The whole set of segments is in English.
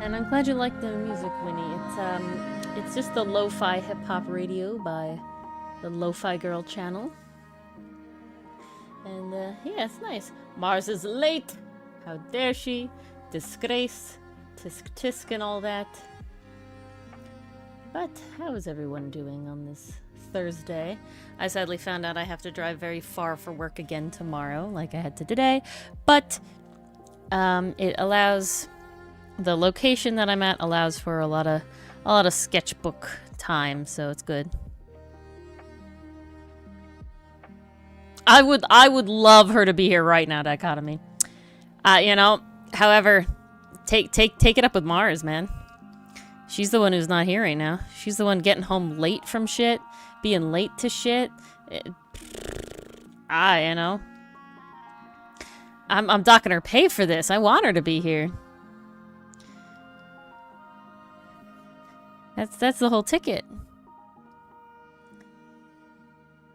And I'm glad you like the music, Winnie. It's just the lo-fi hip-hop radio by the Lo-Fi Girl channel. And, yeah, it's nice. Mars is late! How dare she? Disgrace. Tisk tisk and all that. But, how is everyone doing on this Thursday? I sadly found out I have to drive very far for work again tomorrow, like I had to today. But, it allows... The location that I'm at allows for a lot of sketchbook time, so it's good. I would love her to be here right now, Dichotomy. You know, however, take it up with Mars, man. She's the one who's not here right now. She's the one getting home late from shit, being late to shit. You know. I'm docking her pay for this. I want her to be here. That's the whole ticket.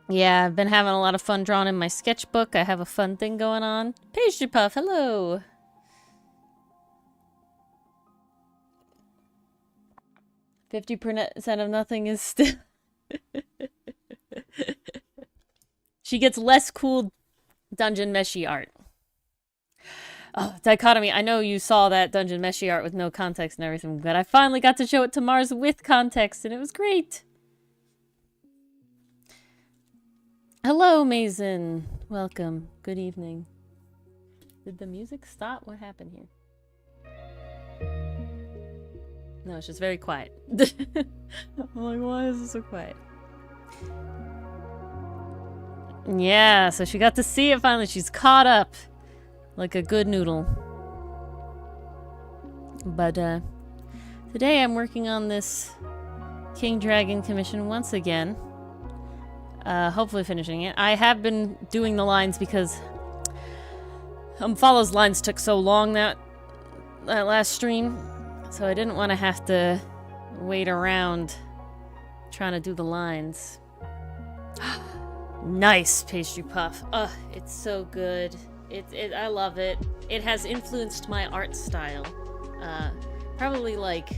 Yeah, I've been having a lot of fun drawing in my sketchbook. I have a fun thing going on. Pastry Puff, hello! 50% of nothing is still... She gets less cool Dungeon Meshi art. Oh, Dichotomy, I know you saw that Dungeon Meshi art with no context and everything, but I finally got to show it to Mars with context, and it was great! Hello, Mason! Welcome. Good evening. Did the music stop? What happened here? No, it's just very quiet. I'm like, why is it so quiet? Yeah, so she got to see it finally. She's caught up. Like a good noodle. But, today I'm working on this King Dragon commission once again. Hopefully finishing it. I have been doing the lines because Follow's lines took so long that last stream. So I didn't want to have to wait around trying to do the lines. Nice, Pastry Puff. Ugh, it's so good. I love it. It has influenced my art style. Probably like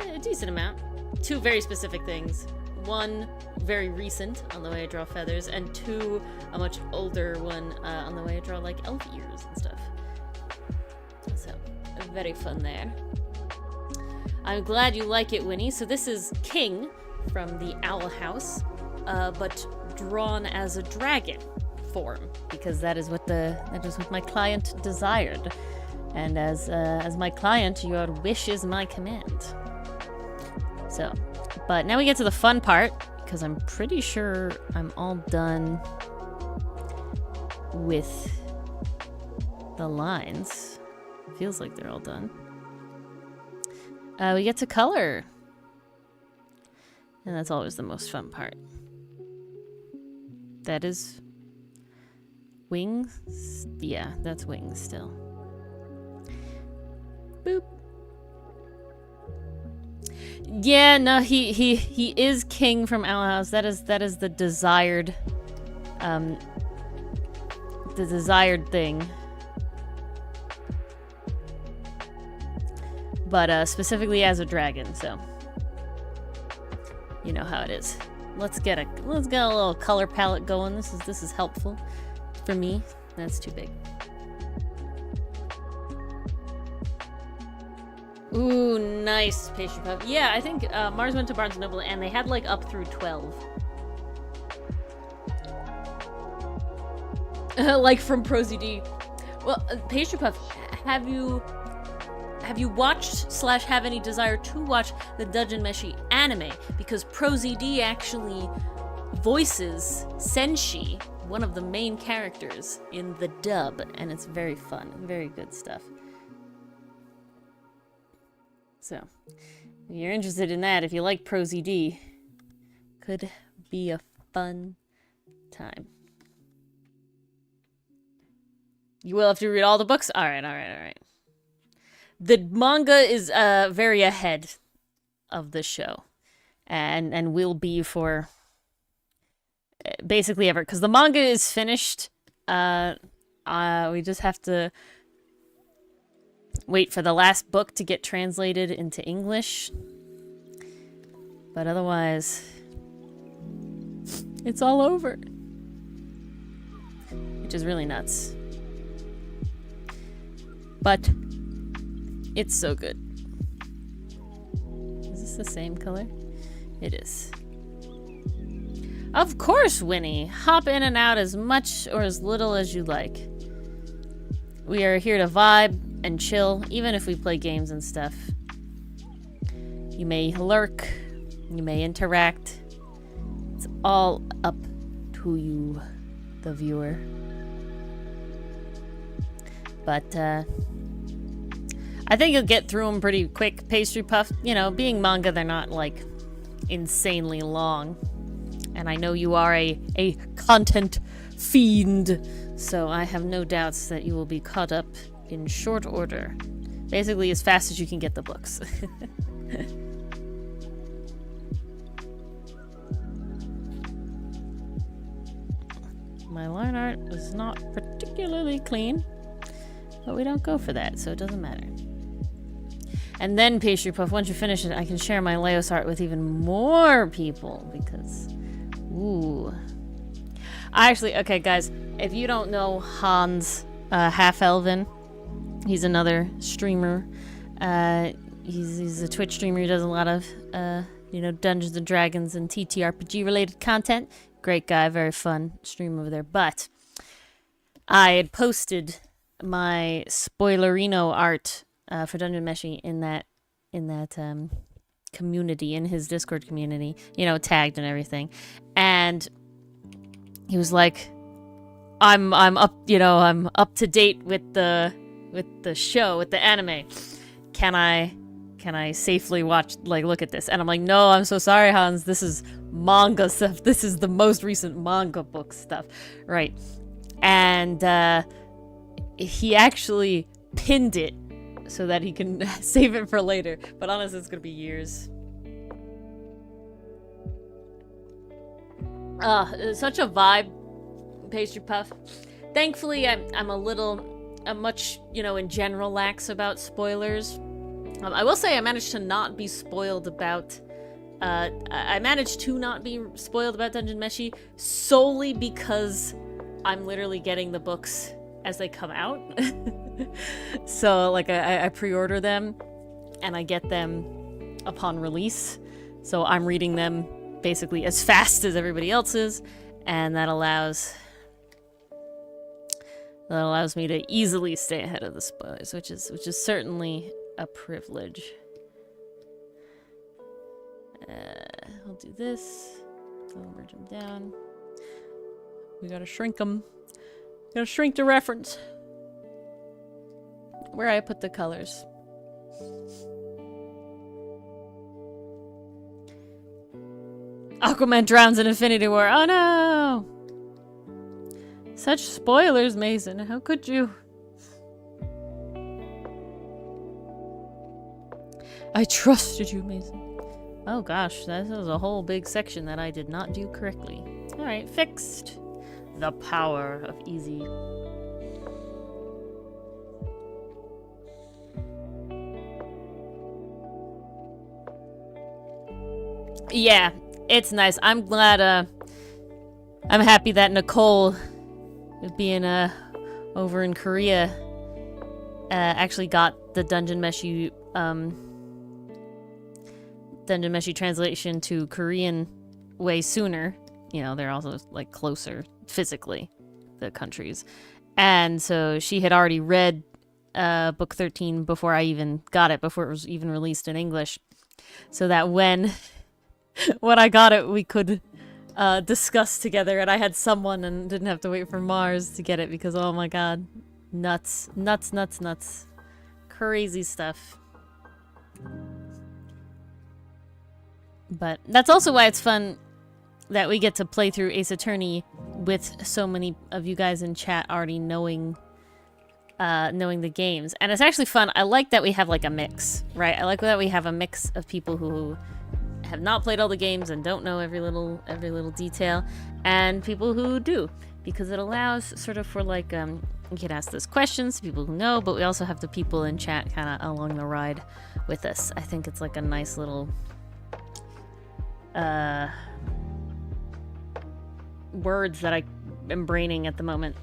a decent amount. Two very specific things. One, very recent, on the way I draw feathers, and two, a much older one, on the way I draw like elf ears and stuff. So, very fun there. I'm glad you like it, Winnie. So this is King from the Owl House, but drawn as a dragon form, because that is what my client desired, and as my client, your wish is my command. So, but now we get to the fun part, because I'm pretty sure I'm all done with the lines. Feels like they're all done. We get to color. And that's always the most fun part. That is wings? Yeah, that's wings still. Boop. Yeah, no, he is king from Owl House. That is the desired thing. But specifically as a dragon, so you know how it is. Let's get a little color palette going. This is helpful for me. That's too big. Ooh, nice pastry puff. Yeah, I think Mars went to Barnes & Noble and they had like up through 12. Like from ProZD. Well, pastry puff, have you watched / have any desire to watch the Dungeon Meshi anime? Because ProZD actually voices Senshi, one of the main characters, in the dub, and it's very fun, very good stuff. So, if you're interested in that, if you like ProZD, could be a fun time. You will have to read all the books? Alright. The manga is very ahead of the show. And will be for basically ever. Because the manga is finished. We just have to wait for the last book to get translated into English. But otherwise, it's all over. Which is really nuts. But it's so good. Is this the same color? It is. Of course, Winnie. Hop in and out as much or as little as you like. We are here to vibe and chill, even if we play games and stuff. You may lurk. You may interact. It's all up to you, the viewer. But, I think you'll get through them pretty quick. Pastry Puff, you know, being manga, they're not, like, insanely long. And I know you are a content fiend, so I have no doubts that you will be caught up in short order. Basically, as fast as you can get the books. My line art is not particularly clean, but we don't go for that, so it doesn't matter. And then, Pastry Puff, once you finish it, I can share my Leos art with even more people, because, ooh. Actually, okay, guys, if you don't know Hans Half-Elven, he's another streamer. He's a Twitch streamer. He does a lot of, Dungeons and Dragons and TTRPG related content. Great guy, very fun stream over there. But I had posted my spoilerino art for Dungeon Meshi in that community, in his Discord community, tagged and everything. And he was like, I'm up to date with the show, with the anime. Can I safely look at this? And I'm like, no, I'm so sorry, Hans. This is manga stuff. This is the most recent manga book stuff. Right. And he actually pinned it so that he can save it for later. But honestly, it's gonna be years. Such a vibe, Pastry Puff. Thankfully, I'm much, in general, lax about spoilers. I will say I managed to not be spoiled about... I managed to not be spoiled about Dungeon Meshi solely because I'm literally getting the books as they come out. So, I pre-order them, and I get them upon release. So I'm reading them basically as fast as everybody else is, and that allows me to easily stay ahead of the spoilers, which is certainly a privilege. I'll do this. I'll merge them down. We gotta shrink them. Gotta shrink the reference. Where I put the colors. Aquaman drowns in Infinity War. Oh no! Such spoilers, Mason. How could you? I trusted you, Mason. Oh gosh, that was a whole big section that I did not do correctly. Alright, fixed. The power of easy. Yeah, it's nice. I'm glad, I'm happy that Nicole, being, over in Korea, actually got the Dungeon Meshi translation to Korean way sooner. You know, they're also, like, closer physically, the countries. And so she had already read Book 13 before I even got it, before it was even released in English. So that when I got it, we could discuss together, and I had someone and didn't have to wait for Mars to get it because, oh my god, nuts. Nuts, nuts, nuts. Crazy stuff. But that's also why it's fun that we get to play through Ace Attorney with so many of you guys in chat already knowing the games. And it's actually fun. I like that we have like a mix, right? I like that we have a mix of people who have not played all the games and don't know every little detail, and people who do, because it allows sort of for like we can ask those questions to people who know, but we also have the people in chat kind of along the ride with us. I think it's like a nice little words that I am braining at the moment.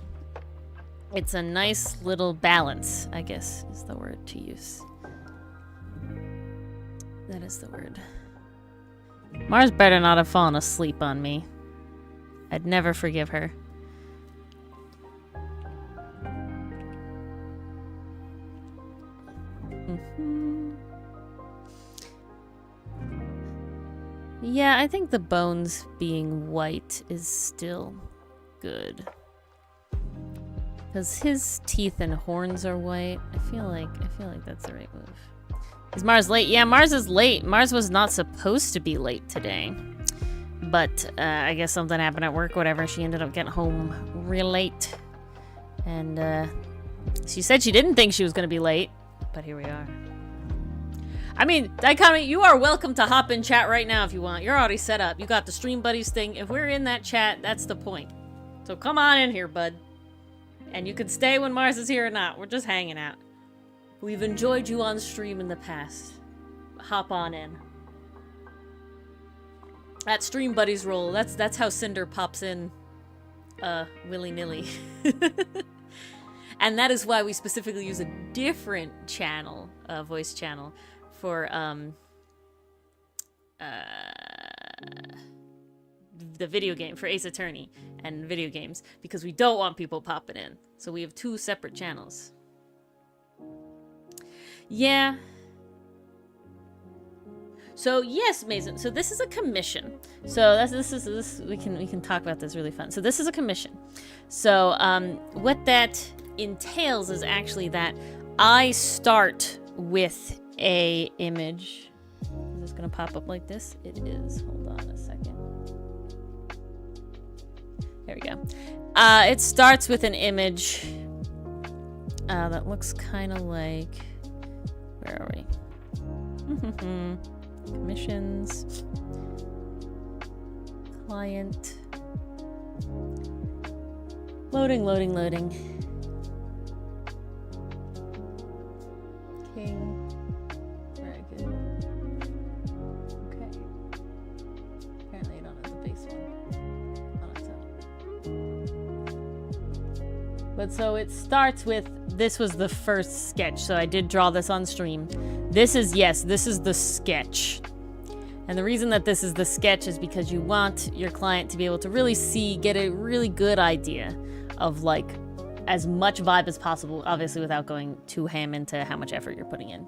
It's a nice little balance, I guess, is the word to use. That is the word. Mars better not have fallen asleep on me. I'd never forgive her. Yeah, I think the bones being white is still good. Because his teeth and horns are white. I feel like that's the right move. Is Mars late? Yeah, Mars is late. Mars was not supposed to be late today. But I guess something happened at work, whatever. She ended up getting home real late. And she said she didn't think she was going to be late. But here we are. I mean, Dichotomy, you are welcome to hop in chat right now if you want. You're already set up. You got the Stream Buddies thing. If we're in that chat, that's the point. So come on in here, bud. And you can stay when Mars is here or not. We're just hanging out. We've enjoyed you on stream in the past. Hop on in. That Stream Buddies role, that's how Cinder pops in willy-nilly. And that is why we specifically use a different channel, voice channel, for the video game, for Ace Attorney and video games, because we don't want people popping in. So we have two separate channels. Yeah. So yes, Mason. So this is a commission. So this we can talk about this really fun. So this is a commission. So what that entails is actually that I start with a image. Is this gonna pop up like this? It is. Hold on a second. There we go. It starts with an image that looks kind of like. Where are we? Commissions. Client. Loading. King. Very good. Okay. Apparently I don't have the base one on its own. But so it starts with, this was the first sketch, so I did draw this on stream. This is the sketch. And the reason that this is the sketch is because you want your client to be able to really get a really good idea of like as much vibe as possible, obviously without going too ham into how much effort you're putting in.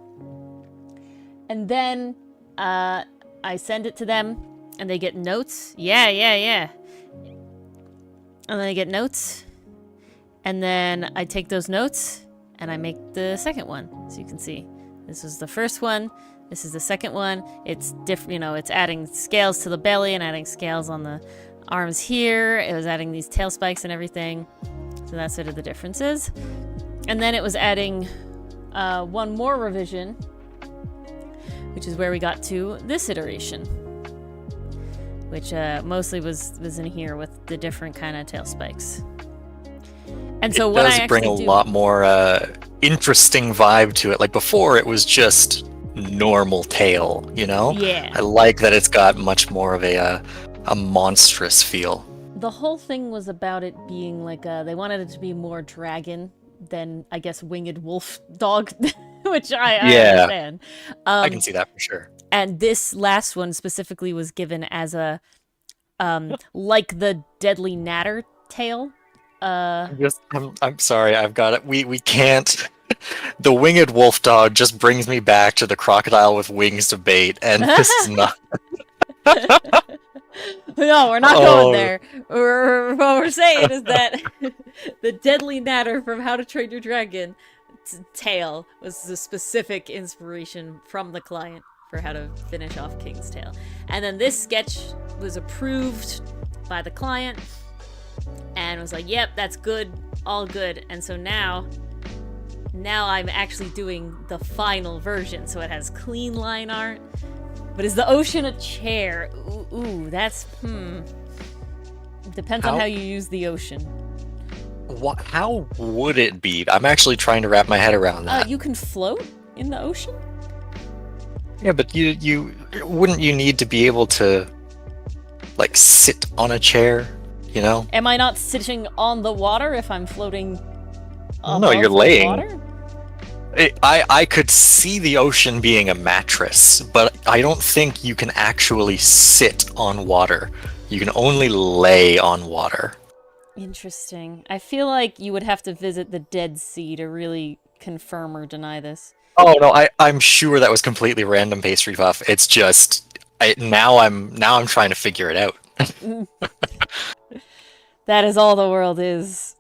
And then I send it to them, And they get notes. Yeah. And then they get notes. And then I take those notes and I make the second one. So you can see. This is the first one. This is the second one. It's different, it's adding scales to the belly and adding scales on the arms here. It was adding these tail spikes and everything. So that's sort of the differences. And then it was adding one more revision, which is where we got to this iteration, which mostly was in here with the different kind of tail spikes. And so what I actually bring a lot more interesting vibe to it. Like before, it was just normal tail, Yeah. I like that it's got much more of a monstrous feel. The whole thing was about it being like they wanted it to be more dragon than, I guess, winged wolf dog, which I understand. I can see that for sure. And this last one specifically was given as a like the deadly natter tail. I'm sorry, I've got it. We can't. The winged wolf dog just brings me back to the crocodile with wings debate, and this is not. No, we're not going there. What we're saying is that the deadly natter from How to Train Your Dragon tail was the specific inspiration from the client for how to finish off King's Tail. And then this sketch was approved by the client and was like, yep, that's good, all good. And so now I'm actually doing the final version. So it has clean line art. But is the ocean a chair? Ooh, that's, Depends on how you use the ocean. How would it be? I'm actually trying to wrap my head around that. You can float in the ocean? Yeah, but you wouldn't you need to be able to, like, sit on a chair, Am I not sitting on the water if I'm floating above No, you're the laying. water? I could see the ocean being a mattress, but I don't think you can actually sit on water. You can only lay on water. Interesting. I feel like you would have to visit the Dead Sea to really confirm or deny this. Oh no, I'm sure that was completely random, Pastry Puff. It's just now I'm trying to figure it out. That is all the world is.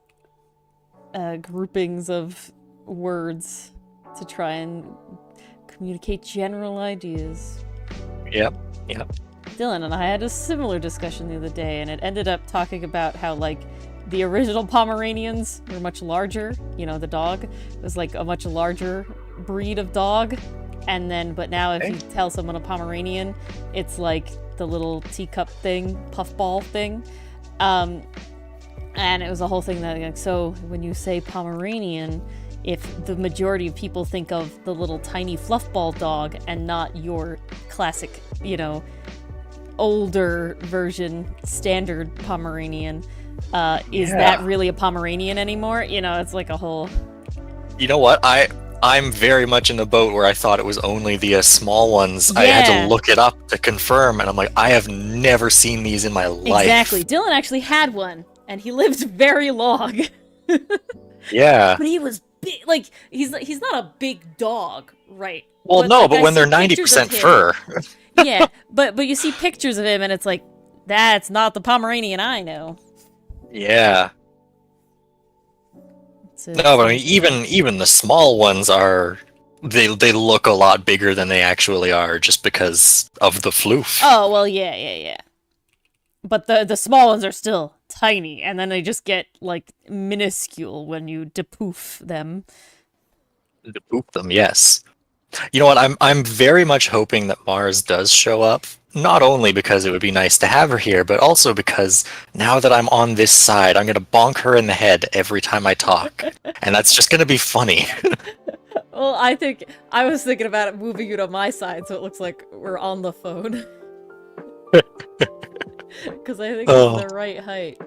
Groupings of words to try and communicate general ideas. Yep. Dylan and I had a similar discussion the other day, and it ended up talking about how, like, the original Pomeranians were much larger. The dog was, like, a much larger breed of dog. And then, but now if you tell someone a Pomeranian, it's like the little teacup thing, puffball thing. And it was a whole thing that, like, so when you say Pomeranian, if the majority of people think of the little tiny fluffball dog and not your classic, older version standard Pomeranian, is that really a Pomeranian anymore? It's like a whole... You know what? I'm very much in the boat where I thought it was only the small ones. Yeah. I had to look it up to confirm, and I'm like, I have never seen these in my life. Exactly. Dylan actually had one, and he lived very long. Yeah. But he was big. Like, he's not a big dog, right? Well, but when they're 90% fur. Yeah, but you see pictures of him, and it's like, that's not the Pomeranian I know. Yeah. No, but I mean, even the small ones are... They look a lot bigger than they actually are, just because of the floof. Oh, well, yeah. But the small ones are still tiny, and then they just get, like, minuscule when you depoof them. Depoof them, yes. You know what, I'm very much hoping that Mars does show up, not only because it would be nice to have her here, but also because now that I'm on this side, I'm going to bonk her in the head every time I talk. And that's just going to be funny. Well, I was thinking about it moving you to my side so it looks like we're on the phone. Because I think it's the right height.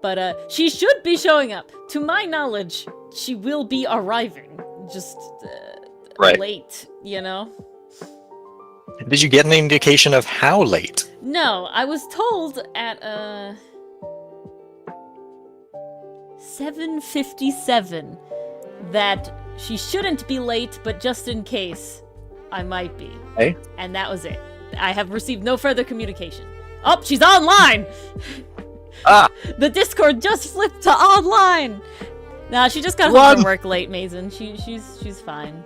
But she should be showing up. To my knowledge, she will be arriving. Just late, Did you get an indication of how late? No, I was told at 7:57 that she shouldn't be late, but just in case, I might be. Hey? And that was it. I have received no further communication. Oh, she's online! Ah! The Discord just flipped to online! Nah, she just got home Run! from work late, Mason. She's fine.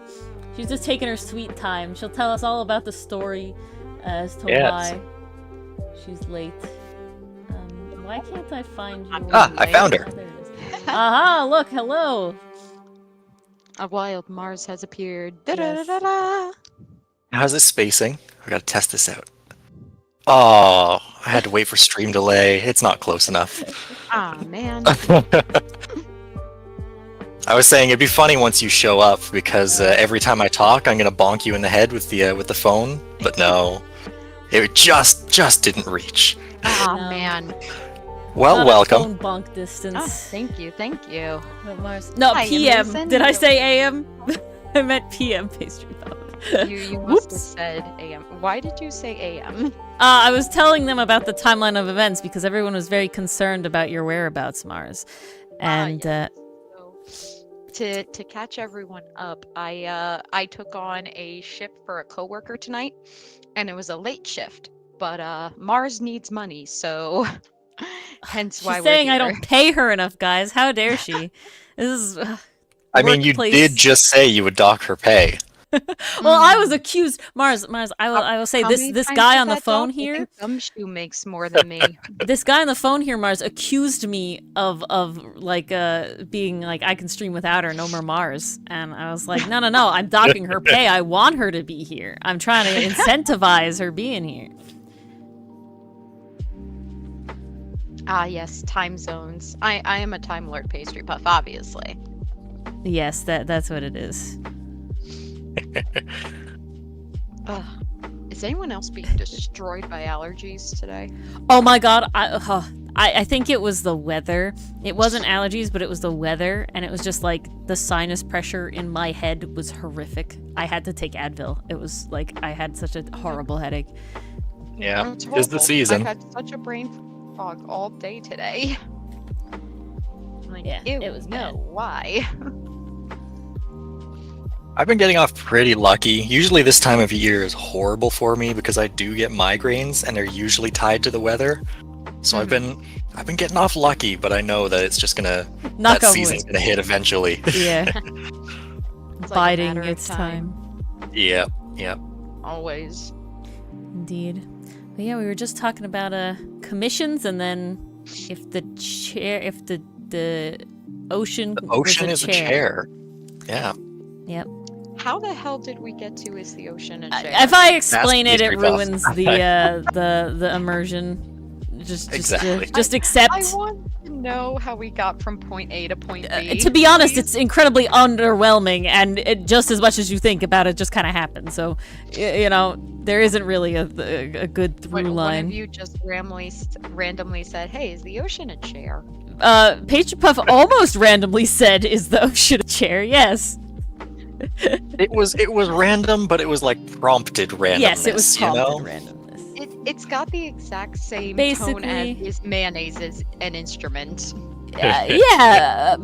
She's just taking her sweet time. She'll tell us all about the story as to Yes. why she's late. Why can't I find you? I found her. Oh, there it is. Aha! Look, hello. A wild Mars has appeared. Yes. Da-da-da-da-da. How's this spacing? I gotta test this out. Oh, I had to wait for stream delay. It's not close enough. Ah, man. I was saying it'd be funny once you show up because every time I talk, I'm gonna bonk you in the head with the phone. But no, it just didn't reach. Ah, No. man. Well, Not a welcome. phone bonk distance. Oh, thank you, thank you. But Mars. No, Hi, PM. Emerson. Did I say AM? I meant PM pastry puff. You must have Whoops. said AM. Why did you say AM? I was telling them about the timeline of events because everyone was very concerned about your whereabouts, Mars. And yes. So, to catch everyone up, I took on a shift for a coworker tonight, and it was a late shift. But Mars needs money, so hence why she's we're saying I here. don't pay her enough, guys. How dare she? This is. I mean, you workplace- did just say you would dock her pay. Well, I was accused. Mars. I will say How this. many This times guy has on the that phone dog? I here. think Gumshoe makes more than me. This guy on the phone here, Mars, accused me of like being like I can stream without her, no more Mars, and I was like, no, I'm docking her pay. I want her to be here. I'm trying to incentivize her being here. Ah, yes, time zones. I am a Time Lord pastry puff, obviously. Yes, that's what it is. Ugh. Is anyone else being destroyed by allergies today? Oh my god, I think it was the weather. It wasn't allergies, but it was the weather, and it was just like the sinus pressure in my head was horrific. I had to take Advil. It was like I had such a horrible headache. Yeah, It's it's the horrible. season. I had such a brain fog all day today. I'm like, Yeah, ew, it was no, bad. why? I've been getting off pretty lucky. Usually this time of year is horrible for me because I do get migraines and they're usually tied to the weather. So I've been getting off lucky, but I know that it's just gonna Knock that on season's wood. gonna hit eventually. Yeah, It's like a biding matter of its time. Yep. Always. Indeed. But yeah, we were just talking about commissions, and then if the ocean The ocean was is a chair. Yeah. Yep. How the hell did we get to is the ocean a chair? If I explain it, pastry it puff. ruins the immersion. Just Exactly. just accept. I want to know how we got from point A to point B. To be honest, please. it's incredibly underwhelming, and just as much as you think about it, just kind of happens. So, you know, there isn't really a good through One of line. you just randomly said, "Hey, is the ocean a chair?" Pastry Puff almost randomly said, "Is the ocean a chair?" Yes. It was random, but it was like prompted randomness. Yes, it was you know? prompted randomness. It's got the exact same tone Basically- as is mayonnaise is an instrument.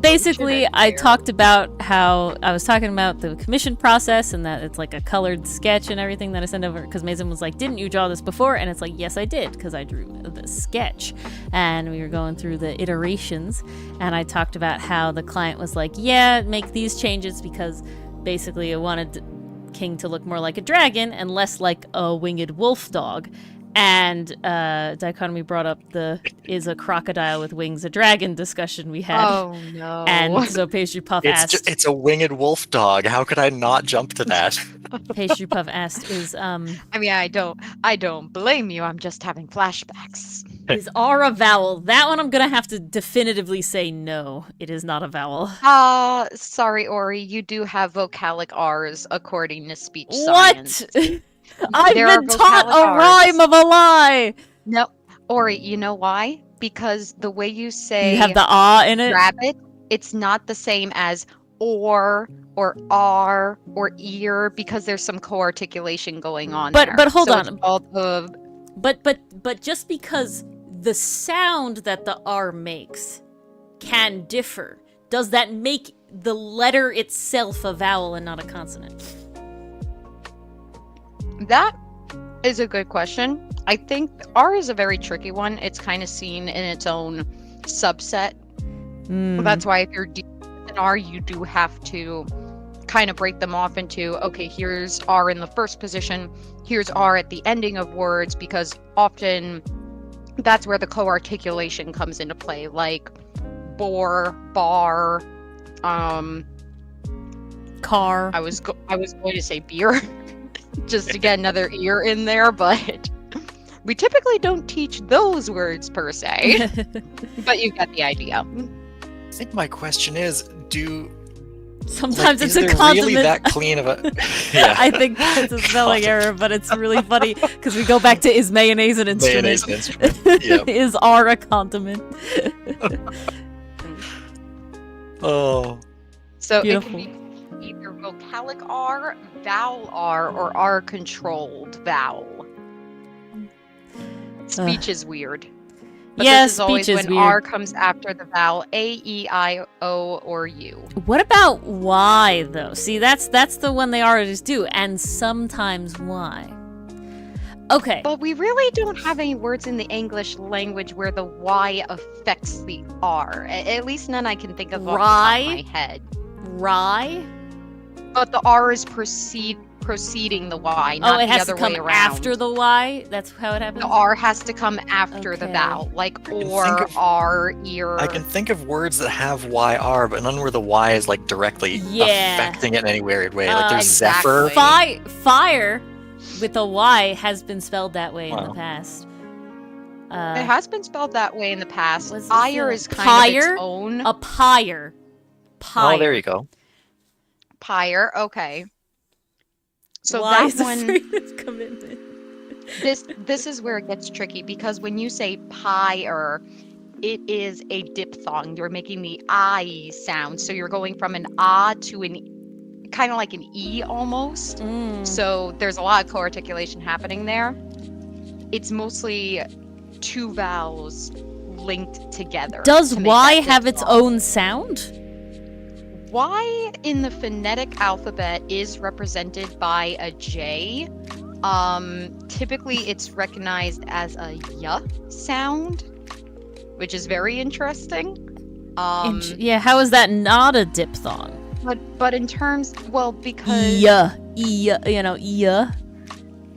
Basically, Should I I share? talked about how I was talking about the commission process and that it's like a colored sketch and everything that I sent over. Because Mason was like, "Didn't you draw this before?" And it's like, "Yes, I did," because I drew the sketch. And we were going through the iterations, and I talked about how the client was like, "Yeah, make these changes," because basically I wanted King to look more like a dragon and less like a winged wolf dog. And Dichotomy brought up the "is a crocodile with wings a dragon" discussion we had. Oh no! And so Pastry Puff asked. It's a winged wolf dog. How could I not jump to that? Pastry Puff asked, I mean, I don't blame you. I'm just having flashbacks. "Is R a vowel?" That one I'm gonna have to definitively say no. It is not a vowel. Sorry, Ori. You do have vocalic R's according to speech What? science. I've There are been taught vocalic a rhyme Rs. of a lie. No, Ori. You know why? Because the way you say You have the ah in it. rabbit, it's not the same as or R or ear because there's some co-articulation going on But- there. but hold So on. it's called, But just because the sound that the R makes can differ, does that make the letter itself a vowel and not a consonant? that is a good question. I think R is a very tricky one. It's kind of seen in its own subset. That's why if you're dealing with an R, you do have to kind of break them off into, okay, here's R in the first position, here's R at the ending of words, because often that's where the co-articulation comes into play, like bore, bar, Car. I was going to say beer, just to get another ear in there, but we typically don't teach those words per se. But you get the idea. I think my question is, Sometimes is it's a there condiment. really that clean of a... Yeah. I think it's a spelling error, but it's really funny because we go back to is mayonnaise an instrument? Mayonnaise an instrument. Yep. Is R a condiment? Oh. So Beautiful. it can be either vocalic R, vowel R, or R-controlled vowel. Speech is weird. But Yeah, this is always speech is when weird. R comes after the vowel A, E, I, O, or U. What about Y though? See, that's the one they always do, and sometimes Y. Okay. But we really don't have any words in the English language where the Y affects the R. At least none I can think of off the top of my head. Rye? But the R is preceding the Y, not it has the to other come way around. after the Y? That's how it happens? The R has to come after the Okay. vowel, like can or, think of- R, ear. I can think of words that have YR, but none where the Y is like directly Yeah. affecting it in any weird way. Like there's Exactly. Zephyr. Fire with a Y has been spelled that way in the Wow. past. It has been spelled that way in the past. What's this Ire here? is kind of Pyre? its own. A pyre. Pyre. Oh, there you go. Pyre, okay. So Y that is a one, freedom commitment. this is where it gets tricky, because when you say pyre, it is a diphthong. You're making the I sound. So you're going from an ah to an kind of like an E almost. So there's a lot of co-articulation happening there. It's mostly two vowels linked together. Does to make Y that have its diphthong. own sound? Y in the phonetic alphabet is represented by a J. Typically it's recognized as a Y sound, which is very interesting. Yeah, how is that not a diphthong? But in terms, well, because Yeah, you know, yeah.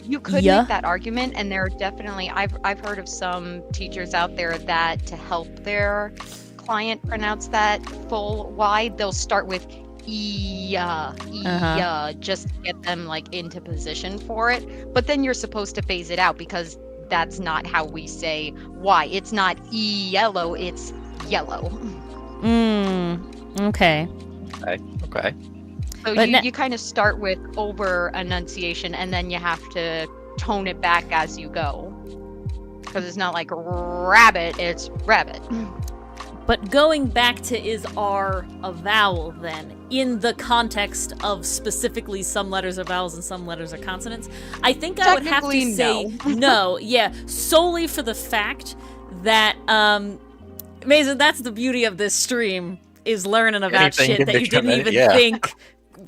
you could Yeah. make that argument, and there are definitely I've heard of some teachers out there that to help their client pronounce that full Y, they'll start with yeah, just to get them like into position for it. But then you're supposed to phase it out, because that's not how we say Y. It's not yellow, it's yellow. Okay. Okay. So But you kind of start with over enunciation, and then you have to tone it back as you go. Because it's not like rabbit, it's rabbit. But going back to is R a vowel then, in the context of specifically some letters are vowels and some letters are consonants, I think I would have to Technically, say no. Yeah, solely for the fact that, Mason, that's the beauty of this stream, is learning about Anything shit can that you become didn't it, even yeah. think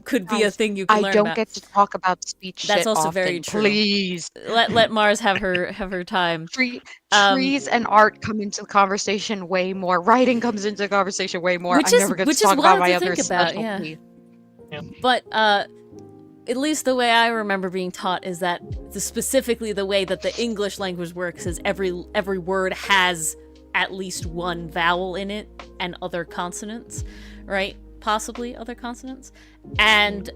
could be a thing you could I learn don't about. get to talk about speech That's shit also often, very true. Please. Let Mars have her time. Trees and art come into the conversation way more. Writing comes into the conversation way more. Which I is- never get which to is talk about wild my to other think about, yeah. specialty. But at least the way I remember being taught is that specifically the way that the English language works is every word has at least one vowel in it and other consonants, right? Possibly other consonants. And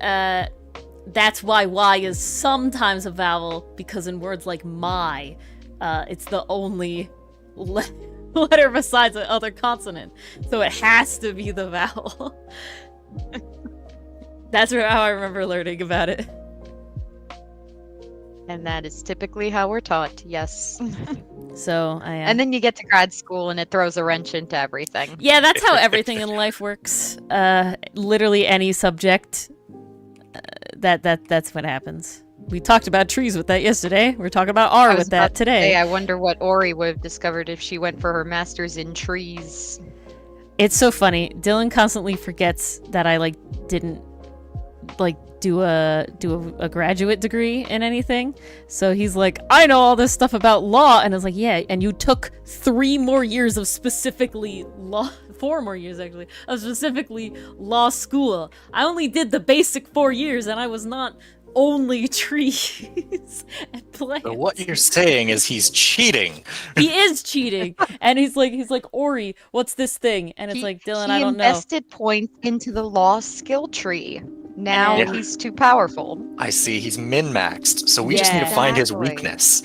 that's why Y is sometimes a vowel, because in words like my, it's the only letter besides the other consonant. So it has to be the vowel. That's how I remember learning about it. And that is typically how we're taught, yes. So I And then you get to grad school and it throws a wrench into everything. yeah, that's how everything in life works. Literally any subject. That's what happens. We talked about trees with that yesterday. We're talking about R I was with that about to today. say, I wonder what Ori would have discovered if she went for her master's in trees. It's so funny. Dylan constantly forgets that I didn't do a graduate degree in anything. So he's like, I know all this stuff about law, and I was like, yeah, and you took 3 more years of specifically law, 4 more years actually, of specifically law school. I only did the basic 4 years, and I was not only trees and plants. So what you're saying is he's cheating. He is cheating, and he's like, Ori, what's this thing? And it's like, Dylan, I don't know. He invested points into the law skill tree. Now Yeah. he's too powerful. I see. He's min-maxed, so we just need to Yeah. find his Exactly. weakness.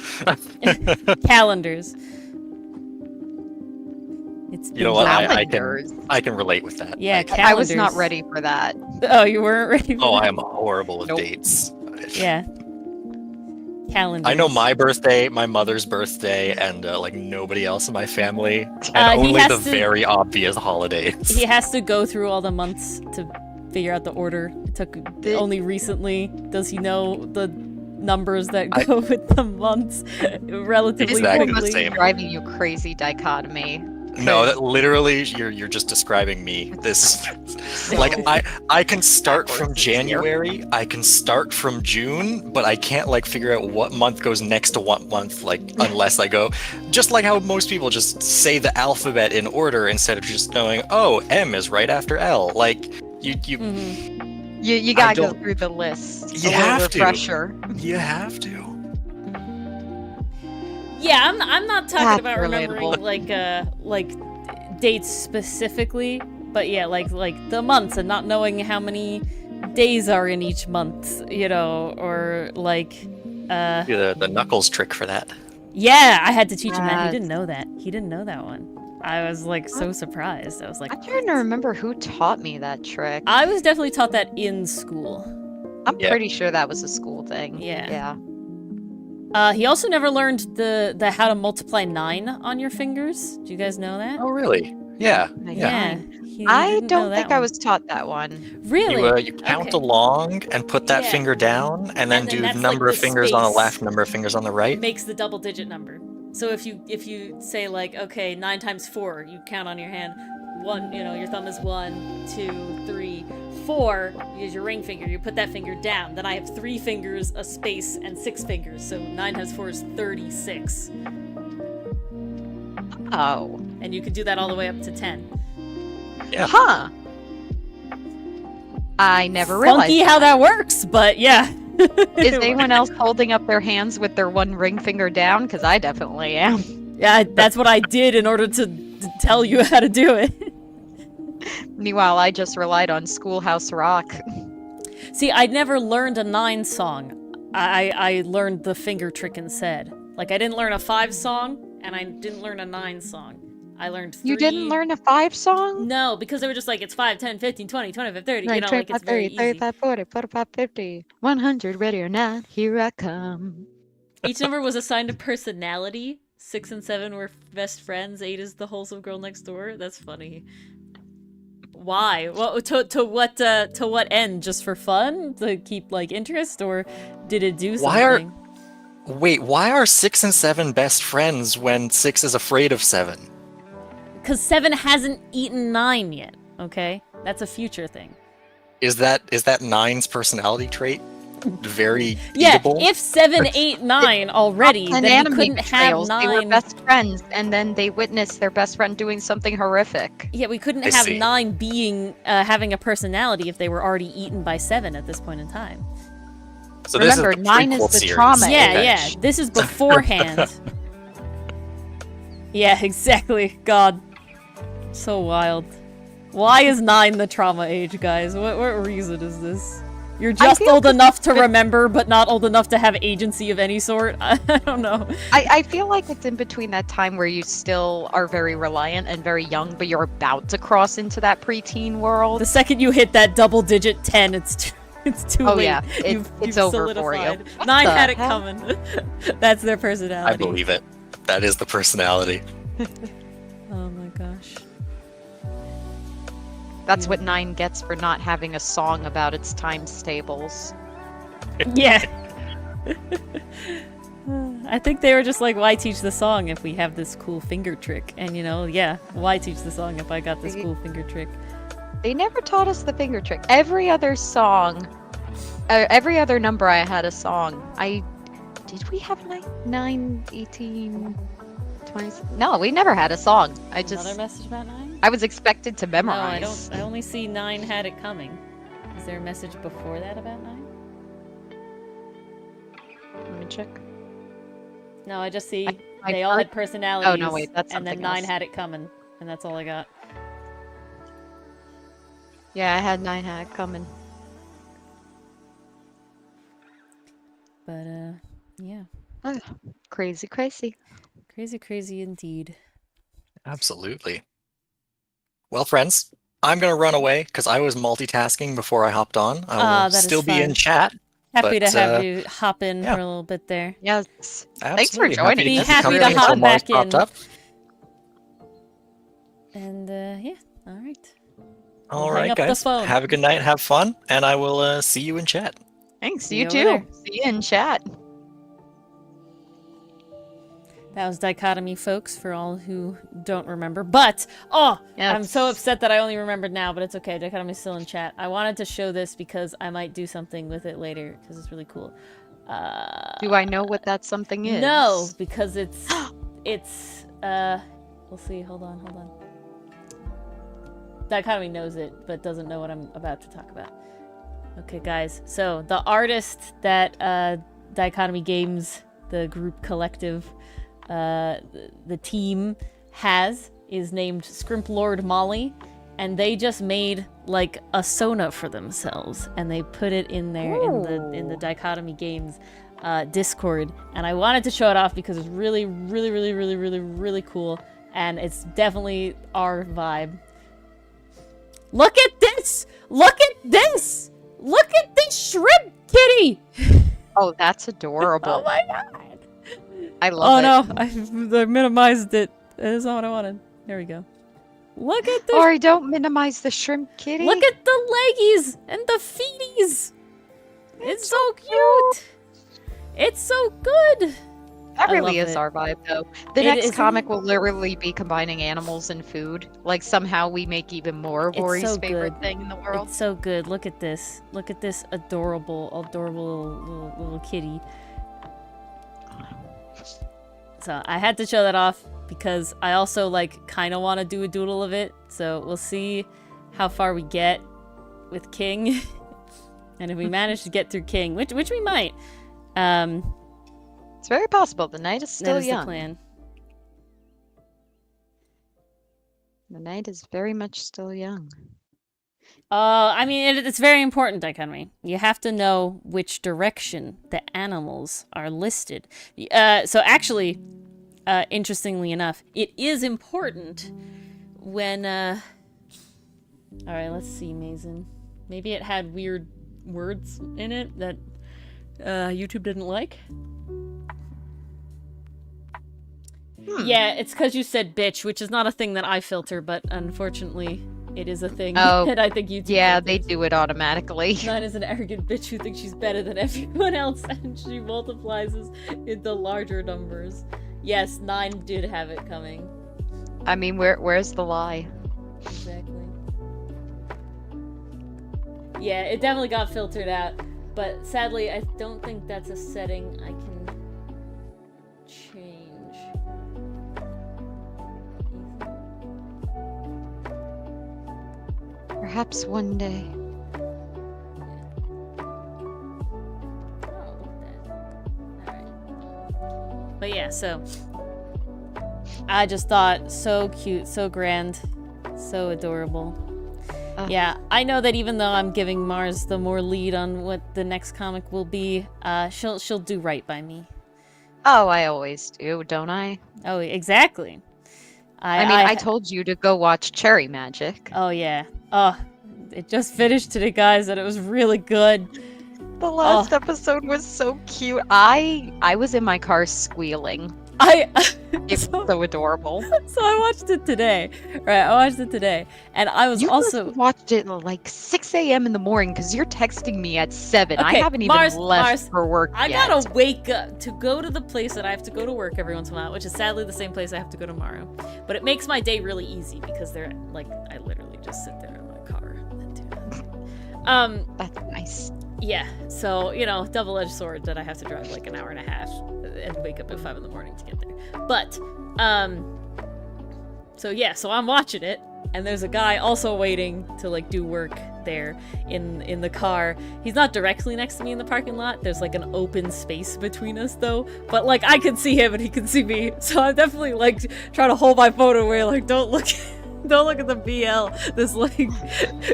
Calendars. It's You know what? Calendars. I can relate with that. Yeah, I was not calendars. ready for that. Oh, you weren't ready for Oh, that? I am horrible with Nope. dates. Yeah. Calendars. I know my birthday, my mother's birthday, and like nobody else in my family, and He only has the to- very obvious holidays. He has to go through all the months to figure out the order. It took only recently. Does he know the numbers that go with the months relatively Exactly the quickly? same. Driving you crazy dichotomy. No, that literally you're just describing me. This like I can start from Backwards this year. January, I can start from June, but I can't like figure out what month goes next to what month, like unless I go just like how most people just say the alphabet in order instead of just knowing, oh, M is right after L. Like you Mhm. You gotta go don't- through the list. You A little have to. refresher. you have to. Yeah, I'm not talking That's about remembering like dates specifically, but yeah, like the months and not knowing how many days are in each month, you know, or like Do the knuckles trick for that. yeah, I had to teach him that. He Yes. didn't know that. He didn't know that one. I was like so surprised. I was like, I'm trying to remember who taught me that trick. I was definitely taught that in school. I'm Yeah. pretty sure that was a school thing. Yeah. Yeah. He also never learned the how to multiply 9 on your fingers. Do you guys know that? Oh really? Yeah. My Yeah. God. He I didn't know don't that think I one. was taught that one. Really. You count Okay. along and put that Yeah. finger down, and then And then do that's, like, number the of fingers on the space. left, number of fingers on the right. Makes the double digit number. So if you say like, okay, 9 times 4, you count on your hand. 1, you know, your thumb is 1, 2, 3, 4. You use your ring finger. You put that finger down. Then I have 3 fingers, a space, and 6 fingers. So 9 times 4 is 36. Oh. And you can do that all the way up to 10. Yeah. Huh. I never realized. Funky how that works, but yeah. Is anyone else holding up their hands with their one ring finger down? Because I definitely am. Yeah, that's what I did in order to tell you how to do it. Meanwhile, I just relied on Schoolhouse Rock. See, I never learned a 9 song. I learned the finger trick instead. Like, I didn't learn a 5 song, and I didn't learn a 9 song. I learned 3. You didn't learn a 5 song? No, because they were just like, it's 5, 10, 15, 20, 25, 30. You Right, know, 25, like, it's very 30, easy. 35, 40, 45, 50, 100, ready or not, here I come. Each number was assigned a personality. 6 and 7 were best friends. 8 is the wholesome girl next door. That's funny. Why? Well, to what end? Just for fun? To keep like interest, or did it do something? Why are 6 and 7 best friends when 6 is afraid of 7? Because 7 hasn't eaten 9 yet. Okay, that's a future thing. Is that 9's personality trait very Yeah, eatable? if 7, 8, 9 already, And then you anime couldn't have betrayals, they were 9. best friends, and then they witnessed their best friend doing something horrific. Yeah, we couldn't I have see. 9 being having a personality if they were already eaten by 7 at this point in time. So this Remember, is the 9 is prequel the series. trauma Yeah, age. yeah. This is beforehand. Yeah, exactly. God. So wild. Why is 9 the trauma age, guys? What reason is this? You're just feel old this enough is to bit- remember, but not old enough to have agency of any sort? I don't know. I feel like it's in between that time where you still are very reliant and very young, but you're about to cross into that preteen world. The second you hit that double-digit 10, it's too Oh, late. yeah, You've it's over for you. solidified. What 9 the had it hell? coming. That's their personality. I believe it. That is the personality. Oh my gosh. That's what 9 gets for not having a song about its times tables. Yeah. I think they were just like, why teach the song if we have this cool finger trick? And you know, yeah, why teach the song if I got this cool finger trick? They never taught us the finger trick. Every other song every other number I had a song. Did we have 9, 18, 20? No, we never had a song. Another message about 9? I was expected to No, memorize. I only see 9 had it coming. Is there a message before that about 9? Let me check. No, I just see I they all heard- had personalities. Oh, no, wait, that's and then something 9 else. had it coming, and that's all I got. Yeah, I had 9 had it coming. But yeah, Oh, crazy, crazy. crazy indeed. Absolutely. Well, friends, I'm gonna run away because I was multitasking before I hopped on. I will that is still be in fine. chat. Happy to but, have you hop in yeah. for a little bit there. Yes. Thanks for Absolutely. joining. Be Happy happy come to in hop until Mars back in. popped up. And yeah, all right. All We'll hang right, up the guys. phone. Have a good night. Have fun, and I will see you in chat. Thanks. See You you over too. there. See you in chat. That was Dichotomy, folks, for all who don't remember. But, I'm so Yes. upset that I only remembered now, but it's okay. Dichotomy's still in chat. I wanted to show this because I might do something with it later, because it's really cool. Do I know what that something is? No, because it's, we'll see. Hold on. Dichotomy knows it, but doesn't know what I'm about to talk about. Okay, guys. So, the artist that, Dichotomy Games, the group collective, the team is named Scrimp Lord Molly, and they just made like a Sona for themselves, and they put it in there in the Dichotomy Games Discord, and I wanted to show it off because it's really cool, and it's definitely our vibe. Look at this! Look at this! Look at this shrimp kitty! Oh, that's adorable. Oh my god! I love it. Oh no, I minimized it. That is not what I wanted. There we go. Look at this. Ori, don't minimize the shrimp kitty. Look at the leggies and the feeties. It's so cute. It's so good. That I really love is it. our vibe, though. The It next is- comic will literally be combining animals and food. Like, somehow we make even more of It's Ori's so favorite good. thing in the world. It's so good. Look at this. Look at this adorable little kitty. So I had to show that off because I also like kind of want to do a doodle of it. So we'll see how far we get with King, and if we manage to get through King, which we might. It's very possible. The night is still That is the young. plan. The night is very much still young. I mean, it's very important, Dichotomy. You have to know which direction the animals are listed. So actually, interestingly enough, it is important when, Alright, let's see, Mason. Maybe it had weird words in it that, YouTube didn't like? Yeah, it's because you said bitch, which is not a thing that I filter, but unfortunately, it is a thing Oh, that I think YouTube Yeah, filters. they do it automatically. Nine is an arrogant bitch who thinks she's better than everyone else, and she multiplies into larger numbers. Yes, 9 did have it coming. I mean, where's the lie? Exactly. Yeah, it definitely got filtered out, but sadly, I don't think that's a setting I can change. Perhaps one day. But yeah, so I just thought so cute, so grand, so adorable. Yeah, I know that even though I'm giving Mars the more lead on what the next comic will be, she'll do right by me. Oh, I always do, don't I? Oh, exactly. I told you to go watch Cherry Magic. Oh yeah. Oh, it just finished today, guys, and it was really good. The last episode was so cute. I was in my car squealing. It's so adorable. So I watched it today. Right, I watched it today. And I was You also watched it at like 6 a.m. in the morning because you're texting me at 7. I Okay, haven't even Mars, left for work I yet. gotta wake up to go to the place that I have to go to work every once in a while, which is sadly the same place I have to go tomorrow. But it makes my day really easy because they're like I literally just sit there in my car and do that. That's nice. Yeah, so, you know, double-edged sword that I have to drive like an hour and a half and wake up at 5 in the morning to get there. But, so yeah, so I'm watching it, and there's a guy also waiting to, like, do work there in the car. He's not directly next to me in the parking lot. There's, like, an open space between us, though. But, like, I can see him and he can see me. So I'm definitely, like, trying to hold my phone away, like, don't look at the BL. This, like,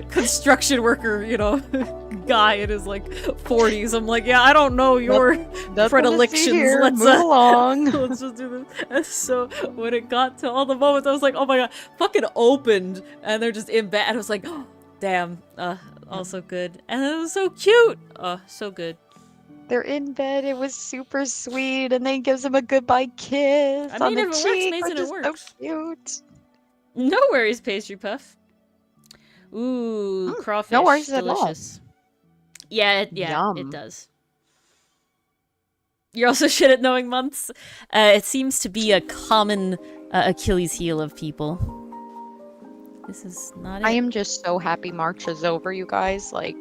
construction worker, you know, guy in his, like, 40s. I'm like, yeah, I don't know your predilections. Here. Let's Move along. let's just do this. And so when it got to all the moments, I was like, oh my god, fucking opened, and they're just in bed. And I was like, oh, damn, also good. And it was so cute. Oh, so good. They're in bed. It was super sweet, and then he gives him a goodbye kiss I on mean, the if it works, cheek. Mason, it Just works. so cute. No worries, pastry puff. Ooh, crawfish. no worries at all. Delicious. Yeah, Yum. it does. You're also shit at knowing months. It seems to be a common Achilles heel of people. This is not it. I am just so happy March is over, you guys. Like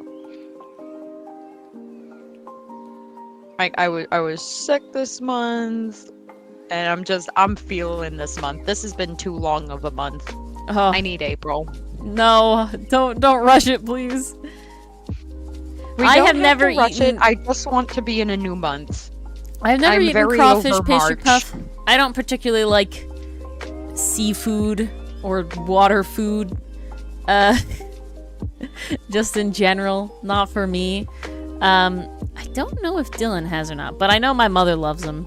I was sick this month, and I'm feeling this month. This has been too long of a month. Oh, I need April. no, don't rush it, please. I have never eaten. I just want to be in a new month. I've never I'm eaten very crawfish over pastry March. puff. I don't particularly like seafood or water food. Just in general, not for me. I don't know if Dylan has or not, but I know my mother loves them.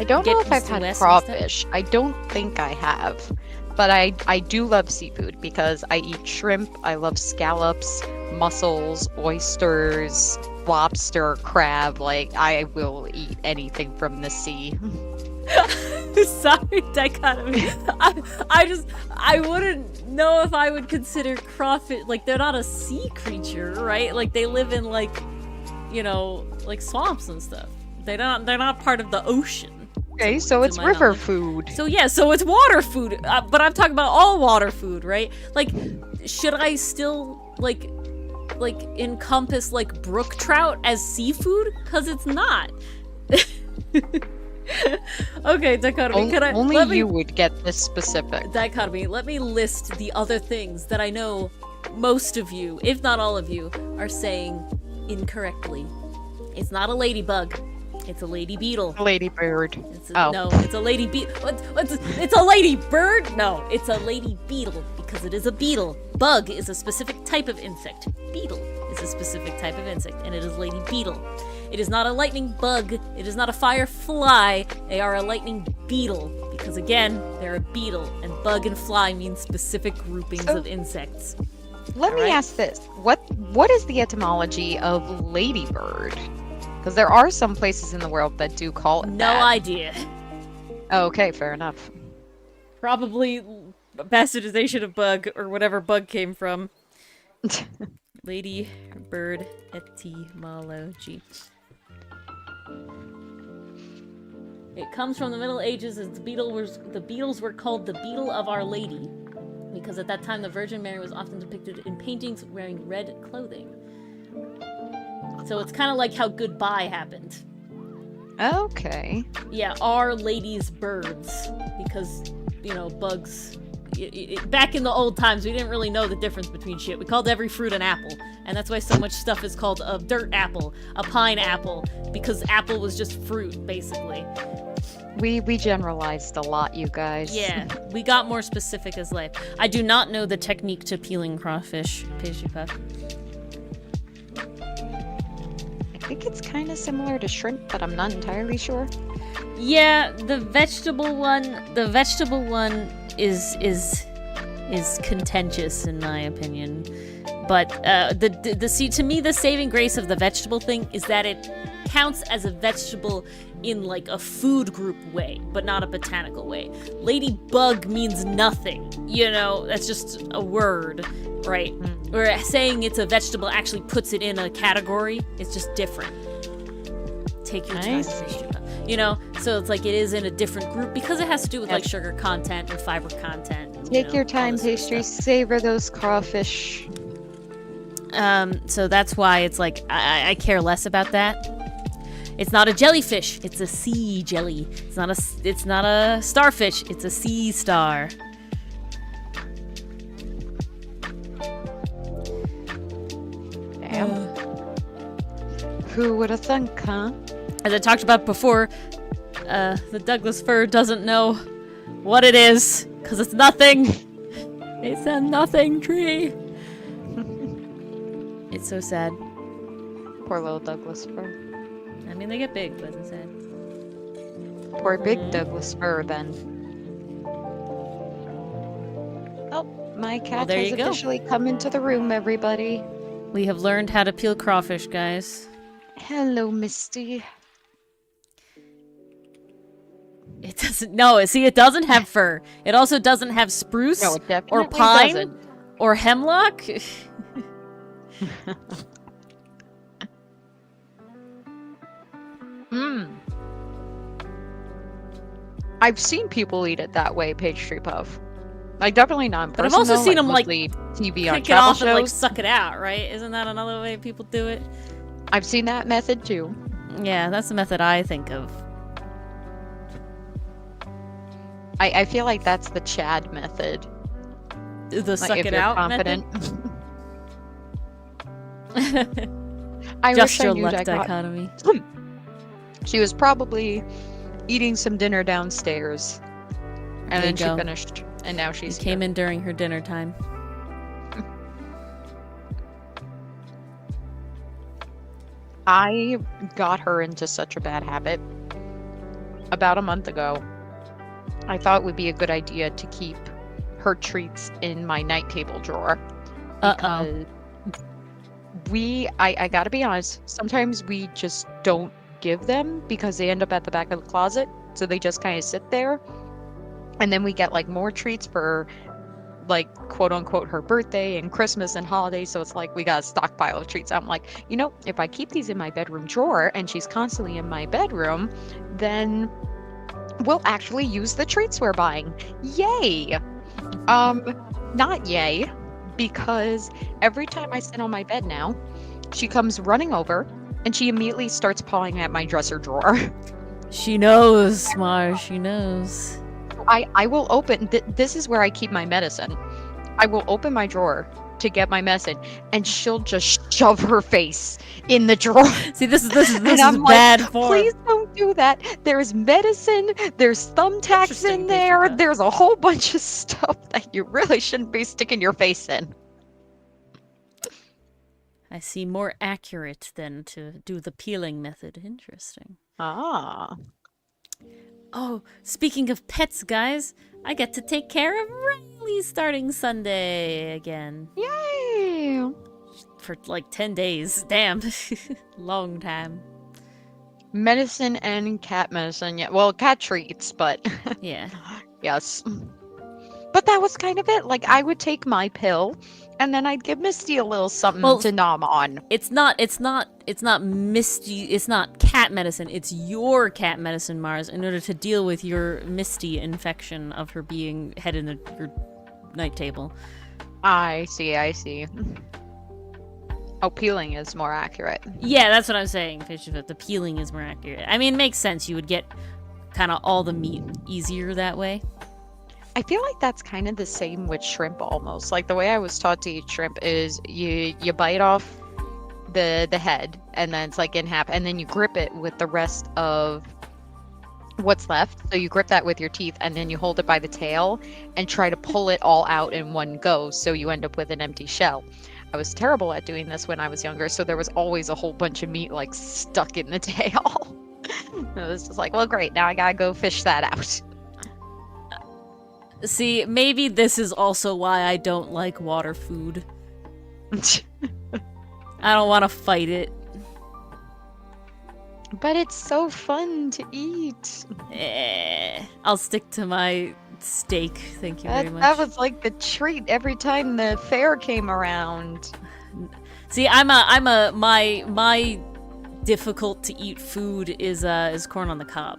I don't know if I've East to had West crawfish. I don't think I have. But I do love seafood because I eat shrimp, I love scallops, mussels, oysters, lobster, crab. Like, I will eat anything from the sea. Sorry, dichotomy. I wouldn't know if I would consider crawfish, like, they're not a sea creature, right? Like, they live in, like, you know, like swamps and stuff. They're not part of the ocean. Okay, so it's my river knowledge. food. So yeah, so it's water food, but I'm talking about all water food, right? Like, should I still like encompass like brook trout as seafood? Cause it's not. Okay, dichotomy. Only you would get this specific. Dichotomy. Let me list the other things that I know most of you, if not all of you, are saying incorrectly. It's not a ladybug. It's a lady beetle. Ladybird. No, it's a lady beetle. It's a lady bird? No, it's a lady beetle because it is a beetle. Bug is a specific type of insect. Beetle is a specific type of insect, and it is lady beetle. It is not a lightning bug. It is not a firefly. They are a lightning beetle because, again, they're a beetle, and bug and fly mean specific groupings of insects. Let me ask this. What is the etymology of ladybird? Because there are some places in the world that do call it No that. idea. Okay, fair enough. Probably bastardization of bug, or whatever bug came from. Lady bird etymology. It comes from the Middle Ages as the Beatles were called the Beetle of Our Lady, because at that time the Virgin Mary was often depicted in paintings wearing red clothing. So it's kind of like how goodbye happened. Okay. Yeah, Our Lady's birds, because, you know, bugs. Back in the old times, we didn't really know the difference between shit. We called every fruit an apple, and that's why so much stuff is called a dirt apple, a pine apple, because apple was just fruit, basically. We generalized a lot, you guys. Yeah, we got more specific as life. I do not know the technique to peeling crawfish, pastry puff. I think it's kind of similar to shrimp, but I'm not entirely sure. Yeah, the vegetable one is contentious in my opinion. But to me the saving grace of the vegetable thing is that it counts as a vegetable in like a food group way, but not a botanical way. Ladybug means nothing, you know, that's just a word, right? Or saying it's a vegetable actually puts it in a category. It's just different. Take your time, you know, so it's like it is in a different group because it has to do with like sugar content and fiber content. Take your time, pastry. Savor those crawfish. So that's why it's like I care less about that. It's not a jellyfish. It's a sea jelly. It's not a starfish. It's a sea star. Damn. Who would have thunk, huh? As I talked about before, the Douglas fir doesn't know what it is because it's nothing. It's a nothing tree. It's so sad. Poor little Douglas fir. I mean, they get big, but it's sad. Poor big Douglas fir, then. Oh, my cat there has you go. officially come into the room, everybody. We have learned how to peel crawfish, guys. Hello, Misty. It doesn't. No, see, it doesn't have fur. It also doesn't have spruce No, it definitely or pine doesn't. or hemlock. I've seen people eat it that way, Page Tree Puff. Like, definitely not in But I've person, also though, seen them, mostly TV on Pick it travel off and like shows. suck it out, right? Isn't that another way people do it? I've seen that method, too. Yeah, that's the method I think of. I feel like that's the Chad method. The Like, suck if it you're out confident. method. I Just wish I your knew luck that got... dichotomy. She was probably eating some dinner downstairs. And There then you she go. finished. And now she's She came here. in during her dinner time. I got her into such a bad habit about a month ago. I thought it would be a good idea to keep her treats in my night table drawer. Uh-oh. Because I gotta be honest, sometimes we just don't give them because they end up at the back of the closet. So they just kind of sit there. And then we get like more treats for like quote unquote her birthday and Christmas and holidays. So it's like we got a stockpile of treats. I'm like, you know, if I keep these in my bedroom drawer and she's constantly in my bedroom, then we'll actually use the treats we're buying. Yay! Not yay, because every time I sit on my bed now, she comes running over and she immediately starts pawing at my dresser drawer. She knows, Mars. She knows. I will open, this is where I keep my medicine. I will open my drawer to get my medicine and she'll just shove her face in the drawer. See, this is And I'm bad like, form. please don't do that. There's medicine, there's thumbtacks Interesting, in there, Pizza. there's a whole bunch of stuff that you really shouldn't be sticking your face in. I see, more accurate than to do the peeling method. Interesting. Ah. Oh, speaking of pets, guys, I get to take care of Riley starting Sunday again. Yay! For like 10 days. Damn. Long time. Medicine and cat medicine. Yeah, well, cat treats, but Yeah. yes. But that was kind of it. Like, I would take my pill, and then I'd give Misty a little something Well, to nom on. It's not Misty, it's not cat medicine, it's your cat medicine, Mars, in order to deal with your Misty infection of her being head in your night table. I see. Oh, peeling is more accurate. Yeah, that's what I'm saying, Fish, that the peeling is more accurate. I mean, it makes sense. You would get kind of all the meat easier that way. I feel like that's kind of the same with shrimp almost. Like the way I was taught to eat shrimp is you bite off the head and then it's like in half and then you grip it with the rest of what's left. So you grip that with your teeth and then you hold it by the tail and try to pull it all out in one go so you end up with an empty shell. I was terrible at doing this when I was younger, so there was always a whole bunch of meat like stuck in the tail. It was just like, well, great, now I gotta go fish that out. See, maybe this is also why I don't like water food. I don't want to fight it. But it's so fun to eat. I'll stick to my steak, thank you very much. That was like the treat every time the fair came around. See, my difficult to eat food is corn on the cob.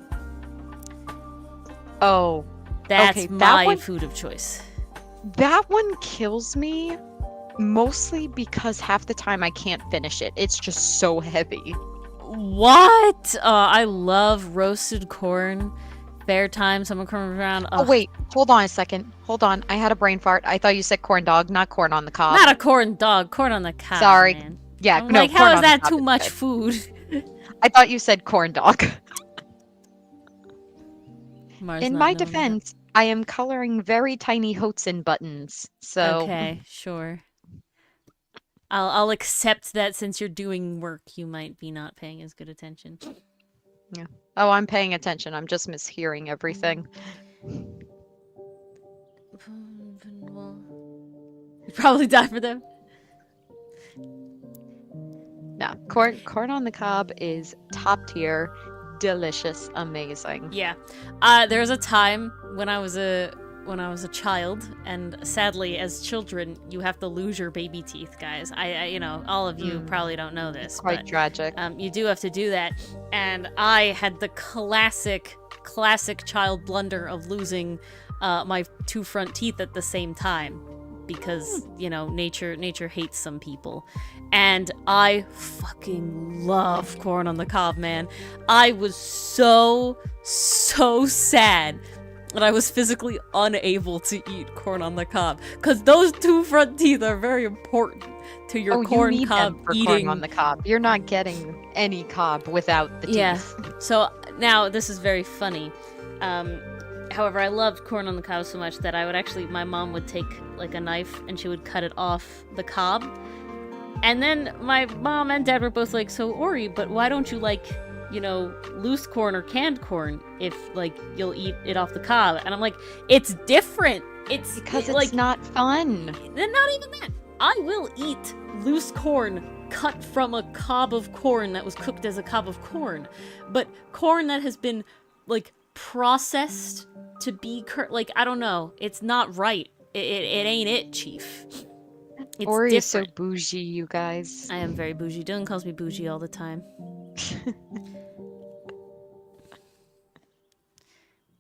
Oh, That's okay, that my one- food of choice. that one kills me Mostly because half the time I can't finish it. It's just so heavy. What? I love roasted corn. Fair time, someone comes around. Oh, wait. Hold on a second. Hold on. I had a brain fart. I thought you said corn dog, not corn on the cob. Not a corn dog, corn on the cob. Sorry. Man. Yeah, I'm no, like, corn how is on the that cob too is much good. food? I thought you said corn dog. Mars In not my knowing that. defense, I am coloring very tiny Hotsun buttons. So Okay, sure. I'll accept that since you're doing work, you might be not paying as good attention. Oh, I'm paying attention. I'm just mishearing everything. You probably die for them. No, corn on the cob is top tier, delicious, amazing. Yeah. There was a time when I was a child, and sadly, as children, you have to lose your baby teeth, guys. I you know, all of you probably don't know this, Quite but tragic. you do have to do that. And I had the classic child blunder of losing my 2 front teeth at the same time, because you know, nature hates some people. And I fucking love corn on the cob, man. I was so sad that I was physically unable to eat corn on the cob, because those 2 front teeth are very important to your corn you need cob them for eating. corn on the cob. You're not getting any cob without the teeth. Yeah. So now this is very funny. However, I loved corn on the cob so much that I would actually, my mom would take like a knife and she would cut it off the cob. And then my mom and dad were both like, so Ori, but why don't you like, you know, loose corn or canned corn if like you'll eat it off the cob? And I'm like, it's different. It's Because it's like not fun. then not even that. I will eat loose corn cut from a cob of corn that was cooked as a cob of corn, but corn that has been like processed to be like, I don't know, it's not right. It ain't it, chief. It's Ori is so different. bougie, you guys. I am very bougie. Dylan calls me bougie all the time.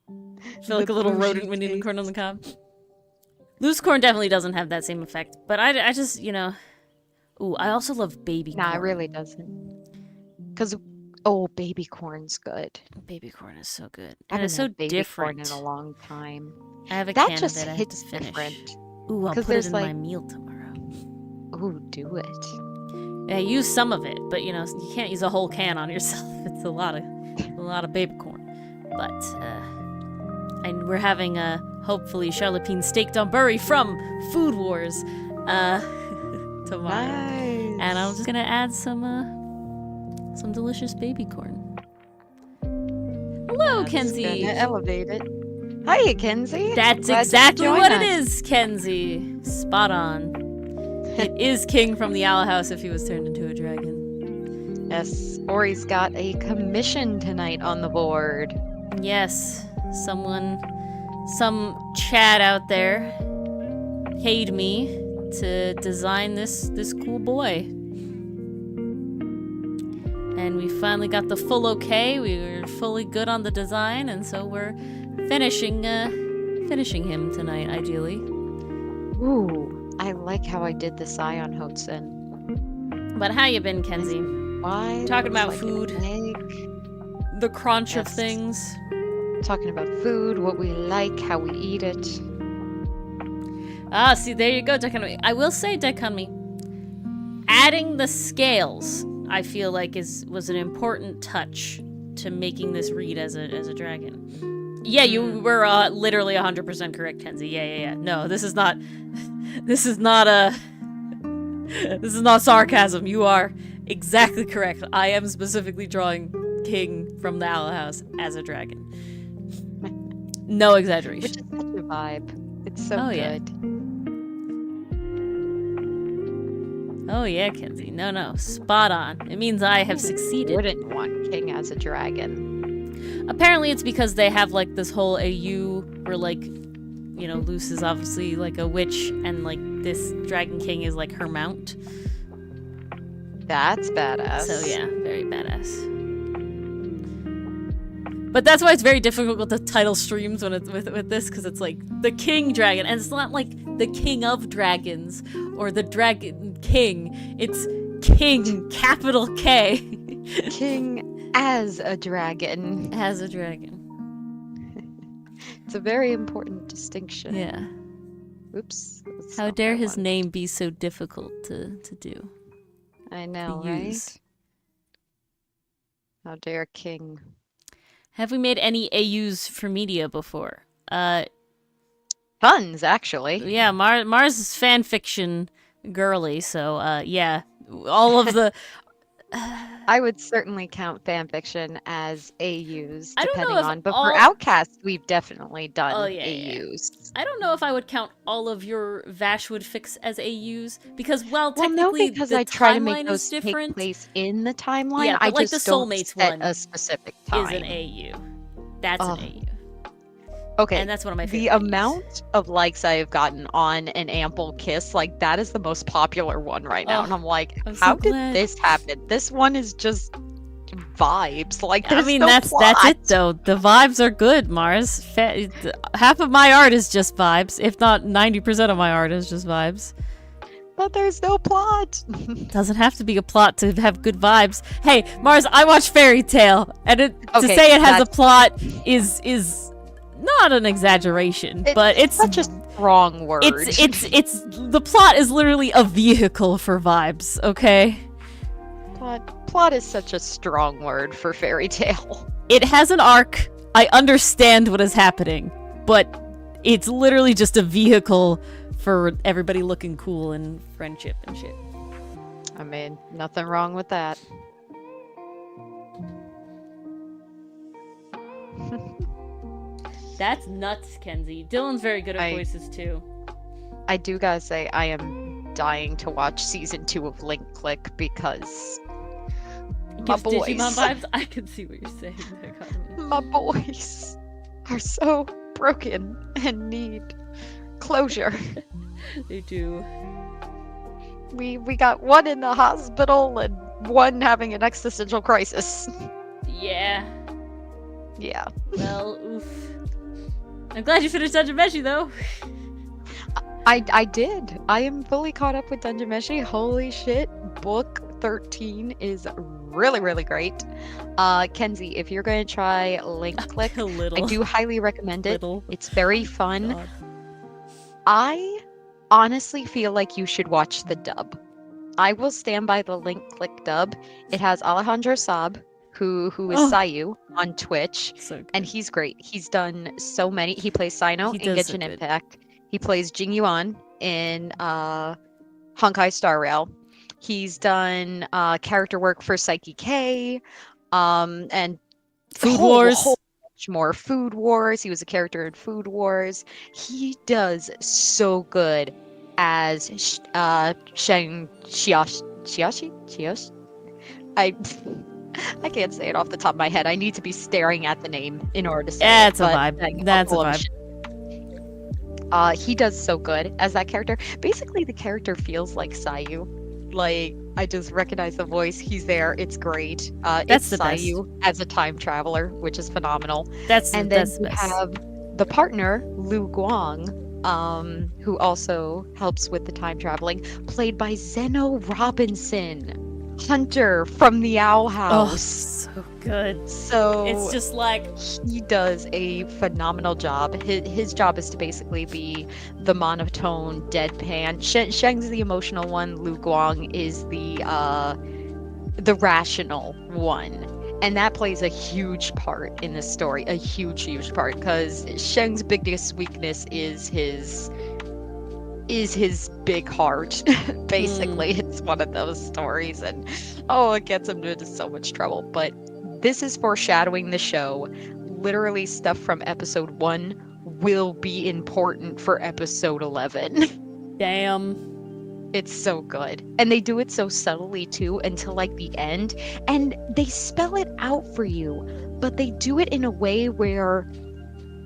I feel like a little rodent when eating corn on the cob. Loose corn definitely doesn't have that same effect, but I just, you know. Ooh, I also love baby corn. Nah, it really doesn't. Because, baby corn's good. Baby corn is so good. I And it's so haven't had baby different. corn in a long time. I have a That can just of it I have hits to finish. different. Ooh, I'll 'Cause put it there's, in my like- meal tomorrow. Ooh, do it. Yeah, use some of it, but you know, you can't use a whole can on yourself. It's a lot of baby corn. But and we're having a hopefully Charlapine steak donburi from Food Wars tomorrow. Nice. And I'm just gonna add some delicious baby corn. Hello, That's Kenzie. gonna elevate it. Hiya, Kenzie. That's Glad you could exactly join what us. it is, Kenzie. Spot on. It is King from the Owl House if he was turned into a dragon. Yes, Ori's got a commission tonight on the board. Yes, some Chad out there paid me to design this cool boy. And we finally got the full okay. We were fully good on the design, and so we're finishing him tonight, ideally. Ooh, I like how I did the Scion Hotsun. But how you been, Kenzie? Why? Talking about looks like food. an egg. The crunch of Yes. things. Talking about food, what we like, how we eat it. Ah, see, there you go, Daikhanmi. I will say, Daikhanmi, adding the scales, I feel like was an important touch to making this read as a dragon. Yeah, you were literally 100% correct, Kenzie. Yeah. No, this is not sarcasm. You are exactly correct. I am specifically drawing King from the Owl House as a dragon. No exaggeration. Which is such a vibe. It's so Oh, good. yeah. Oh yeah, Kenzie. No, spot on. It means I have succeeded. Wouldn't want King as a dragon. Apparently it's because they have like this whole AU where like, you know, Luce is obviously like a witch and like this Dragon King is like her mount. That's badass. So yeah, very badass. But that's why it's very difficult to title streams when it's with this, because it's like the king dragon, and it's not like the king of dragons or the dragon king. It's king, capital K. King as a dragon. As a dragon. It's a very important distinction. Yeah. Oops. that's How not dare what I his wanted. name be so difficult to do? I know, to right? use. How dare King. Have we made any AUs for media before? Tons, actually. Yeah, Mars is fan fiction girly, so yeah, all of the. I would certainly count fanfiction as AUs, I don't know depending if on. But all- for Outcast, we've definitely done Oh, yeah, yeah. AUs. I don't know if I would count all of your Vashwood fics as AUs because, well, Well, no, technically because the I try to timeline make is those different. take place in the timeline. Yeah, I but, like, just the don't Soulmates set one a specific time. Is an AU. That's Oh. an AU, Okay, and that's one of my the favorite. AUs. amount of likes I have gotten on an Ample Kiss, like that is the most popular one right now. Oh, and I'm like, I'm so how did glad. this happen? This one is just vibes. Like, I there's mean, no that's plot. it though. The vibes are good, Mars. Half of my art is just vibes, if not 90% of my art is just vibes. But there's no plot. Doesn't have to be a plot to have good vibes. Hey, Mars, I watch Fairy Tale, and to Okay, say it has a that's- plot is not an exaggeration, but it's such a strong word. it's the plot is literally a vehicle for vibes. Okay, Plot is such a strong word for Fairy Tale. it has an arc. I understand what is happening, but it's literally just a vehicle for everybody looking cool and friendship and shit. I mean, nothing wrong with that. That's nuts, Kenzie. Dylan's very good at voices too. I do gotta say, I am dying to watch season 2 of Link Click because my Gives boys, Digimon vibes. I can see what you're saying there, Carmen. my boys are so broken and need closure. They do. We got one in the hospital and one having an existential crisis. Yeah. Yeah. Well, oof. I'm glad you finished Dungeon Meshi though. I did. I am fully caught up with Dungeon Meshi. Holy shit. Book 13 is really, really great. Kenzie, if you're going to try Link Click, A little. I do highly recommend it. Little. It's very fun. God. I honestly feel like you should watch the dub. I will stand by the Link Click dub. It has Alejandro Saab, who is Oh. Sayu on Twitch, So good. and he's great. He's done so many. He plays Sino He in does so Genshin good. Impact. He plays Jing Yuan in Honkai Star Rail. He's done character work for Psyche K, and Food whole Wars. bunch more. Food Wars. He was a character in Food Wars. He does so good as Sheng Xiaoshi. I can't say it off the top of my head. I need to be staring at the name in order to say Yeah, it. it's a but, vibe. That's a full of vibe. shit. He does so good as that character. Basically, the character feels like Sayu. Like, I just recognize the voice. He's there. It's great. That's it's the best. Sayu as a time traveler, which is phenomenal. That's And then that's the you best. have the partner, Lu Guang, who also helps with the time traveling, played by Zeno Robinson, Hunter from the Owl Oh, House. so good. So It's just like he does a phenomenal job. His job is to basically be the monotone, deadpan. Sheng's the emotional one. Lu Guang is the rational one. And that plays a huge part in this story, a huge part, because Sheng's biggest weakness is his big heart. Basically, it's one of those stories, and it gets him into so much trouble. But this is foreshadowing the show. Literally, stuff from episode 1 will be important for episode 11. damn. It's so good. And they do it so subtly too until like the end. And they spell it out for you, but they do it in a way where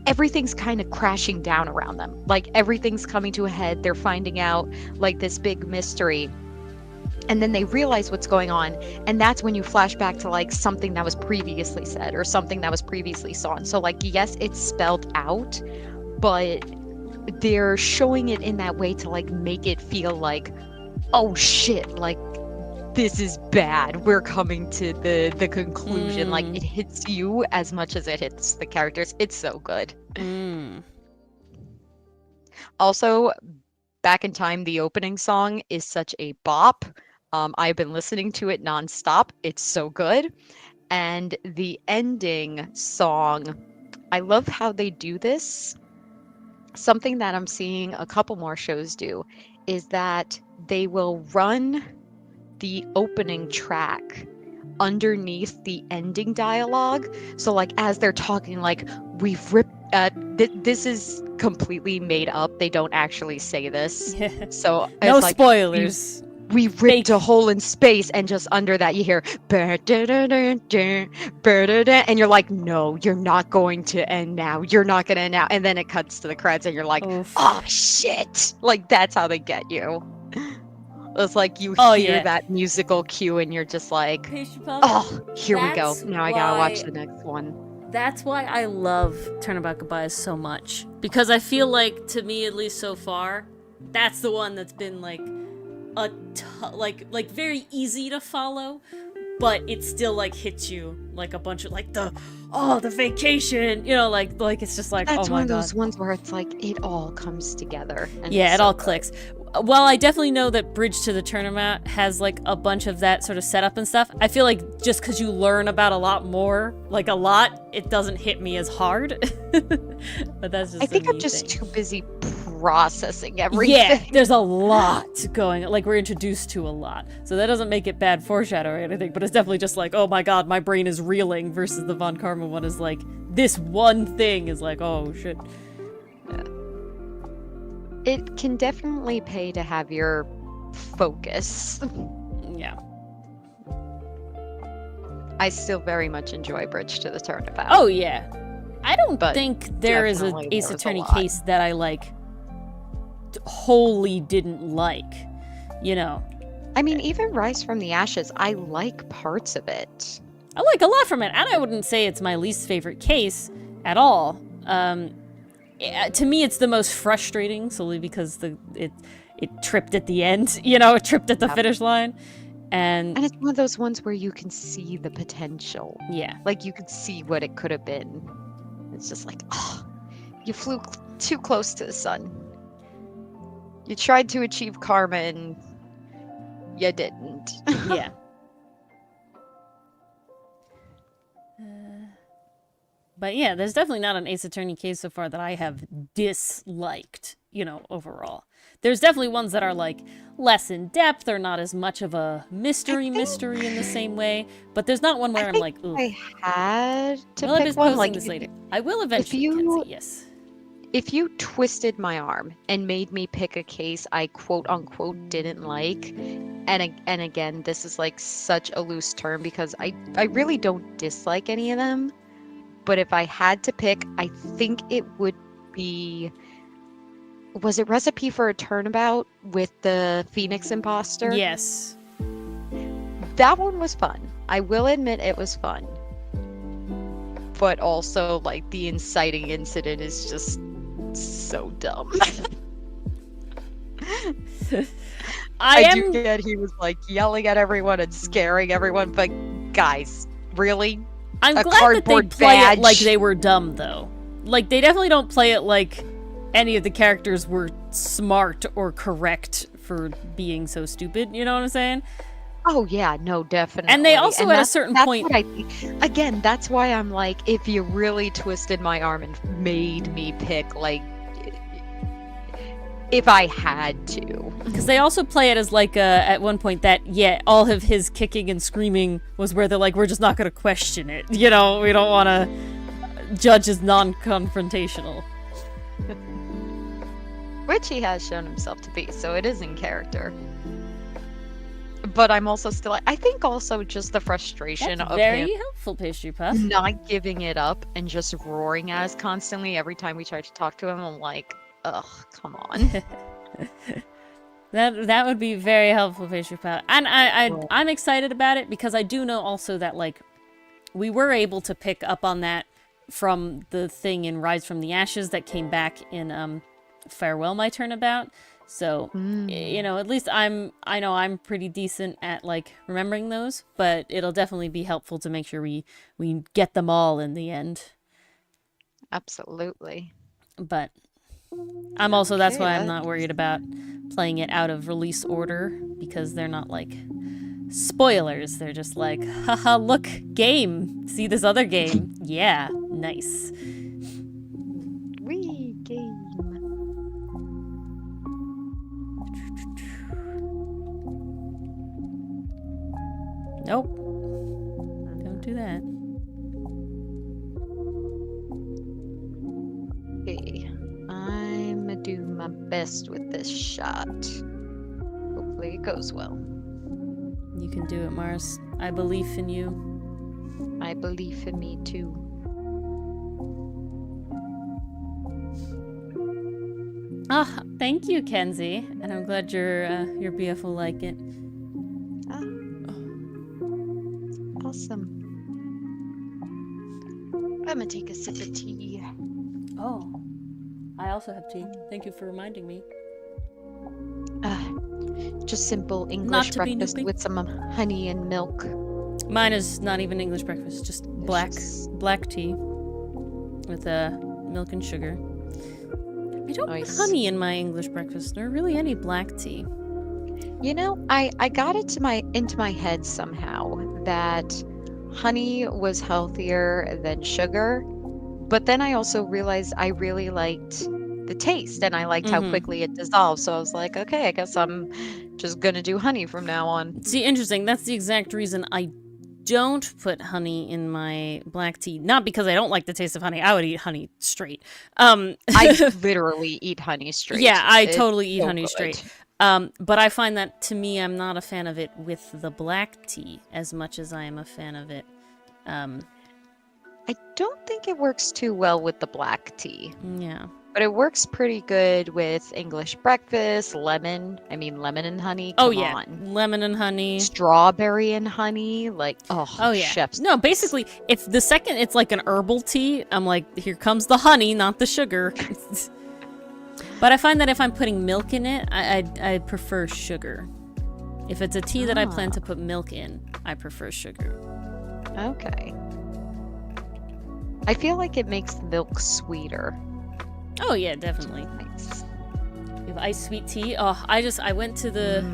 everything's kind of crashing down around them. Like everything's coming to a head. They're finding out like this big mystery. and then they realize what's going on, and that's when you flash back to like something that was previously said or something that was previously saw. So like, yes, it's spelled out, but they're showing it in that way to like make it feel like, oh shit, like this is bad, we're coming to the conclusion. Like it hits you as much as it hits the characters. It's so good. Also, Back in Time, the opening song is such a bop. I've been listening to it nonstop. It's so good. And the ending song, I love how they do this. Something that I'm seeing a couple more shows do is that they will run the opening track underneath the ending dialogue. So like as they're talking, like we've ripped this is completely made up. They don't actually say this. So No it's like, spoilers. we ripped a hole in space, and just under that you hear and you're like, no, you're not going to end now. You're not going to end now. And then it cuts to the credits and you're like, Oof. oh shit. Like that's how they get you. It's like you hear that musical cue and you're just like, oh, here we go. Now I gotta watch the next one. That's why I love Turnabout Goodbyes so much. Because I feel like, to me at least so far, that's the one that's been like like very easy to follow, but it still like hits you like a bunch of like the vacation, you know, like it's just like, that's oh my god. That's one of those ones where it's like it all comes together. And yeah, it so all clicks. Well, I definitely know that Bridge to the Tournament has like a bunch of that sort of setup and stuff. I feel like just because you learn about a lot more, like a lot, it doesn't hit me as hard. But that's just I think I'm just too busy processing everything. Yeah, there's a lot going on. Like we're introduced to a lot. So that doesn't make it bad foreshadowing or anything, but it's definitely just like, oh my god, my brain is reeling, versus the Von Karma one is like, this one thing is like, oh shit. Yeah. It can definitely pay to have your focus. Yeah. I still very much enjoy Bridge to the Turnabout. Oh yeah. I don't But think there is an definitely Ace there's a Attorney lot. case that I like wholly didn't like, you know. I mean, even Rise from the Ashes, I like parts of it. I like a lot from it, and I wouldn't say it's my least favorite case at all. To me, it's the most frustrating, solely because it tripped at the end. You know, it tripped at the finish line, and it's one of those ones where you can see the potential. Yeah, like you could see what it could have been. It's just like, oh, you flew too close to the sun. You tried to achieve karma, and you didn't. Yeah. But yeah, there's definitely not an Ace Attorney case so far that I have disliked, you know, overall. There's definitely ones that are, like, less in depth or not as much of a mystery in the same way. But there's not one where I'm like, ooh. I had to I'll pick be one. posting Like, this later. I will eventually, Kenzie, yes. If you twisted my arm and made me pick a case I quote-unquote didn't like, and again, this is, like, such a loose term because I really don't dislike any of them. But if I had to pick, I think it would be... Was it Recipe for a Turnabout with the Phoenix Imposter? Yes. That one was fun. I will admit it was fun. But also, like, the inciting incident is just so dumb. I do get he was, like, yelling at everyone and scaring everyone, but guys, really? I'm glad that they play it like they were dumb, though. Like, they definitely don't play it like any of the characters were smart or correct for being so stupid, you know what I'm saying? Oh, yeah, no, definitely. And they also, at a certain point... What I think. Again, that's why I'm like, if you really twisted my arm and made me pick, like, if I had to. Because they also play it as, like, at one point that, yeah, all of his kicking and screaming was where they're like, we're just not going to question it. You know, we don't want to judge as non-confrontational. Which he has shown himself to be, so it is in character. But I'm also still... I think also just the frustration That's of very him helpful, Pastry Puff. not giving it up and just roaring at us constantly every time we try to talk to him. I'm like, ugh, come on. That would be very helpful, Pastry Pal. And Well, I'm excited about it because I do know also that like we were able to pick up on that from the thing in Rise from the Ashes that came back in Farewell My Turnabout. So, you know, at least I know I'm pretty decent at like remembering those, but it'll definitely be helpful to make sure we get them all in the end. absolutely. But I'm also that's Okay, why I'm not worried about playing it out of release order because they're not like spoilers. They're just like, haha, look, game. See this other game? Yeah, nice. Wee game. Nope. Don't do that. Okay, I'm gonna do my best with this shot. Hopefully it goes well. You can do it, Mars. I believe in you. I believe in me too. Ah, thank you, Kenzie. And I'm glad your BF will like it. Ah, awesome. I'm gonna take a sip of tea. Oh, I also have tea. Thank you for reminding me. Just simple Not English to be breakfast noopy. with some honey and milk. Mine is not even English breakfast, just black tea with milk and sugar. I don't put Nice. honey in my English breakfast, nor really any black tea. You know, I got it into my head somehow that honey was healthier than sugar, but then I also realized I really liked the taste and I liked how quickly it dissolved. So I was like, okay, I guess I'm just gonna do honey from now on. See, interesting. That's the exact reason I don't put honey in my black tea. Not because I don't like the taste of honey. I would eat honey straight. I literally eat honey straight. Yeah, I It's totally eat so honey good. straight. But I find that to me, I'm not a fan of it with the black tea as much as I am a fan of it. I don't think it works too well with the black tea, Yeah. but it works pretty good with English breakfast, lemon. I mean, lemon and honey. Oh Come yeah, on. lemon and honey. Strawberry and honey, like Oh yeah. chef's No, basically, if the second it's like an herbal tea, I'm like, here comes the honey, not the sugar. But I find that if I'm putting milk in it, I prefer sugar. If it's a tea that I plan to put milk in, I prefer sugar. Okay. I feel like it makes milk sweeter. Oh yeah, definitely. Nice. We have iced sweet tea. Oh, I went to the.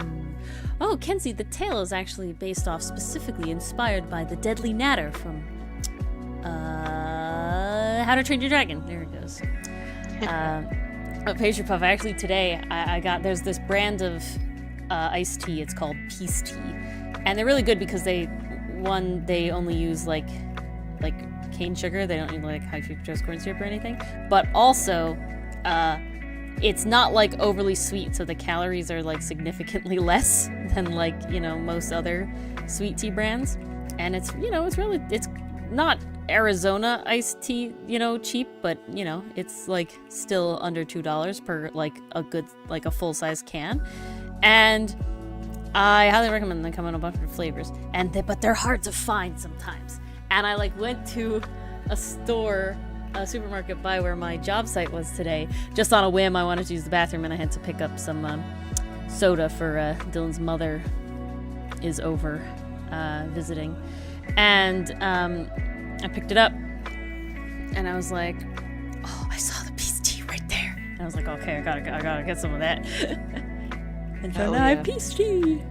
Oh, Kenzie, the tale is actually based off specifically inspired by the Deadly Natter from How to Train Your Dragon. There it goes. Pastry Puff. Actually, today I got there's this brand of iced tea. It's called Peace Tea, and they're really good because they only use like cane sugar. They don't use like high fructose corn syrup or anything. But also, it's not like overly sweet, so the calories are like significantly less than like most other sweet tea brands. And it's it's not Arizona iced tea cheap, but it's like still under $2 per like a good like a full size can. And I highly recommend them. They come in a bunch of flavors, but they're hard to find sometimes. And I like went to a supermarket by where my job site was today, just on a whim. I wanted to use the bathroom, and I had to pick up some soda for Dylan's mother is over visiting, and I picked it up, and I was like, "Oh, I saw the Peace Tea right there." And I was like, "Okay, I gotta get some of that." And so now I have Peace Tea.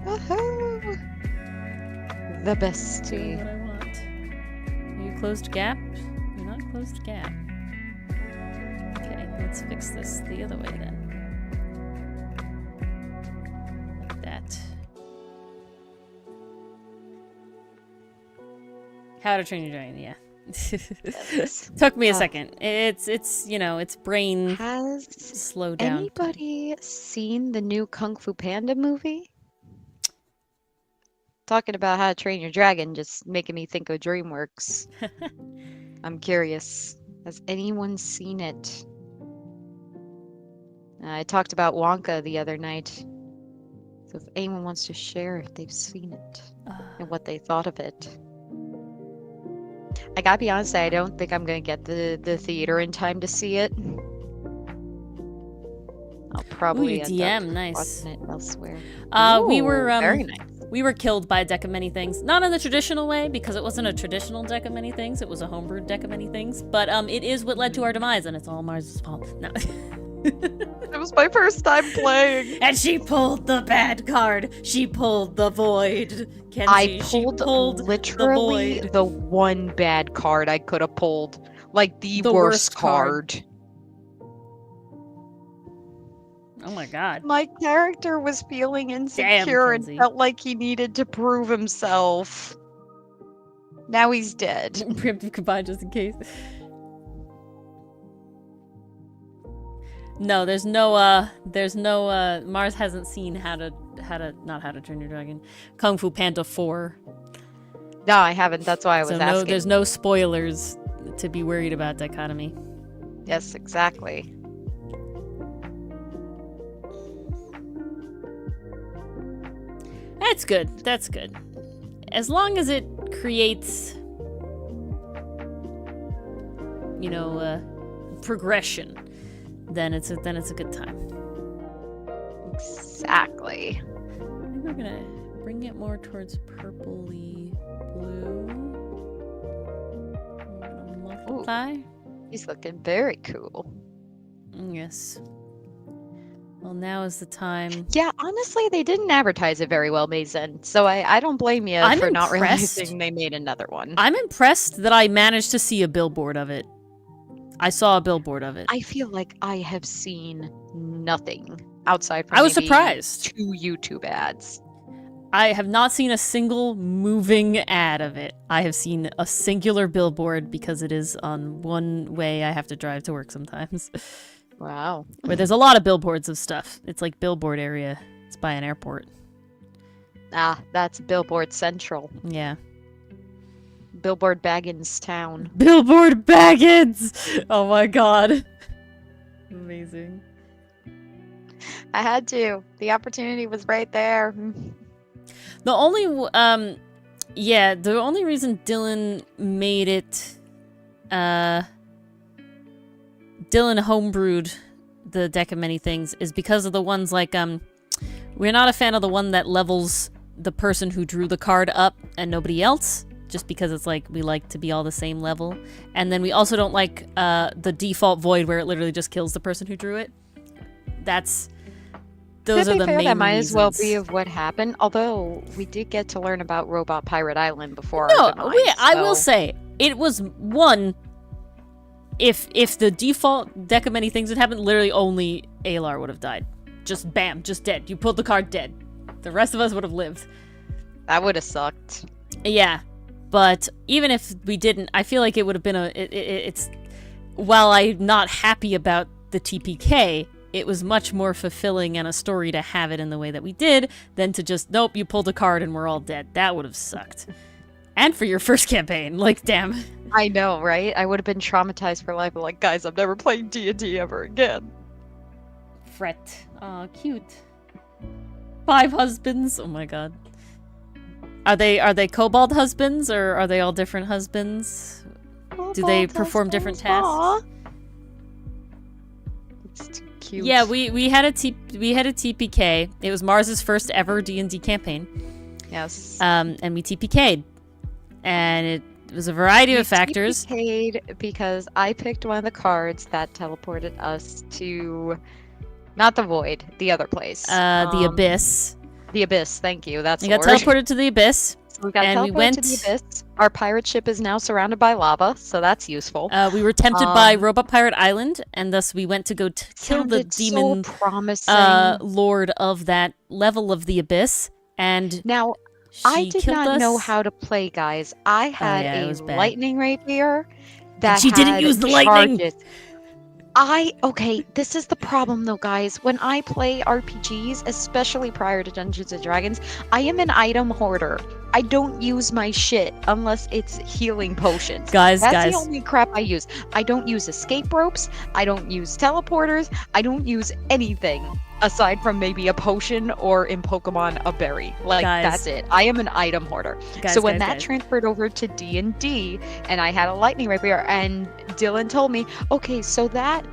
Woohoo! The best tea. What I want. Are you closed gap? You're not closed gap. Okay, let's fix this the other way then. Like that. How to Train Your Dragon, yeah. Took me a second. It's brain Has slow down. anybody seen the new Kung Fu Panda movie? Talking about How to Train Your Dragon, just making me think of DreamWorks. I'm curious. Has anyone seen it? I talked about Wonka the other night. So if anyone wants to share if they've seen it and what they thought of it. I gotta be honest, I don't think I'm gonna get the theater in time to see it. I'll probably Ooh, end DM, up nice. watching it elsewhere. We were very nice. we were killed by a deck of many things. Not in the traditional way, because it wasn't a traditional deck of many things. It was a homebrewed deck of many things. But it is what led to our demise, and it's all Mars' fault. No. It was my first time playing. And she pulled the bad card. She pulled the void. Kenzie, I she pulled literally the one bad card I could have pulled. Like the worst card. Oh my god. My character was feeling insecure and Kenzie. felt like he needed to prove himself. Now he's dead. Preemptive combine just in case. No, there's no Mars hasn't seen how to not how to train your dragon. Kung Fu Panda 4. No, I haven't. That's why I was asking. There's no spoilers to be worried about dichotomy. Yes, exactly. That's good. That's good. As long as it creates, progression, then it's a good time. Exactly. I think we're gonna bring it more towards purpley blue. I'm gonna multiply. He's looking very cool. Yes. Well, now is the time. Yeah, honestly, they didn't advertise it very well, Mason. So I don't blame you I'm for not impressed. realizing they made another one. I'm impressed that I managed to see a billboard of it. I saw a billboard of it. I feel like I have seen nothing outside from I was maybe surprised. 2 YouTube ads. I have not seen a single moving ad of it. I have seen a singular billboard because it is on one way I have to drive to work sometimes. Wow. Where there's a lot of billboards of stuff. It's like billboard area. It's by an airport. Ah, that's Billboard Central. Yeah. Billboard Baggins Town. Billboard Baggins! Oh my god. Amazing. I had to. The opportunity was right there. The only the only reason Dylan made it Dylan homebrewed the deck of many things is because of the ones like we're not a fan of the one that levels the person who drew the card up and nobody else, just because it's like we like to be all the same level. And then we also don't like the default void where it literally just kills the person who drew it. Those are the main that might reasons. as well be of what happened. Although we did get to learn about Robot Pirate Island before. No, our demise, I will say it was one. If the default deck of many things had happened, literally only Alar would have died. Just bam, just dead. You pulled the card, dead. The rest of us would have lived. That would have sucked. Yeah, but even if we didn't, I feel like it would have been it's. While I'm not happy about the TPK, it was much more fulfilling and a story to have it in the way that we did than to just, nope, you pulled a card and we're all dead. That would have sucked. And for your first campaign, like, damn. I know, right? I would have been traumatized for life. Like, guys, I'm never playing D&D ever again. Fret. Aw, cute. 5 husbands. Oh my god. Are they kobold husbands, or are they all different husbands? Do they perform different tasks? It's too cute. Yeah, we had a TPK. It was Mars's first ever D&D campaign. Yes. And we TPK'd. And it was a variety of factors. TPK'd because I picked one of the cards that teleported us to, not the Void, the other place. The Abyss. The Abyss, thank you. That's We the got word. teleported to the Abyss. So we got and teleported we went to the Abyss. Our pirate ship is now surrounded by lava, so that's useful. We were tempted by Robot Pirate Island, and thus we went to go kill the demon so promising. lord of that level of the Abyss. And now, I did killed not us. know how to play, guys. I had it was a bad. lightning rapier that she didn't had use the lightning. charges. Okay, this is the problem though, guys. When I play RPGs, especially prior to Dungeons & Dragons, I am an item hoarder. I don't use my shit unless it's healing potions. Guys, That's the only crap I use. I don't use escape ropes. I don't use teleporters. I don't use anything aside from maybe a potion or in Pokemon a berry. Like, Guys. that's it. I am an item hoarder. Guys, So when guys, that guys. transferred over to D&D and I had a lightning rapier and Dylan told me, okay, so that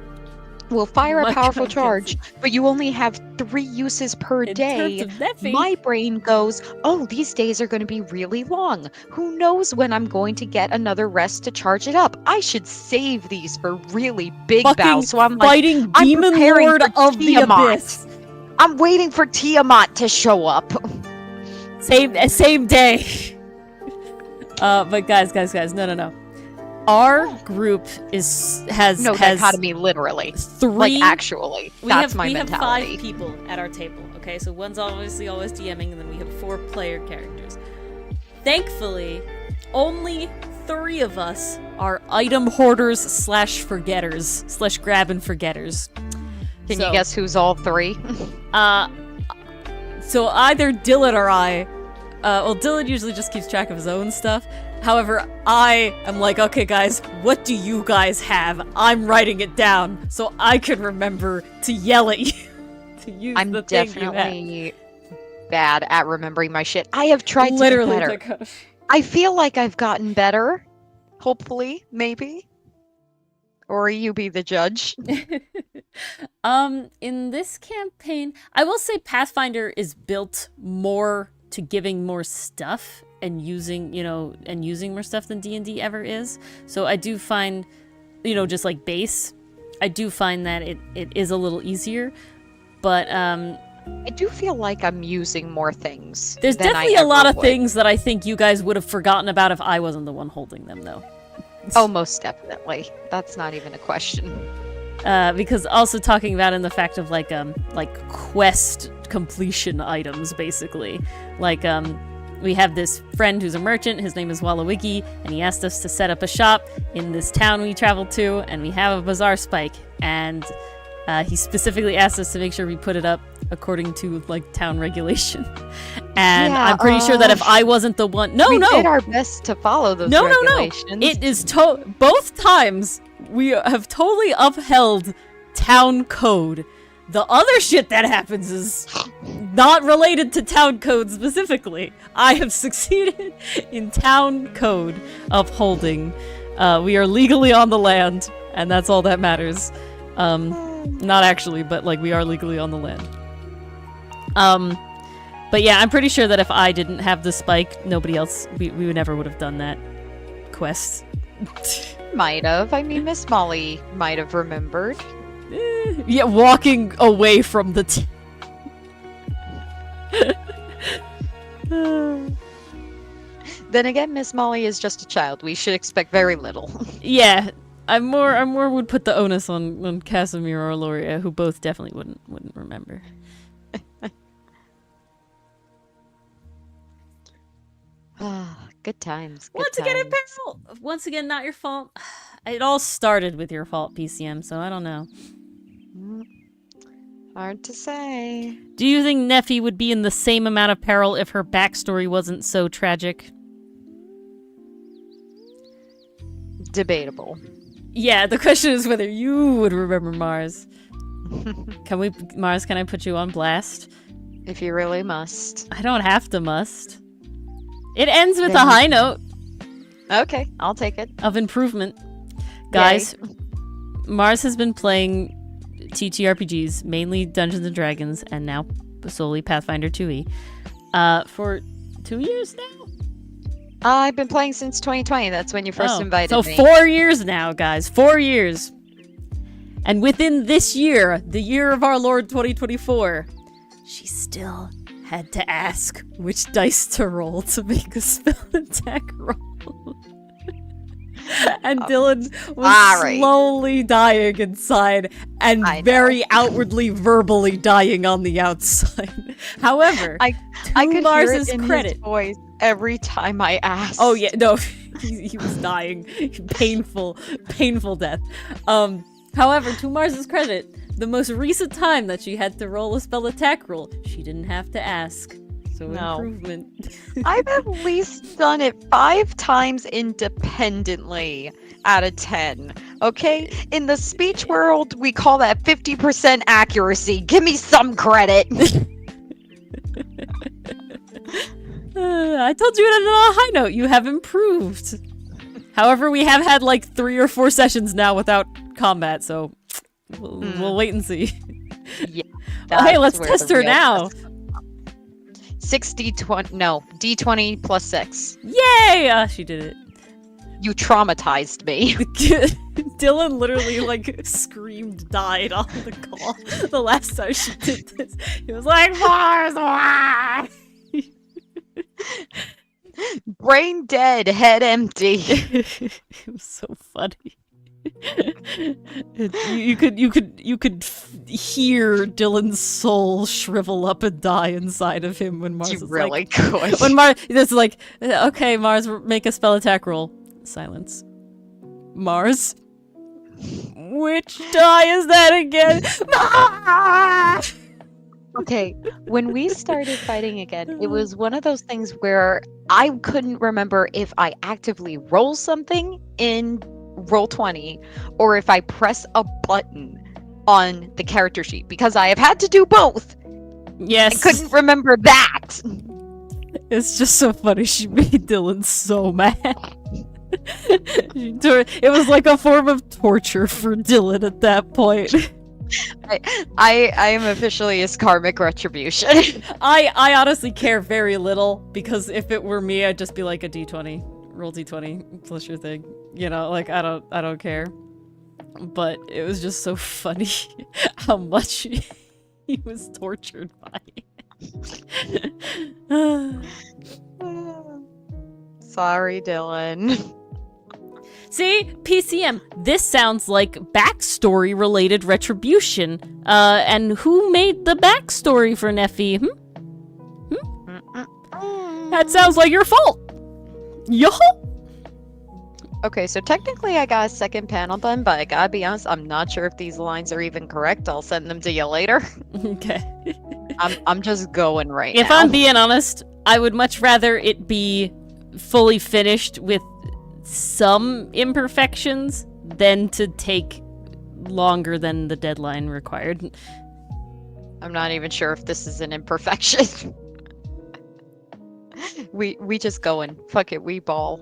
will fire My a powerful God, charge, but you only have 3 uses per In day. terms of Neffy, My brain goes, oh, these days are going to be really long. Who knows when I'm going to get another rest to charge it up? I should save these for really big fucking battles. So I'm like, fighting I'm Demon preparing Lord for of the Tiamat. Abyss. I'm waiting for Tiamat to show up. Same day. But guys, no. Our group has No dichotomy, literally. 3. Like, actually. That's my we mentality. have 5 people at our table. Okay, so one's obviously always DMing, and then we have 4 player characters. Thankfully, only 3 of us are item hoarders / forgetters / grab and forgetters. Can you guess who's all 3? So either Dylan or I. Well, Dylan usually just keeps track of his own stuff. However, I am like, okay, guys, what do you guys have? I'm writing it down so I can remember to yell at you to use I'm the thing you have. definitely bad at remembering my shit. I have tried Literally, to get better. I feel like I've gotten better. Hopefully, maybe. Or you be the judge. In this campaign, I will say Pathfinder is built more to giving more stuff and using more stuff than D&D ever is. So I do find, just like base, I do find that it is a little easier. But I do feel like I'm using more things. there's than I definitely a lot ever of would. things that I think you guys would have forgotten about if I wasn't the one holding them, though. Oh, most definitely. That's not even a question. Because also talking about in the fact of like quest completion items, basically. Like we have this friend who's a merchant, his name is Walawiki, and he asked us to set up a shop in this town we traveled to, and we have a bazaar spike, and he specifically asked us to make sure we put it up according to like town regulation. And Yeah, I'm pretty sure that if I wasn't the one, we did our best to follow those regulations. it is both times we have totally upheld town code. The other shit that happens is not related to town code specifically. I have succeeded in town code upholding. We are legally on the land, and that's all that matters. Not actually, but like we are legally on the land. But yeah, I'm pretty sure that if I didn't have the spike, nobody else, we never would have done that quest. Might have. I mean, Miss Molly might have remembered. Yeah, walking away from the Then again, Miss Molly is just a child. We should expect very little. Yeah, I more would put the onus on Casimir or Loria, who both definitely wouldn't remember. Good times. Good Once again, times. once again, not your fault. It all started with your fault, PCM. So I don't know. Hard to say. Do you think Neffy would be in the same amount of peril if her backstory wasn't so tragic? Debatable. Yeah, the question is whether you would remember Mars. Mars, can I put you on blast? If you really must. I don't have to must. It ends with Then a high note Okay, I'll take it. of improvement. Guys, Mars has been playing TTRPGs, mainly Dungeons & Dragons, and now solely Pathfinder 2e, for 2 years now? I've been playing since 2020. That's when you first invited so me. 4 years now, guys. 4 years. And within this year, the year of our Lord 2024, she still had to ask which dice to roll to make a spell attack roll. And Dylan was slowly dying inside and very outwardly verbally dying on the outside. However, I could Mars's hear it in credit. his voice every time I asked. Oh yeah, no, he was dying. Painful death. However, to Mars's credit, the most recent time that she had to roll a spell attack roll, she didn't have to ask. So No. improvement. I've at least done it 5 times independently out of 10. Okay? In the speech world, we call that 50% accuracy. Give me some credit. I told you it ended on a high note. You have improved. However, we have had like 3 or 4 sessions now without combat, so we'll wait and see. Yeah. Oh, hey, let's that's where test the her real now. 6d20. No, d20 plus 6. Yay! She did it. You traumatized me. Dylan literally like screamed, died on the call the last time she did this. He was like, Mars, why? Brain dead, head empty. It was so funny. You could hear Dylan's soul shrivel up and die inside of him when Mars You is really like, could. when Mars is like, okay, Mars, make a spell attack roll. Silence. Mars, which die is that again? Mars! Okay, when we started fighting again, it was one of those things where I couldn't remember if I actively roll something in Roll20 or if I press a button on the character sheet because I have had to do both. Yes. I couldn't remember that. It's just so funny. She made Dylan so mad. It was like a form of torture for Dylan at that point. I am officially his karmic retribution. I honestly care very little because if it were me, I'd just be like a d20, roll d20 plus your thing. You know, like I don't care. But it was just so funny how much he was tortured by it. Sorry, Dylan. See, PCM, this sounds like backstory-related retribution. And who made the backstory for Neffy? That sounds like your fault. Yo. Okay, so technically I got a second panel done, but I gotta be honest, I'm not sure if these lines are even correct. I'll send them to you later. Okay. I'm just going right If now. I'm being honest, I would much rather it be fully finished with some imperfections than to take longer than the deadline required. I'm not even sure if this is an imperfection. we just going. Fuck it, we ball.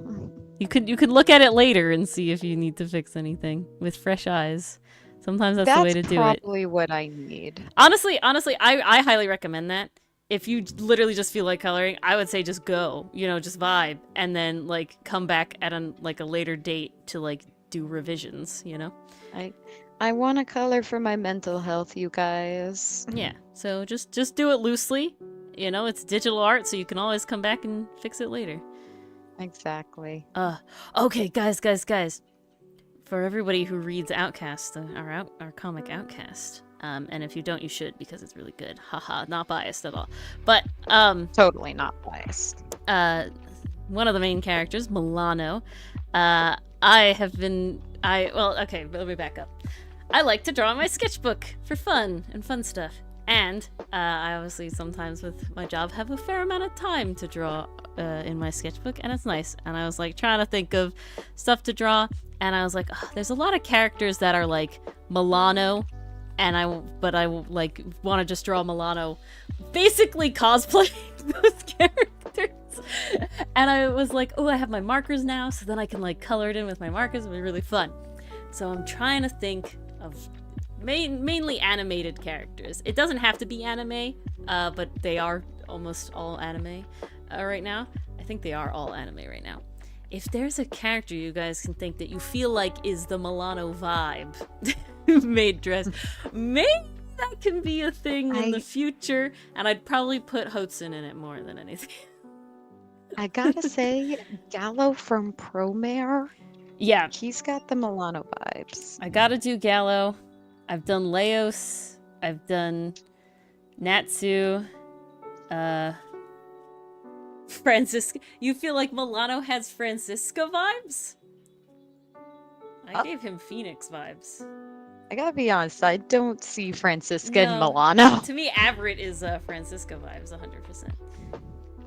You could look at it later and see if you need to fix anything with fresh eyes. Sometimes that's the way to do it. That's probably what I need. Honestly, I highly recommend that. If you literally just feel like coloring, I would say just go, you know, just vibe, and then like come back at a later date to like do revisions, you know? I want to color for my mental health, you guys. Yeah. So just do it loosely. You know, it's digital art, so you can always come back and fix it later. Exactly. Okay, guys. For everybody who reads Outcast, our comic Outcast, and if you don't, you should because it's really good. Haha, not biased at all. But Totally not biased. one of the main characters, Milano, well, okay, let me back up. I like to draw in my sketchbook for fun and fun stuff. And I obviously sometimes with my job have a fair amount of time to draw in my sketchbook, and it's nice. And I was like trying to think of stuff to draw, and I was like, oh, there's a lot of characters that are like Milano, but I like want to just draw Milano, basically cosplaying those characters. And I was like, oh, I have my markers now, so then I can like color it in with my markers. It'll be really fun. So I'm trying to think of mainly animated characters. It doesn't have to be anime, but they are almost all anime right now. I think they are all anime right now. If there's a character you guys can think that you feel like is the Milano vibe made dress, maybe that can be a thing in the future, and I'd probably put Hotsun in it more than anything. I gotta say, Gallo from Promare, Yeah, he's got the Milano vibes. I gotta do Gallo. I've done Leos. I've done Natsu. Francisca. You feel like Milano has Francisca vibes? I gave him Phoenix vibes. I gotta be honest, I don't see Francisca and No. Milano. To me, Averett is Francisca vibes 100%.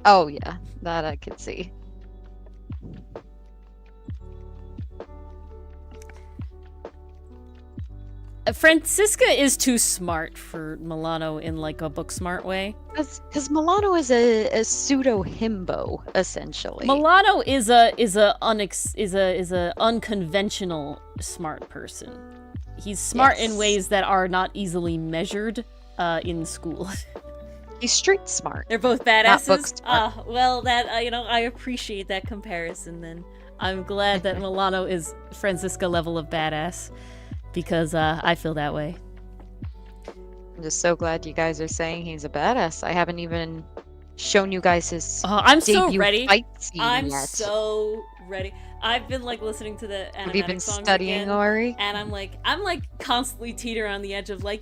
Oh yeah, that I could see. Francisca is too smart for Milano in like a book smart way. Because Milano is a pseudo himbo, essentially. Milano is a unconventional smart person. He's smart in Yes. ways that are not easily measured in school. He's street smart. They're both Not badasses. book smart. Well, that I appreciate that comparison. Then I'm glad that Milano is Francisca level of badass, because I feel that way. I'm just so glad you guys are saying he's a badass. I haven't even shown you guys his I'm so debut ready. fight scene I'm yet. so ready. I've been like listening to the Have you animatic been songs studying, again, Ori? and I'm like constantly teetering on the edge of like,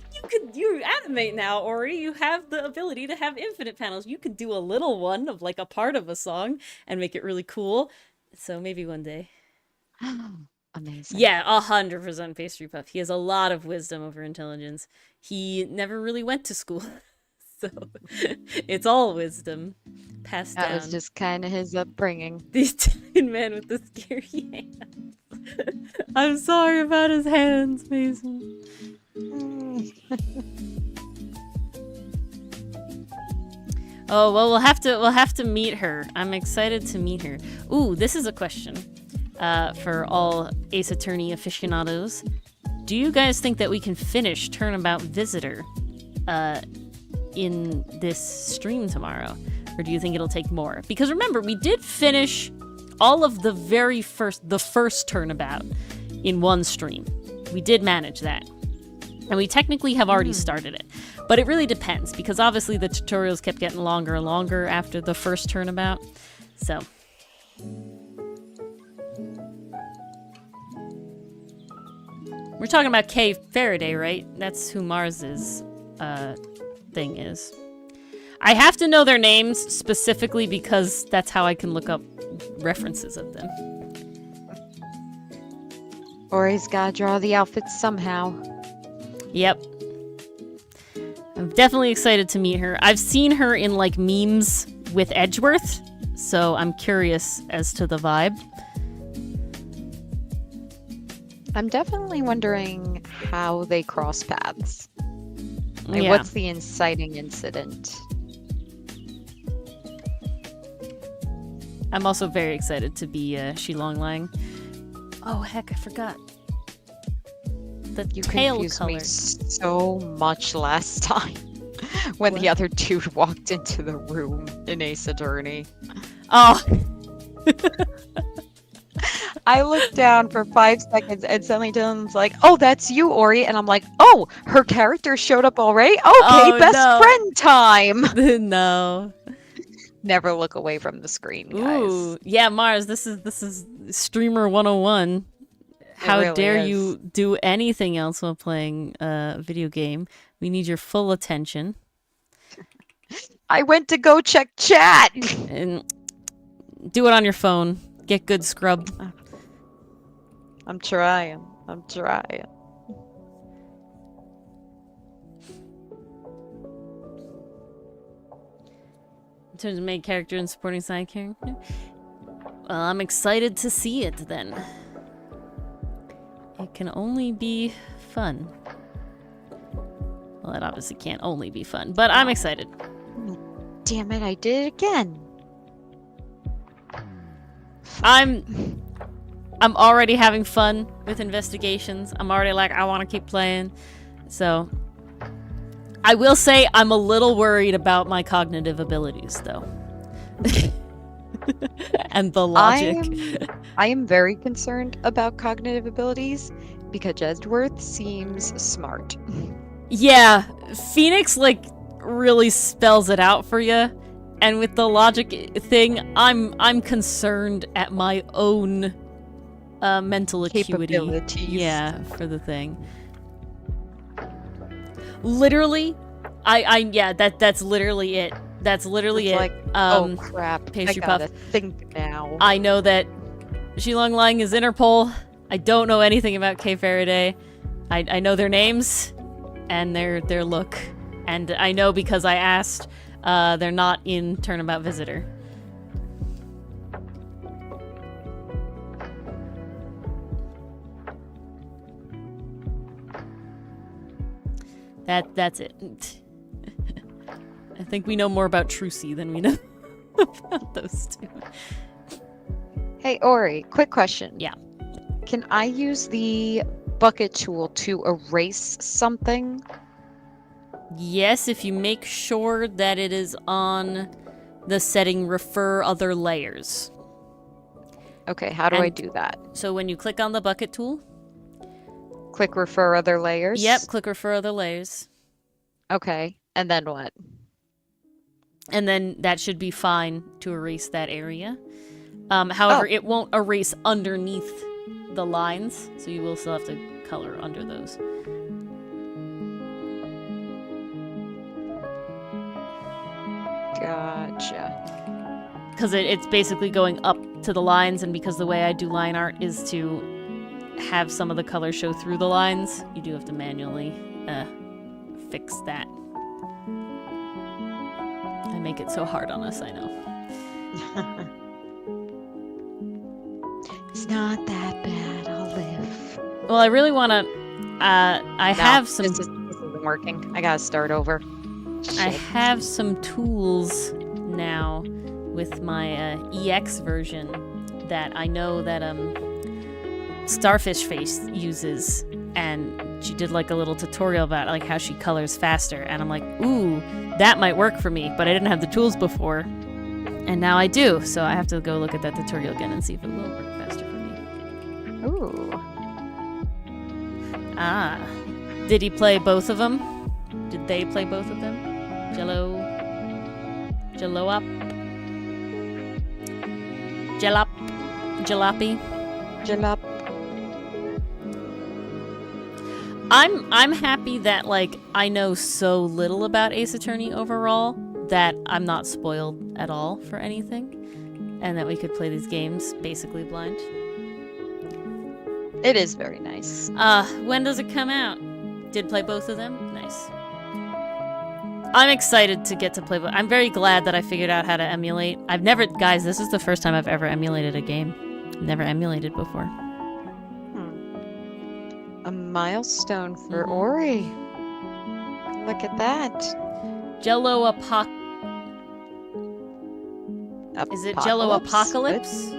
you animate now, Ori. You have the ability to have infinite panels. You could do a little one of like a part of a song and make it really cool. So maybe one day. Amazing. Yeah, 100% pastry puff. He has a lot of wisdom over intelligence. He never really went to school, so it's all wisdom passed That down. was just kind of his upbringing. The Italian man with the scary hands. I'm sorry about his hands, Mason. Oh well, we'll have to meet her. I'm excited to meet her. Ooh, this is a question for all Ace Attorney aficionados. Do you guys think that we can finish Turnabout Visitor in this stream tomorrow? Or do you think it'll take more? Because remember, we did finish all of the first Turnabout in one stream. We did manage that. And we technically have already started it. But it really depends, because obviously the tutorials kept getting longer and longer after the first Turnabout. So. We're talking about Kay Faraday, right? That's who Mars's thing is. I have to know their names specifically because that's how I can look up references of them. Ori's gotta draw the outfits somehow. Yep. I'm definitely excited to meet her. I've seen her in like memes with Edgeworth, so I'm curious as to the vibe. I'm definitely wondering how they cross paths. Like, Yeah. what's the inciting incident? I'm also very excited to be Shilong Lang. Oh heck, I forgot. The You tail confused color. me so much last time when What? the other dude walked into the room in Ace Attorney. Oh, I looked down for 5 seconds and suddenly Dylan's like, "Oh, that's you, Ori," and I'm like, "Oh, her character showed up already. Okay, Oh, best no. friend time." no. Never look away from the screen, guys. Ooh, yeah, Mars. This is streamer 101. How really dare is. you do anything else while playing a video game? We need your full attention. I went to go check chat. And do it on your phone. Get good, scrub. I'm trying. I'm trying. In terms of main character and supporting side character? Well, I'm excited to see it then. It can only be fun. Well, it obviously can't only be fun, but I'm excited. Damn it, I did it again. I'm already having fun with investigations. I'm already like, I want to keep playing. So, I will say I'm a little worried about my cognitive abilities, though. And the logic. I am very concerned about cognitive abilities because Edgeworth seems smart. Yeah, Phoenix, like, really spells it out for you. And with the logic thing, I'm concerned at my own mental acuity. Capabilities. Yeah, for the thing. Literally, that's literally it. That's literally It's it. like, oh crap, Pastry I gotta Puff. think now. I know that Shilong Lang is Interpol. I don't know anything about Kay Faraday. I know their names and their look, and I know because I asked. They're not in Turnabout Visitor. That's it. I think we know more about Trucy than we know about those two. Hey, Ori, quick question. Yeah. Can I use the bucket tool to erase something? Yes, if you make sure that it is on the setting Refer Other Layers. Okay, how do I do that? So when you click on the bucket tool... Click Refer Other Layers? Yep, click Refer Other Layers. Okay, and then what? And then that should be fine to erase that area. However, it won't erase underneath the lines, so you will still have to color under those. Gotcha. Because it's basically going up to the lines, and because the way I do line art is to have some of the color show through the lines, you do have to manually fix that. I make it so hard on us, I know. It's not that bad. I'll live. Well, I really want to... have some... This isn't working. I gotta start over. I have some tools now with my EX version that I know that Starfish Face uses, and she did like a little tutorial about like how she colors faster, and I'm like, ooh, that might work for me, but I didn't have the tools before, and now I do, so I have to go look at that tutorial again and see if it will work faster for me. Ooh. Ah. Did he play both of them? Did they play both of them? Jello up? Jalopy? Jalop. I'm happy that, like, I know so little about Ace Attorney overall that I'm not spoiled at all for anything, and that we could play these games basically blind. It is very nice. When does it come out? Did play both of them? Nice. I'm excited to get to play, I'm very glad that I figured out how to emulate. Guys, this is the first time I've ever emulated a game. Never emulated before. A milestone for Ori. Look at that. Jello Is it Jello Apocalypse?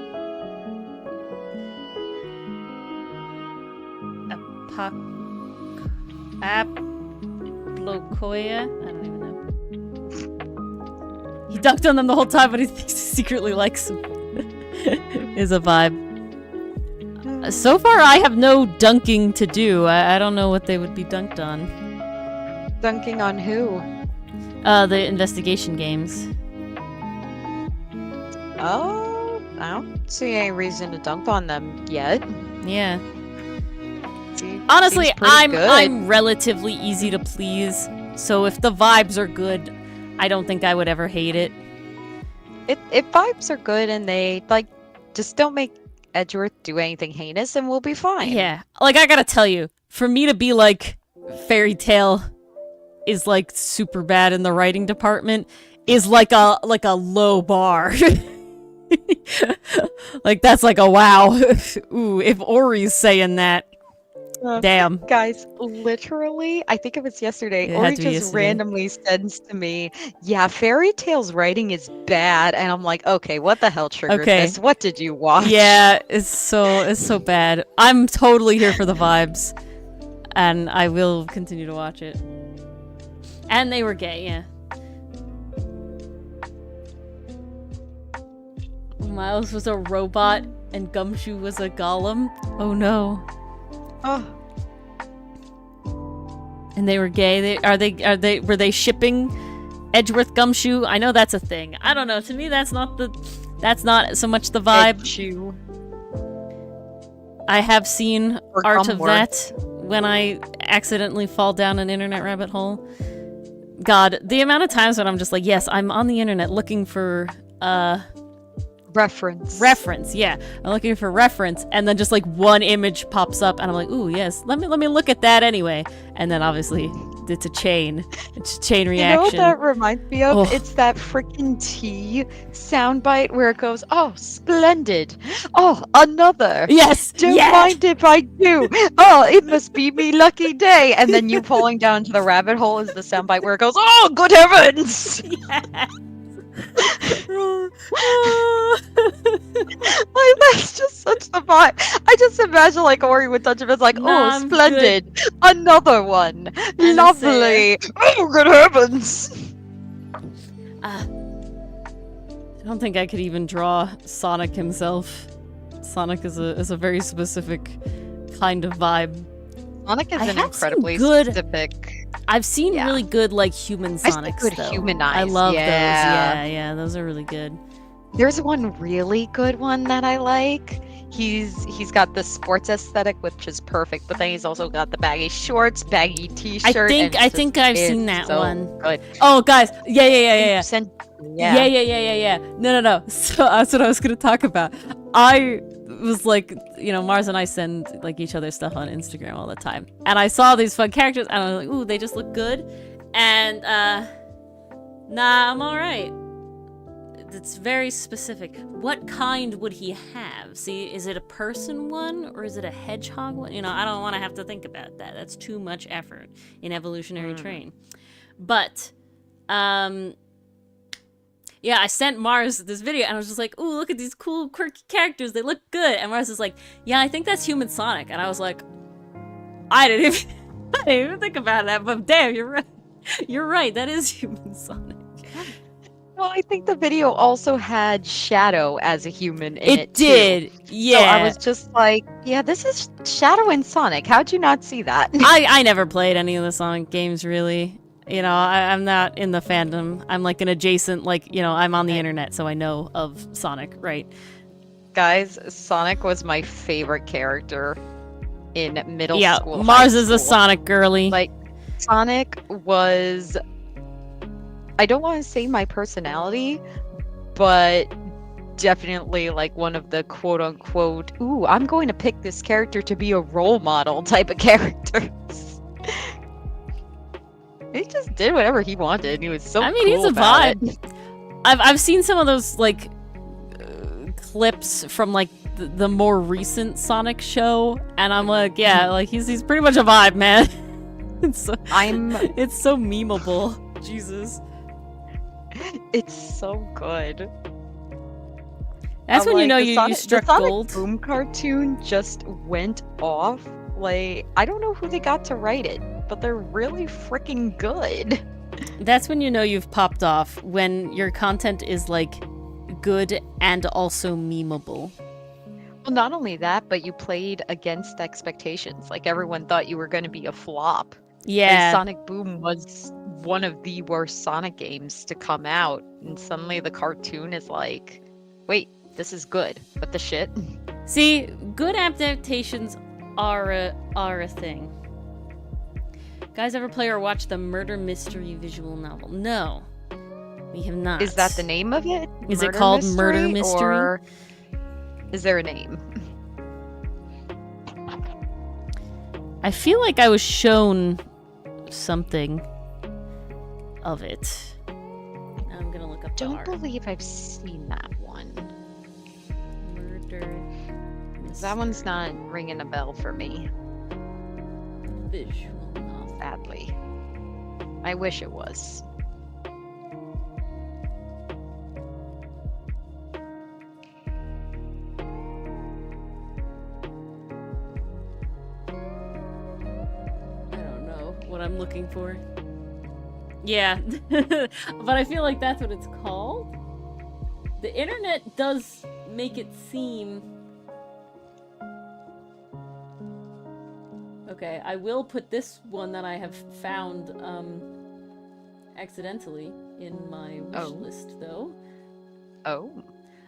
Aplokoya? I don't even know. He dunked on them the whole time, but he thinks he secretly likes them. Is a vibe. So far, I have no dunking to do. I don't know what they would be dunked on. Dunking on who? The investigation games. Oh, I don't see any reason to dunk on them yet. Yeah. Honestly, I'm relatively easy to please, so if the vibes are good, I don't think I would ever hate it. If vibes are good and they, like, just don't make Edgeworth do anything heinous, and we'll be fine. Yeah. Like, I gotta tell you, for me to be like, Fairy Tale is, like, super bad in the writing department is like a low bar. Like, that's like a wow. Ooh, if Ori's saying that, damn. Guys, literally, I think it was yesterday, Ori just randomly says to me, yeah, Fairy Tale's writing is bad. And I'm like, okay, what the hell triggered this? What did you watch? Yeah, it's so bad. I'm totally here for the vibes. And I will continue to watch it. And they were gay, yeah. Miles was a robot and Gumshoe was a golem. Oh no. Oh. And they were gay. Were they shipping Edgeworth Gumshoe? I know that's a thing. I don't know. To me, that's not so much the vibe. Edgeshoe. I have seen Or art of Gumworth. that when I accidentally fall down an internet rabbit hole. God, the amount of times when I'm just like, yes, I'm on the internet looking for Reference. Yeah, I'm looking for reference, and then just like one image pops up, and I'm like, ooh, yes, let me look at that anyway. And then obviously it's a chain reaction. You know what that reminds me of? Oh. It's that freaking T soundbite where it goes, "Oh, splendid! Oh, another! Yes, Don't yes! mind if I do! Oh, it must be me lucky day!" And then you falling down to the rabbit hole is the soundbite where it goes, "Oh, good heavens!" Like, that's just such the vibe. I just imagine like Ori would touch him. It's like, Nah, "Oh, I'm splendid! Another one! And Lovely! Oh, good heavens!" I don't think I could even draw Sonic himself. Sonic is a very specific kind of vibe. Sonic is I an have incredibly some good- specific. I've seen Yeah. really good like human I see Sonics good though. human I eyes, love yeah. those. Yeah, those are really good. There's one really good one that I like. He's got the sports aesthetic, which is perfect, but then he's also got the baggy shorts, baggy t-shirt. I think I've seen that so one. Good. Oh, guys, yeah. Yeah. Yeah. No. So that's what I was gonna talk about. I was like, Mars and I send like each other stuff on Instagram all the time, and I saw these fun characters, and I was like, ooh, they just look good, and nah, I'm all right. It's very specific. What kind would he have? See, is it a person one or is it a hedgehog one? I don't want to have to think about that. That's too much effort in evolutionary train. But, yeah, I sent Mars this video and I was just like, ooh, look at these cool, quirky characters. They look good. And Mars is like, yeah, I think that's Human Sonic. And I was like, I didn't even think about that. But damn, you're right. You're right. That is Human Sonic. Well, I think the video also had Shadow as a human in it It did, too. yeah. So I was just like, yeah, this is Shadow and Sonic. How'd you not see that? I never played any of the Sonic games, really. I'm not in the fandom. I'm like an adjacent, like, I'm on the internet, so I know of Sonic, right? Guys, Sonic was my favorite character in middle school. Yeah, Mars high is a school. Sonic girly. Like, Sonic was, I don't want to say my personality, but definitely like one of the quote unquote, ooh, I'm going to pick this character to be a role model type of characters. He just did whatever he wanted. He was so I mean, cool he's a about vibe. it. I've seen some of those like clips from like the more recent Sonic show, and I'm like, yeah, like he's pretty much a vibe, man. it's so memeable. Jesus. It's so good. That's when you know you the struck Sonic gold. Boom cartoon just went off. Like, I don't know who they got to write it, but they're really freaking good. That's when you know you've popped off, when your content is like good and also memeable. Well, not only that, but you played against expectations. Like, everyone thought you were going to be a flop. Yeah. Like, Sonic Boom was one of the worst Sonic games to come out, and suddenly the cartoon is like, wait, this is good. What the shit? See, good adaptations are a thing. Guys, ever play or watch the murder mystery visual novel? No, we have not. Is that the name of it? Is it called Murder Mystery? Or is there a name? I feel like I was shown something of it. Now I'm gonna look up the Don't art. believe I've seen that one. Murder That one's not ringing a bell for me, visual novel. sadly. I wish it was. I don't know what I'm looking for. Yeah, but I feel like that's what it's called. The internet does make it seem... Okay, I will put this one that I have found accidentally in my wish list, though. Oh.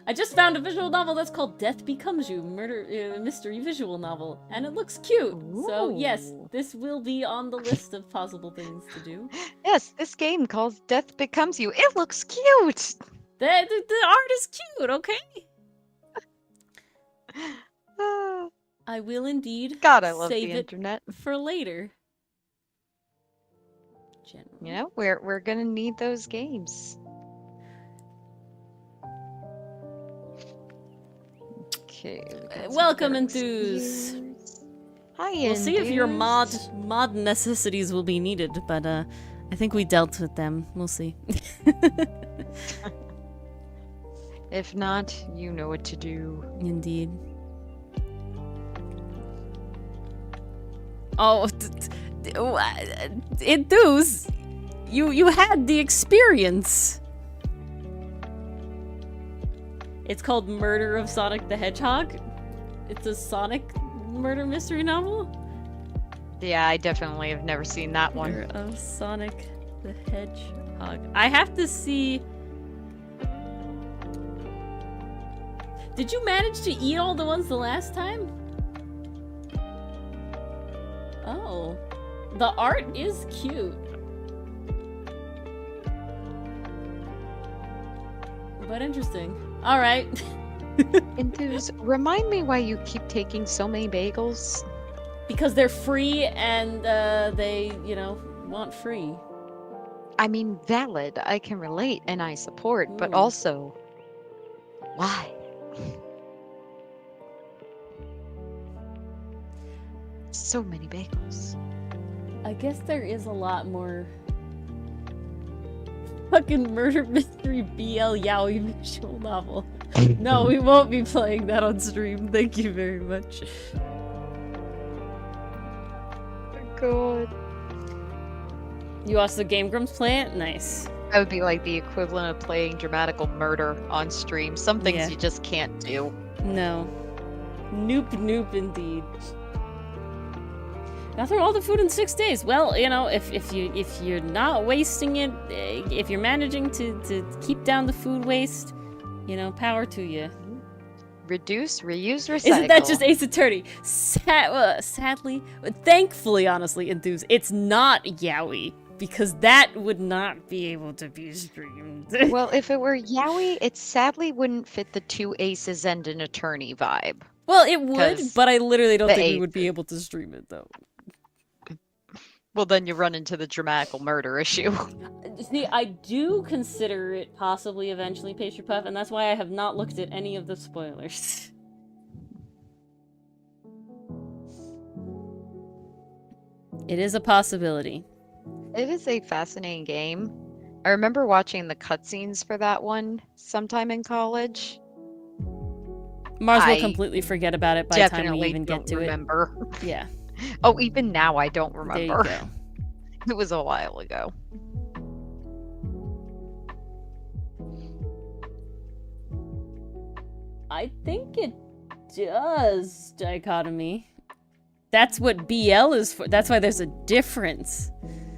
I just found a visual novel that's called Death Becomes You, murder mystery visual novel, and it looks cute. So yes, this will be on the list of possible things to do. Yes, this game called Death Becomes You. It looks cute! The art is cute, okay? Ah, I will indeed God, I love the save it internet. for later. General. You know, we're gonna need those games. Okay, we got some Welcome, barracks Enthuse. here. Hi, We'll see if your Enthuse. mod necessities will be needed, but I think we dealt with them. We'll see. If not, you know what to do. Indeed. Oh, Enthuse, you had the experience. It's called Murder of Sonic the Hedgehog. It's a Sonic murder mystery novel. Yeah, I definitely have never seen that Murder one. of Sonic the Hedgehog. I have to see. Did you manage to eat all the ones the last time? Oh. The art is cute. But interesting. Alright. Enthuse, remind me why you keep taking so many bagels? Because they're free and they, you know, want free. I mean, valid. I can relate and I support, but Ooh. also, why? So many bagels. I guess there is a lot more fucking murder mystery BL yaoi visual novel. No, we won't be playing that on stream. Thank you very much. God. You watched the Game Grumps play it? Nice. That would be like the equivalent of playing dramatical murder on stream. Some things Yeah. you just can't do. No. Nope indeed. Got through all the food in 6 days. Well, you know, if you're not wasting it, if you're managing to keep down the food waste, you know, power to you. Reduce, reuse, recycle. Isn't that just Ace Attorney? Sadly, thankfully, honestly, Enthuse, it's not yaoi, because that would not be able to be streamed. Well, if it were yaoi, it sadly wouldn't fit the two aces and an attorney vibe. Well, it would, 'Cause but I literally don't the think we would be aces. able to stream it, though. Well, then you run into the dramatical murder issue. See, I do consider it possibly eventually Pastry Puff, and that's why I have not looked at any of the spoilers. It is a possibility. It is a fascinating game. I remember watching the cutscenes for that one sometime in college. Mars will I completely forget about it by the time we Definitely even don't get to remember. it. Yeah, Oh, even now I don't there remember. you go. It was a while ago. I think it does, Dichotomy. That's what BL is for. That's why there's a difference.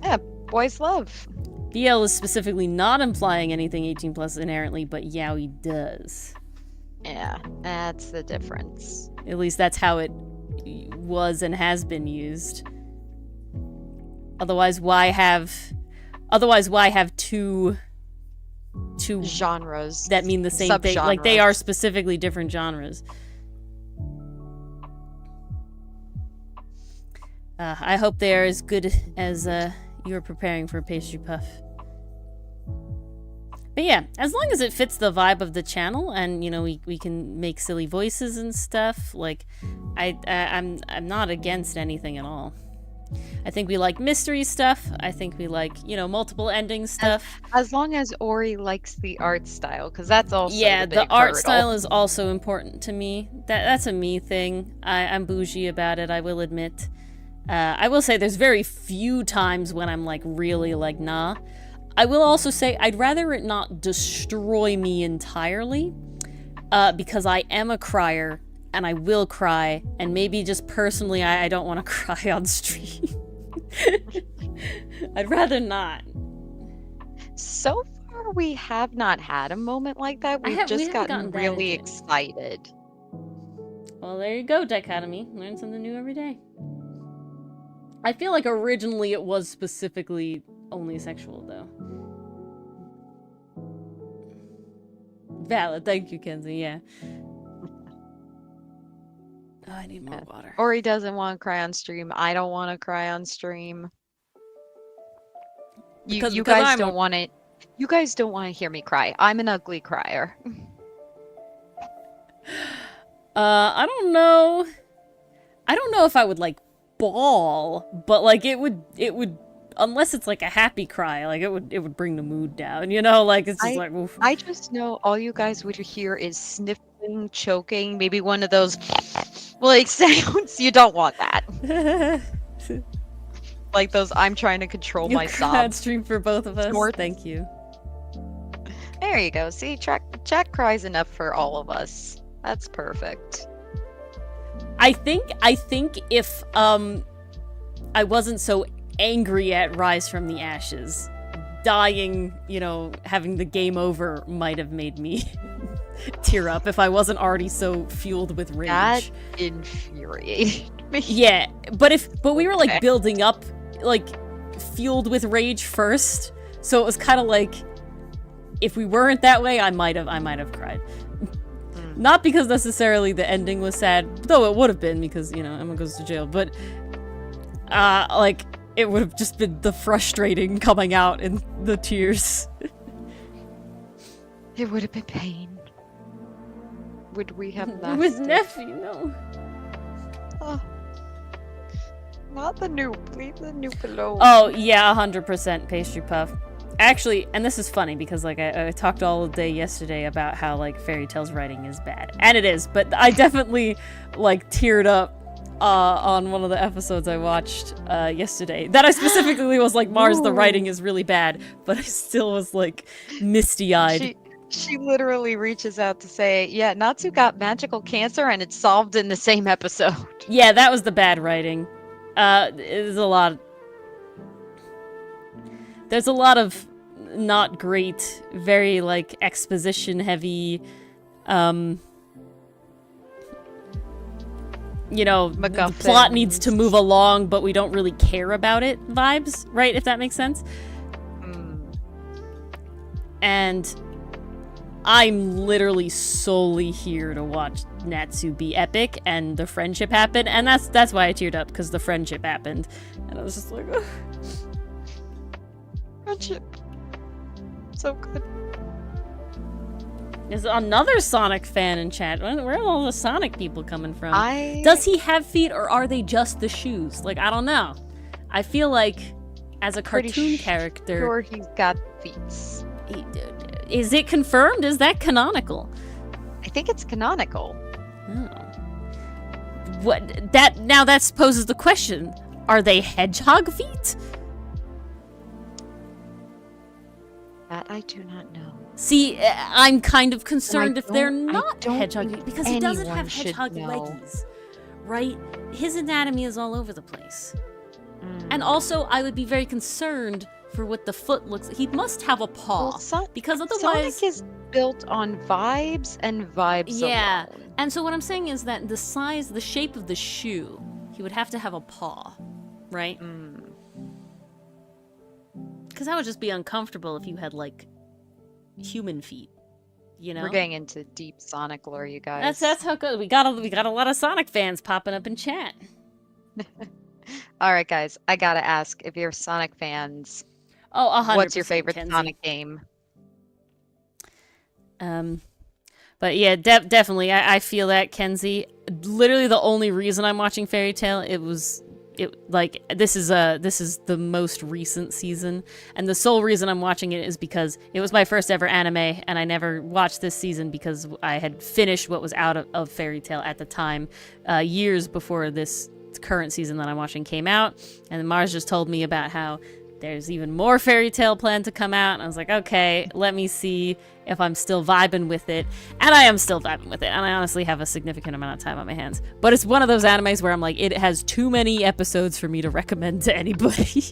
Yeah, boys love. BL is specifically not implying anything 18 plus inherently, but yaoi does. Yeah, that's the difference. At least that's how it was and has been used. Otherwise, why have two Genres that mean the same thing? Like, they are specifically different genres. I hope they are as good as you're preparing for Pastry Puff. But yeah, as long as it fits the vibe of the channel, and you know we can make silly voices and stuff, like I'm not against anything at all. I think we like mystery stuff. I think we like, you know, multiple ending stuff. As long as Ori likes the art style, because that's also Yeah, the big art hurdle. style is also important to me. That's a me thing. I'm bougie about it, I will admit. I will say there's very few times when I'm like really like nah. I will also say I'd rather it not destroy me entirely, because I am a crier and I will cry, and maybe just personally I don't want to cry on stream. I'd rather not. So far, we have not had a moment like that. We've just haven't gotten that really into it. excited. Well, there you go, Dichotomy. Learn something new every day. I feel like originally it was specifically only sexual, though. Valid. Thank you, Kenzie. Yeah. Oh, I need more water. Or he doesn't want to cry on stream. I don't want to cry on stream. Because you guys I'm don't want it. You guys don't want to hear me cry. I'm an ugly crier. I don't know. I don't know if I would like bawl, but like it would unless it's like a happy cry, like it would bring the mood down, you know, like it's just like oof. I just know all you guys would hear is sniffling, choking, maybe one of those like sounds. You don't want that. Like those I'm trying to control my sobs. Stream for both of us. Snorts. Thank you. There you go. See, chat cries enough for all of us. That's perfect. I think if I wasn't so angry at Rise from the Ashes, dying, you know, having the game over might have made me tear up if I wasn't already so fueled with rage. That infuriated me. Yeah, but we were like building up, like fueled with rage first, so it was kind of like if we weren't that way, I might have cried. Not because necessarily the ending was sad, though it would have been because, you know, Emma goes to jail, but like it would have just been the frustrating coming out in the tears. It would have been pain. Would we have lasted? With Neffy, no. Oh. Not the noob. Leave the noob alone. Oh, yeah, 100% pastry puff. Actually, and this is funny because like I talked all day yesterday about how like Fairy Tail's writing is bad, and it is, but I definitely like teared up on one of the episodes I watched yesterday. That I specifically was like, Mars, the writing is really bad, but I still was like misty-eyed. She literally reaches out to say, yeah, Natsu got magical cancer and it's solved in the same episode. Yeah, that was the bad writing. There's a lot of not great, very like exposition heavy, you know, the plot needs to move along, but we don't really care about it vibes, right? If that makes sense. And I'm literally solely here to watch Natsu be epic and the friendship happen, and that's why I teared up, because the friendship happened, and I was just like, ugh. Friendship. So good. There's another Sonic fan in chat. Where are all the Sonic people coming from? Does he have feet, or are they just the shoes? Like, I don't know. I feel like, as a cartoon character... sure he's got feet. Is it confirmed? Is that canonical? I think it's canonical. Oh. Now that poses the question. Are they hedgehog feet? That I do not know. See, I'm kind of concerned if they're not hedgehog feet, because he doesn't have hedgehog leggies, right? His anatomy is all over the place. And also, I would be very concerned for what the foot looks like. He must have a paw, because otherwise... Sonic is built on vibes and vibes alone. And so what I'm saying is that the shape of the shoe, he would have to have a paw, right? Because that would just be uncomfortable if you had, like, human feet, you know? We're getting into deep Sonic lore, you guys. That's how good. We got a lot of Sonic fans popping up in chat. All right, guys. I gotta ask, if you're Sonic fans, 100%, what's your favorite Kenzie. Sonic game? But yeah, definitely. I feel that, Kenzie. Literally the only reason I'm watching Fairy Tail, this is the most recent season, and the sole reason I'm watching it is because it was my first ever anime, and I never watched this season because I had finished what was out of Fairy Tail at the time, years before this current season that I'm watching came out. And Mars just told me about how there's even more Fairy Tail planned to come out, and I was like, okay, let me see if I'm still vibing with it. And I am still vibing with it, and I honestly have a significant amount of time on my hands. But it's one of those animes where I'm like, it has too many episodes for me to recommend to anybody.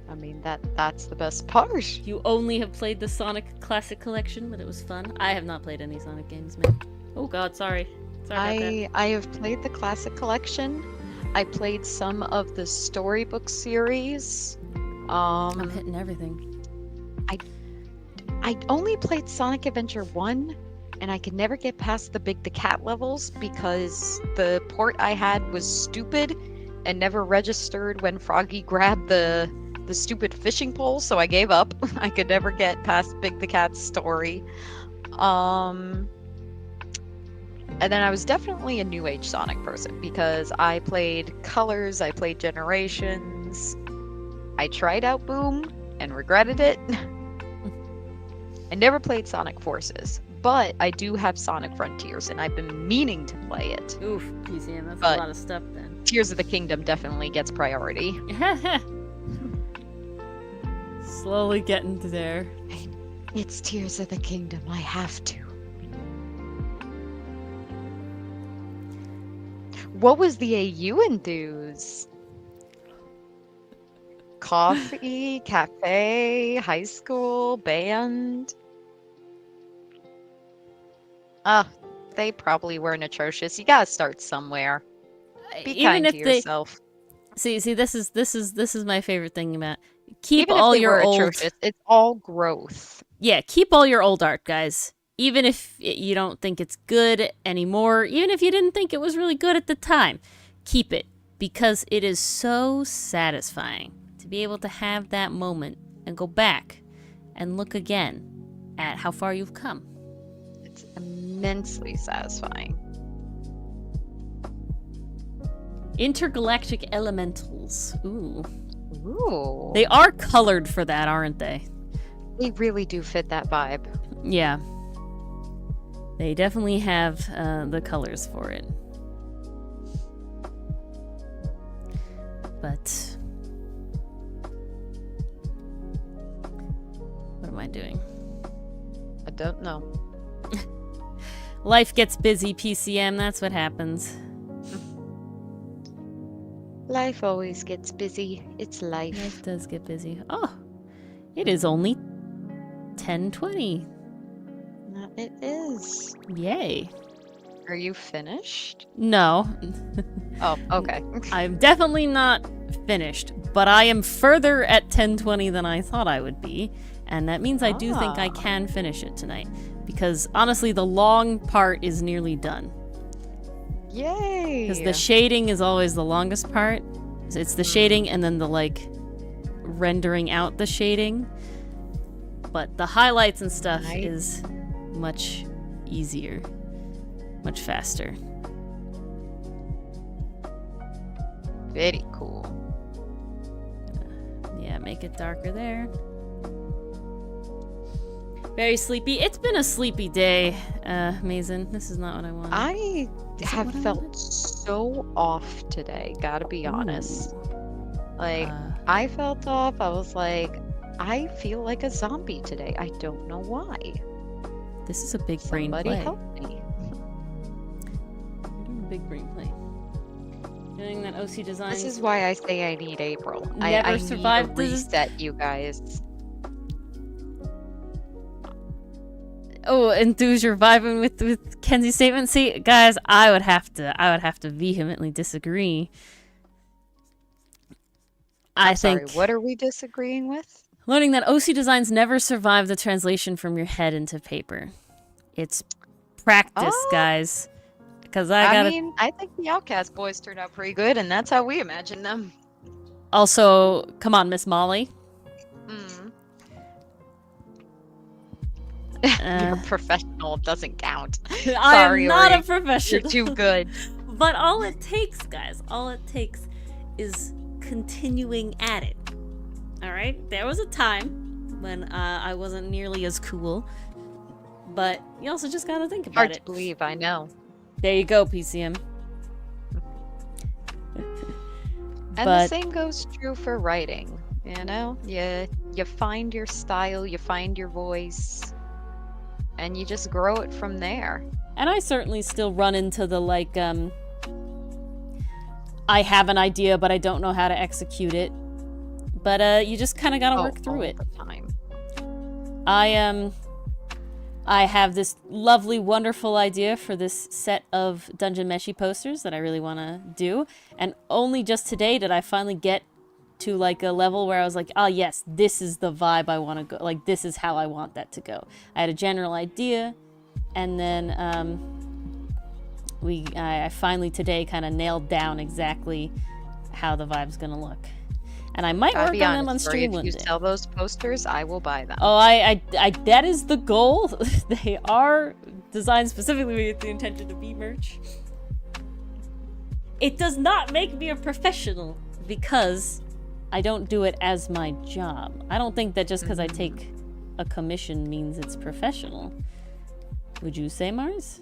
I mean, that's the best part. You only have played the Sonic Classic Collection, but it was fun. I have not played any Sonic games, man. Oh god, sorry. Sorry about that. I have played the Classic Collection. I played some of the storybook series. I'm hitting everything. I only played Sonic Adventure 1, and I could never get past the Big the Cat levels because the port I had was stupid and never registered when Froggy grabbed the stupid fishing pole, so I gave up. I could never get past Big the Cat's story. And then I was definitely a New Age Sonic person because I played Colors, I played Generations, I tried out Boom and regretted it. I never played Sonic Forces, but I do have Sonic Frontiers, and I've been meaning to play it. Oof, PCM, that's But- a lot of stuff then. Tears of the Kingdom definitely gets priority. Slowly getting to there. It's Tears of the Kingdom, I have to. What was the AU enthuse? Coffee, cafe, high school, band? They probably weren't atrocious. You gotta start somewhere. Be kind to yourself. See, this is my favorite thing about keep Even all if they your were old atrocious, it's all growth. Yeah, keep all your old art, guys. Even if you don't think it's good anymore, even if you didn't think it was really good at the time, keep it because it is so satisfying to be able to have that moment and go back and look again at how far you've come. It's immensely satisfying. Intergalactic elementals. Ooh. Ooh. They are colored for that, aren't they? They really do fit that vibe. Yeah. They definitely have the colors for it. But what am I doing? I don't know. Life gets busy, PCM. That's what happens. Life always gets busy. It's life. Life does get busy. Oh, it is only 10:20. It is. Yay. Are you finished? No. Oh, okay. I'm definitely not finished, but I am further at 10:20 than I thought I would be, and that means I do think I can finish it tonight, because honestly, the long part is nearly done. Yay! Because the shading is always the longest part. It's the shading and then the, like, rendering out the shading. But the highlights and stuff Right. is much easier. Much faster. Very cool. Yeah, make it darker there. Very sleepy. It's been a sleepy day, Mason. This is not what I wanted. I Is it have what I felt wanted? so off today, gotta be honest. Like, Uh, I felt off. I was like, I feel like a zombie today. I don't know why. this is a big brain Somebody play. help me. You're doing a big brain play. Doing that OC design. This is why I say I need April. Never I survived need a this- reset, you guys. Oh, enthuse you're vibing with Kenzie's statement. See, guys, I would have to vehemently disagree. I Sorry, think what are we disagreeing with? learning that OC designs never survive the translation from your head into paper. It's practice, Oh. guys. Because I gotta. mean, I think the Outcast boys turned out pretty good, and that's how we imagined them. Also, come on, Miss Molly. Mm. Uh, You're a professional. It doesn't count. I Sorry, am not Ori. a You're professional. too good. But all it takes, guys, all it takes is continuing at it. All right? There was a time when I wasn't nearly as cool, but you also just gotta think about Hard to it. believe, I know. There you go, PCM. And the But- same goes true for writing. You know, you find your style, you find your voice, and you just grow it from there. And I certainly still run into the, like, I have an idea, but I don't know how to execute it. But, you just kind of gotta work through all it. the time. I have this lovely, wonderful idea for this set of Dungeon Meshi posters that I really want to do. And only just today did I finally get to like a level where I was like, oh yes, this is the vibe I want to go. Like this is how I want that to go. I had a general idea, and then I finally today kind of nailed down exactly how the vibe's gonna look. And I might work on them on stream one day. If you sell those posters, I will buy them. Oh, I that is the goal. They are designed specifically with the intention to be merch. It does not make me a professional because I don't do it as my job. I don't think that just because I take a commission means it's professional. Would you say, Mars?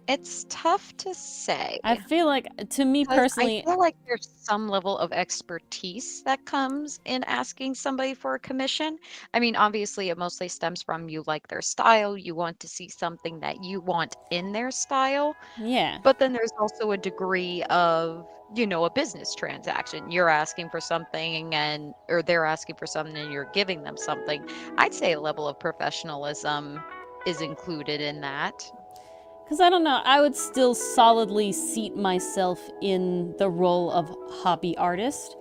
It's tough to say. I feel like, to me personally, I feel like there's some level of expertise that comes in asking somebody for a commission. I mean, obviously, it mostly stems from you like their style. You want to see something that you want in their style. yeah. But then there's also a degree of, a business transaction. You're asking for something or they're asking for something and you're giving them something. I'd say a level of professionalism is included in that. Because I don't know, I would still solidly seat myself in the role of hobby artist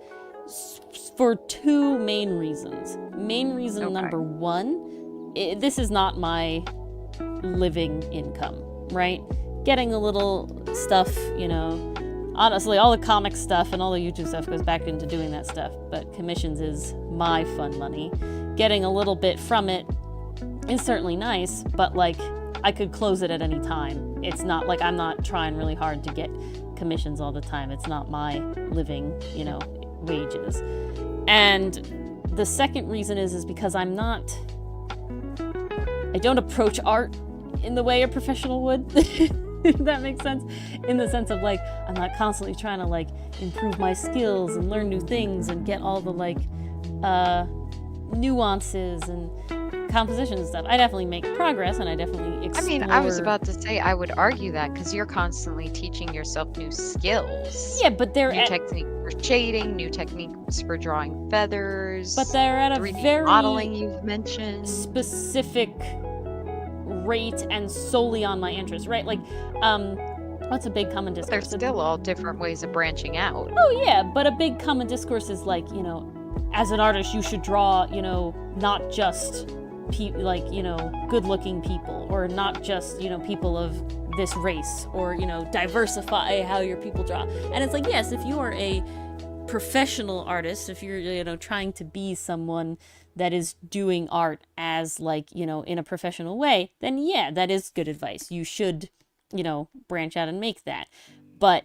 for two main reasons. Main reason number one, this is not my living income, right? Getting a little stuff, honestly, all the comic stuff and all the YouTube stuff goes back into doing that stuff, but commissions is my fun money. Getting a little bit from it is certainly nice, but like, I could close it at any time. It's not like I'm not trying really hard to get commissions all the time. It's not my living, wages. And the second reason is because I don't approach art in the way a professional would. If that makes sense. In the sense of like, I'm not constantly trying to like improve my skills and learn new things and get all the like nuances and composition and stuff. I definitely make progress and I definitely explore. I mean, I was about to say, I would argue that because you're constantly teaching yourself new skills. Yeah, but they're new techniques for shading, new techniques for drawing feathers. But they're at a 3D very modeling you've mentioned. Specific rate and solely on my interest, right? Like, what's a big common discourse? There's still all different ways of branching out. Oh yeah, but a big common discourse is like, as an artist, you should draw, not just good-looking people, or not just, people of this race, or, diversify how your people draw. And it's like, yes, if you are a professional artist, if you're, trying to be someone that is doing art as like, in a professional way, then yeah, that is good advice. You should, branch out and make that. But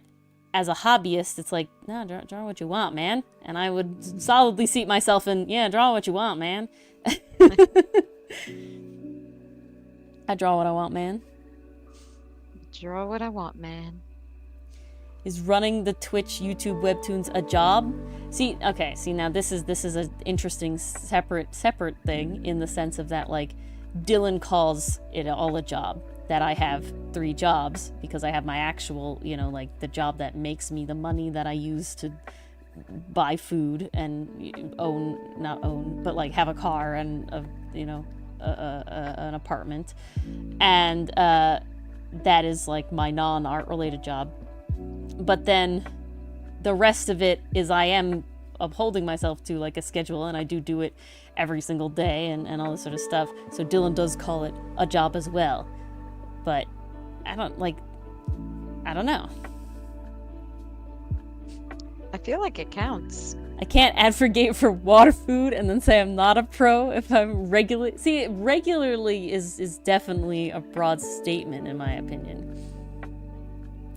as a hobbyist, it's like, no, draw what you want, man. And I would solidly seat myself in, yeah, draw what you want, man. I draw what I want, man. Draw what I want, man. Is running the Twitch, YouTube, Webtoons a job? See, now this is an interesting separate thing in the sense of that, like, Dylan calls it all a job. That I have 3 jobs because I have my actual, like the job that makes me the money that I use to buy food and not own, but like have a car and an apartment, and that is like my non-art related job. But then the rest of it is I am upholding myself to like a schedule, and I do it every single day and all this sort of stuff. So Dylan does call it a job as well. But I don't know. I feel like it counts. I can't advocate for water food and then say I'm not a pro if I'm regularly. See, regularly is definitely a broad statement in my opinion.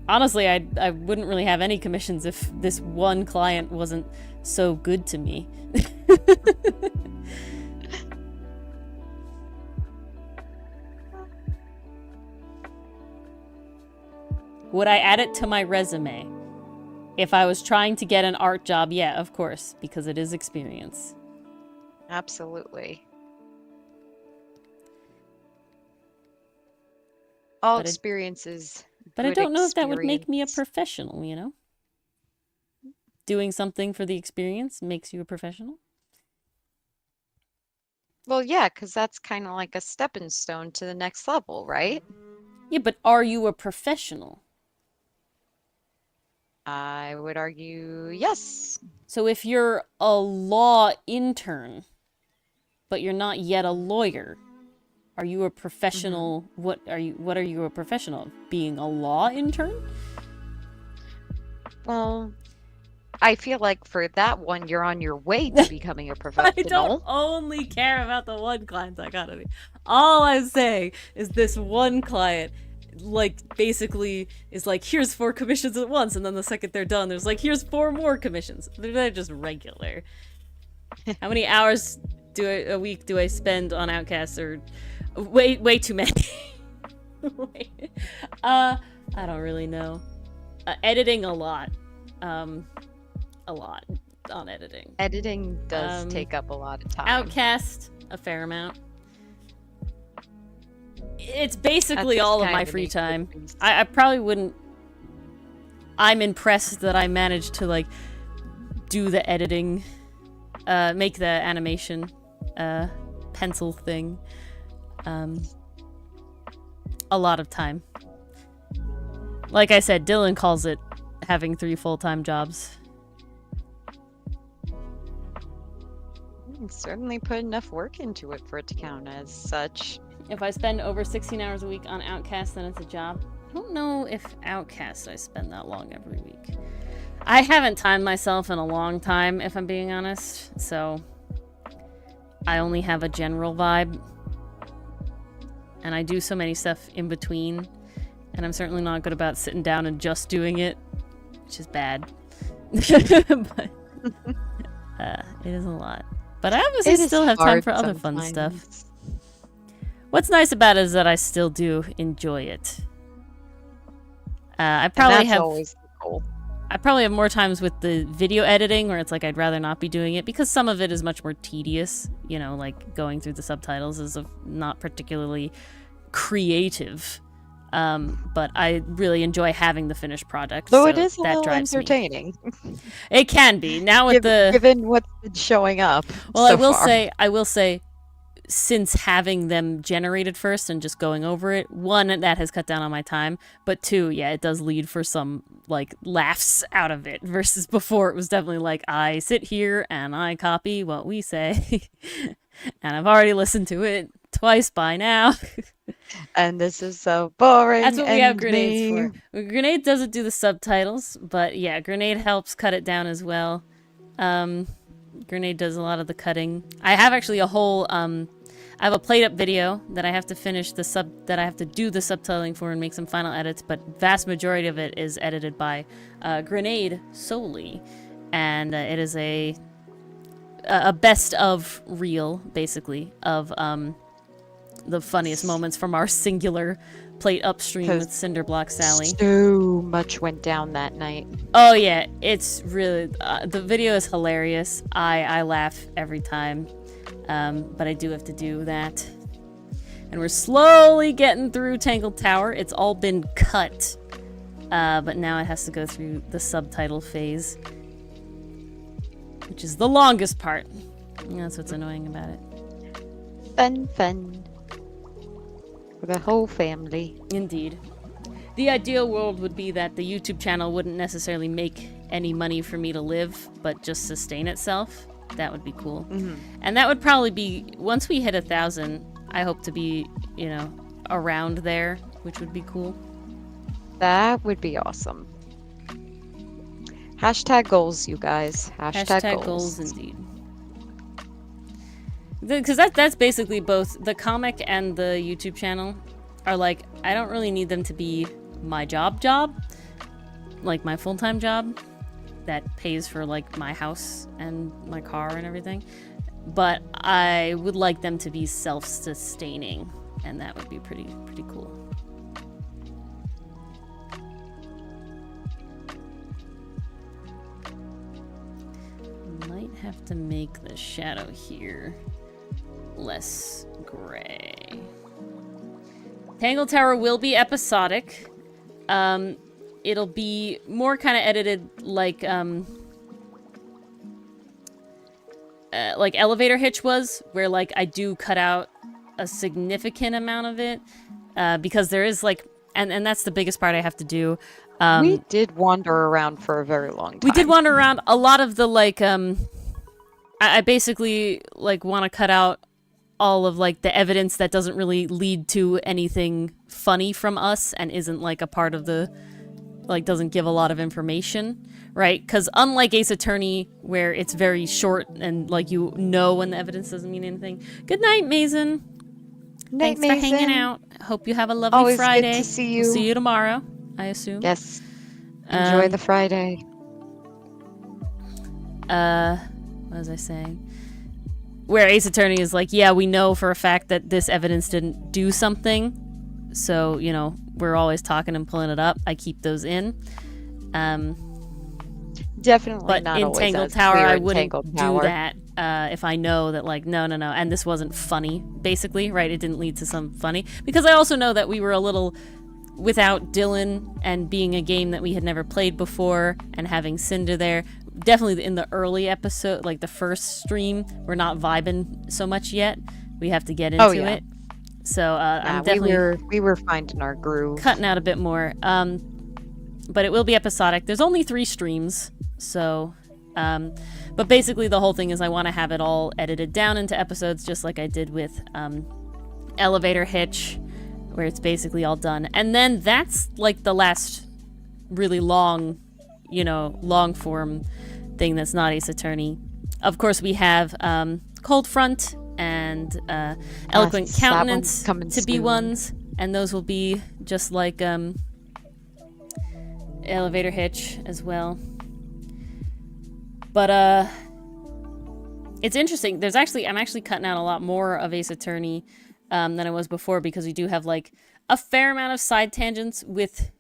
Honestly, I wouldn't really have any commissions if this one client wasn't so good to me. Would I add it to my resume? If I was trying to get an art job, yeah, of course, because it is experience. Absolutely. All experiences. But I don't know if that would make me a professional, Doing something for the experience makes you a professional? Well, yeah, because that's kind of like a stepping stone to the next level, right? Yeah, but are you a professional? I would argue yes. So if you're a law intern, but you're not yet a lawyer, are you a professional? What are you a professional of? Being a law intern? Well, I feel like for that one, you're on your way to becoming a I professional. don't only care about the one client I got. All I'm saying is this one client, like, basically is like, here's 4 commissions at once, and then the second they're done, there's like, here's 4 more commissions. They're just regular. How many hours a week do I spend on Outcasts? Or way too many. I don't really know. Editing a lot. A lot on editing. Editing does take up a lot of time. Outcast, a fair amount. It's basically That's all of kind my of free makes time. things- I probably wouldn't. I'm impressed that I managed to, like, do the editing, make the animation, pencil thing. A lot of time. Like I said, Dylan calls it having 3 full-time jobs. Certainly put enough work into it for it to count as such. If I spend over 16 hours a week on Outcast, then it's a job. I don't know if Outcast I spend that long every week. I haven't timed myself in a long time, if I'm being honest, so I only have a general vibe. And I do so many stuff in between, and I'm certainly not good about sitting down and just doing it, which is bad. But it is a lot. But I obviously still have time for other fun stuff. What's nice about it is that I still do enjoy it. I probably have always the goal. I probably have more times with the video editing where it's like I'd rather not be doing it because some of it is much more tedious. You know, like going through the subtitles is not particularly creative. But I really enjoy having the finished product. Though so it is a that little drives me. entertaining. It can be now with given what's been showing up. Well, so I will say, since having them generated first and just going over it, 1, that has cut down on my time, but 2, yeah, it does lead for some, like, laughs out of it, versus before it was definitely like, I sit here and I copy what we say, and I've already listened to it twice by now. And this is so boring. That's what we have and Grenades me. for. Grenade doesn't do the subtitles, but yeah, Grenade helps cut it down as well. Grenade does a lot of the cutting. I have actually a whole I have a played up video that I have to finish that I have to do the subtitling for and make some final edits, but vast majority of it is edited by Grenade solely, and it is a best of reel basically of the funniest moments from our singular plate upstream with Cinderblock Sally. So much went down that night. Oh yeah, it's really the video is hilarious. I laugh every time, but I do have to do that. And we're slowly getting through Tangled Tower. It's all been cut, but now it has to go through the subtitle phase, which is the longest part. That's what's annoying about it. Fun. For the whole family. Indeed. The ideal world would be that the YouTube channel wouldn't necessarily make any money for me to live, but just sustain itself. That would be cool. Mm-hmm. And that would probably be, once we hit 1,000, I hope to be, around there, which would be cool. That would be awesome. Hashtag goals, you guys. Hashtag goals indeed. Because that's basically both the comic and the YouTube channel are like, I don't really need them to be my job, like my full-time job that pays for like my house and my car and everything, but I would like them to be self-sustaining, and that would be pretty cool. Might have to make the shadow here less gray. Tangle Tower will be episodic. It'll be more kind of edited like Elevator Hitch was, where like I do cut out a significant amount of it, because there is like and that's the biggest part I have to do. We did wander around for a very long time. We did wander around. A lot of the, like, I basically, like, want to cut out all of, like, the evidence that doesn't really lead to anything funny from us and isn't, like, a part of the, like, doesn't give a lot of information, right? Because unlike Ace Attorney, where it's very short and, like, you know when the evidence doesn't mean anything. Good night, Mason. Night, Thanks for hanging Mason. out. Hope you have a lovely Always Friday. good to see you. We'll see you tomorrow, I assume. Yes. Enjoy Um, the Friday. What was I saying? Where Ace Attorney is like, yeah, we know for a fact that this evidence didn't do something. So, you know, we're always talking and pulling it up. I keep those in. Definitely But not in always Tangled as Tower, clear I in wouldn't Tangled do Tower. that if I know that, like, no. And this wasn't funny, basically, right? It didn't lead to some funny. Because I also know that we were a little... Without Dylan and being a game that we had never played before and having Cinder there, definitely in the early episode, like the first stream, we're not vibing so much yet. We have to get into it. So I'm definitely we were finding our groove. cutting out a bit more. But it will be episodic. There's only 3 streams, so... but basically the whole thing is I want to have it all edited down into episodes, just like I did with Elevator Hitch, where it's basically all done. And then that's like the last really long, you know, long form thing that's not Ace Attorney. Of course, we have Cold Front and Eloquent Yes, that Countenance one's coming to be soon. ones, and those will be just like Elevator Hitch as well. But it's interesting. I'm actually cutting out a lot more of Ace Attorney than I was before, because we do have like a fair amount of side tangents with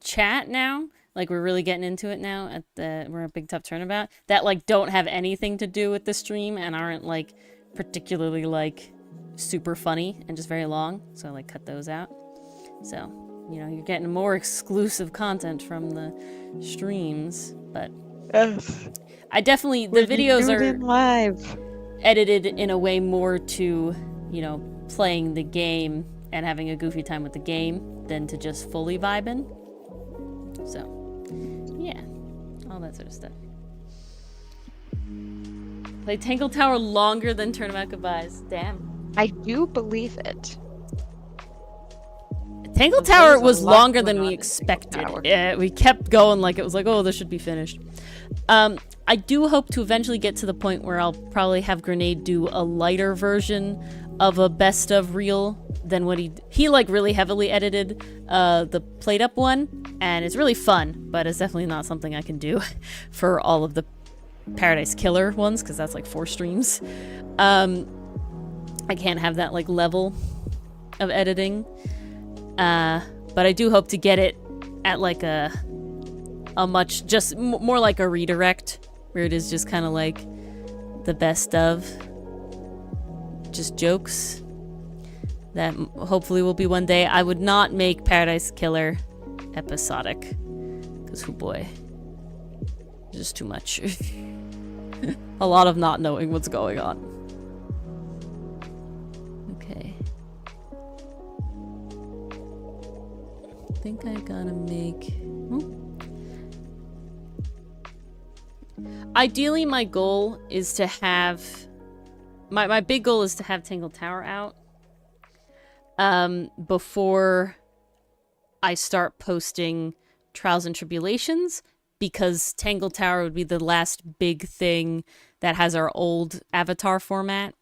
chat now. Like we're really getting into it now we're a Big Tough Turnabout that like don't have anything to do with the stream and aren't like particularly like super funny and just very long. So I like cut those out. So, you know, you're getting more exclusive content from the streams, but I definitely, the videos are live. edited in a way more to, you know, playing the game and having a goofy time with the game than to just fully vibing. So, yeah, all that sort of stuff. Play Tangled Tower longer than Turnabout Goodbyes. Damn. I do believe it. Tangled There's Tower a was lot longer going than on we in Tangled expected. Tower. Yeah, we kept going like it was like, oh, this should be finished. I do hope to eventually get to the point where I'll probably have Grenade do a lighter version of a best of reel than what he like really heavily edited the played up one, and it's really fun, but it's definitely not something I can do for all of the Paradise Killer ones, because that's like 4 streams. I can't have that like level of editing, but I do hope to get it at like a much just more like a redirect, where it is just kind of like the best of just jokes that hopefully will be one day. I would not make Paradise Killer episodic, because oh boy, just too much. A lot of not knowing what's going on. Okay, I think I gotta make ideally my goal is to have my big goal is to have Tangled Tower out before I start posting Trials and Tribulations, because Tangled Tower would be the last big thing that has our old avatar format,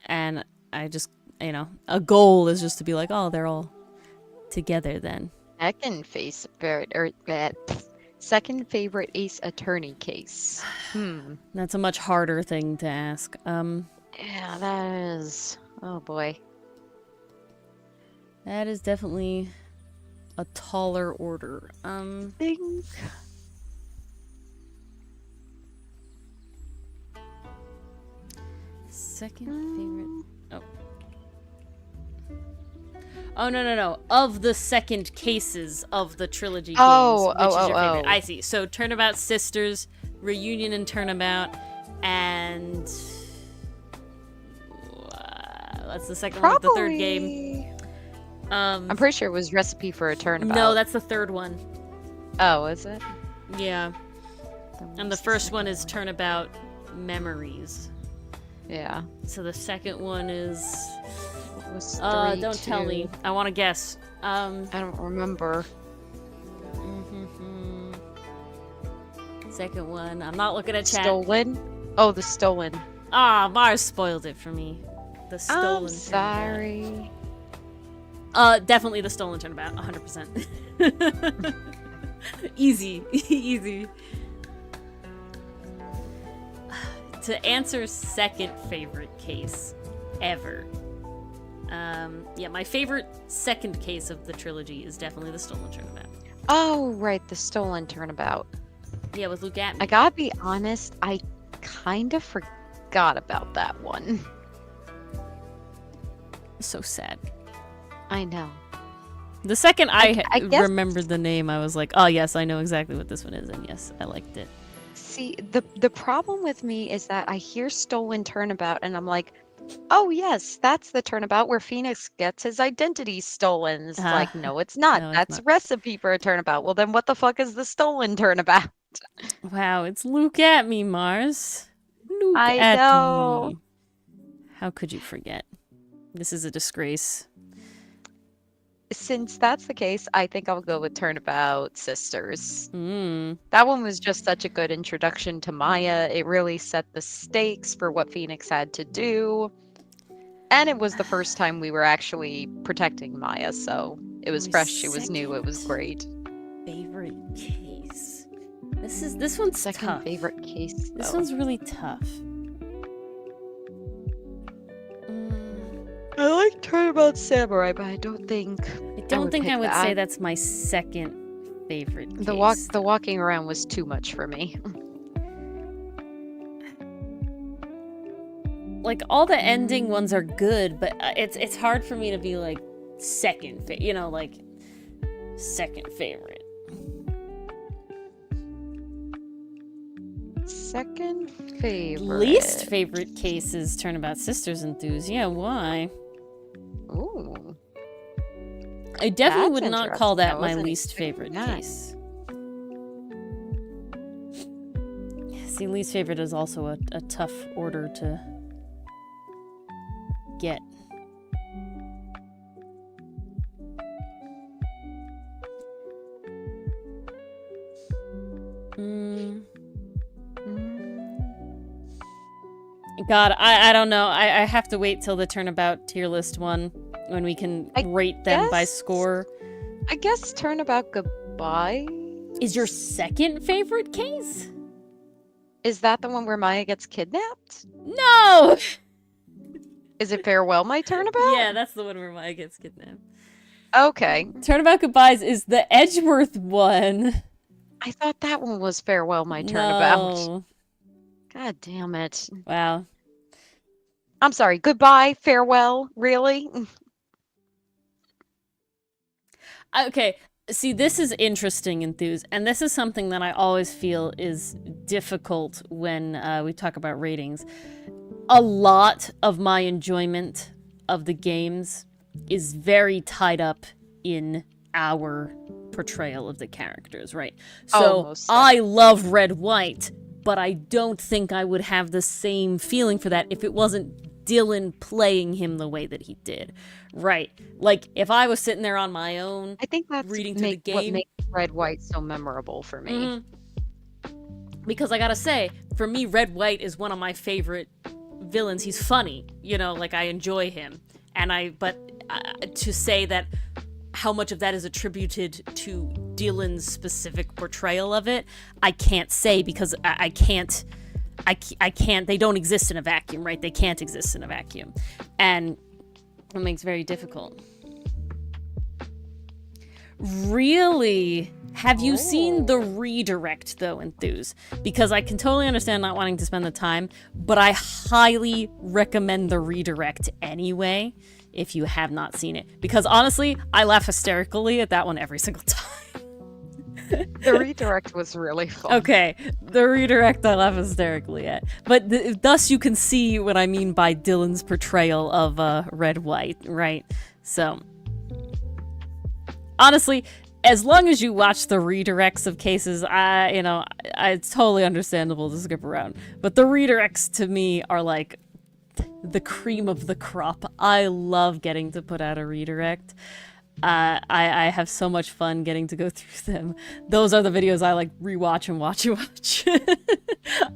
and I just, you know, a goal is just to be like, oh, they're all together then. Second favorite Ace Attorney case. That's a much harder thing to ask. Yeah, that is. Oh boy. That is definitely a taller order. Think. Second favorite. Oh no. Of the second cases of the trilogy games, Oh, which is your favorite? oh. I see. So Turnabout Sisters, Reunion and Turnabout, and that's the second one. The third game. I'm pretty sure it was Recipe for a Turnabout. No, that's the third one. Oh, is it? Yeah. Then And the what's first one second is Turnabout Memories. Yeah. So the second one is... What was 3, don't tell 2? me. I want to guess. I don't remember. Second one. I'm not looking at chat. Stolen? Oh, the Stolen. Ah, Mars spoiled it for me. The Stolen I'm sorry. Turnabout. Definitely the Stolen Turnabout. 100%. Easy. Easy. To answer second favorite case ever. Yeah, my favorite second case of the trilogy is definitely the Stolen Turnabout. Oh, right, the Stolen Turnabout. Yeah, with Luke Atman. I gotta be honest, I kind of forgot about that one. So sad. I know. The second I guess- remembered the name, I was like, oh yes, I know exactly what this one is, and yes, I liked it. See, the problem with me is that I hear Stolen Turnabout and I'm like, oh yes, that's the turnabout where Phoenix gets his identity stolen. It's like, no, it's not. no, it's That's not. Recipe for a Turnabout. Well, then what the fuck is the Stolen Turnabout? Wow, it's Luke at me, Mars. Luke I at know. me. How could you forget? This is a disgrace. Since that's the case, I think I'll go with Turnabout Sisters. Mm. That one was just such a good introduction to Maya. It really set the stakes for what Phoenix had to do. And it was the first time we were actually protecting Maya, so it was My fresh, it was new, it was second great. Favorite case. This one's Second tough. favorite case, This though. one's really tough. I like Turnabout Samurai, but I don't think I don't would think pick I would say that. that's my second favorite case. the walking around was too much for me. Like all the ending ones are good, but it's hard for me to be like second like second favorite. Second favorite. Least favorite case is Turnabout Sisters Enthuse. Yeah, why? Ooh. I definitely That's would not call interesting. I that my wasn't least expecting favorite that. case. See, least favorite is also a tough order to get. God, I don't know. I have to wait till the Turnabout tier list one when we can I rate them by guess- score. I guess Turnabout Goodbye. Is your second favorite case? Is that the one where Maya gets kidnapped? No! Is it Farewell My Turnabout? Yeah, that's the one where Maya gets kidnapped. Okay. Turnabout Goodbyes is the Edgeworth one. I thought that one was Farewell My Turnabout. No. God damn it. Wow. I'm sorry. Goodbye, farewell. Really? Okay, see, this is interesting, Enthuse, and this is something that I always feel is difficult when we talk about ratings. A lot of my enjoyment of the games is very tied up in our portrayal of the characters, right? So most I love Red White, but I don't think I would have the same feeling for that if it wasn't Dylan playing him the way that he did. Right. Like, if I was sitting there on my own, I think that's reading through the what game. makes Red White so memorable for me. Mhm. Because I gotta say, for me, Red White is one of my favorite villains. He's funny, like I enjoy him. But to say that how much of that is attributed to Dylan's specific portrayal of it, I can't say because I can't, they don't exist in a vacuum, right? They can't exist in a vacuum. And it makes it very difficult. Really? Have you seen the redirect, though, Enthuse? Because I can totally understand not wanting to spend the time, but I highly recommend the redirect anyway, if you have not seen it. Because honestly, I laugh hysterically at that one every single time. The redirect was really fun. Okay, the redirect I laugh hysterically at. But thus you can see what I mean by Dylan's portrayal of Red White, right? So, honestly, as long as you watch the redirects of cases, it's totally understandable to skip around. But the redirects to me are like the cream of the crop. I love getting to put out a redirect. I have so much fun getting to go through them. Those are the videos I like rewatch and watch and watch.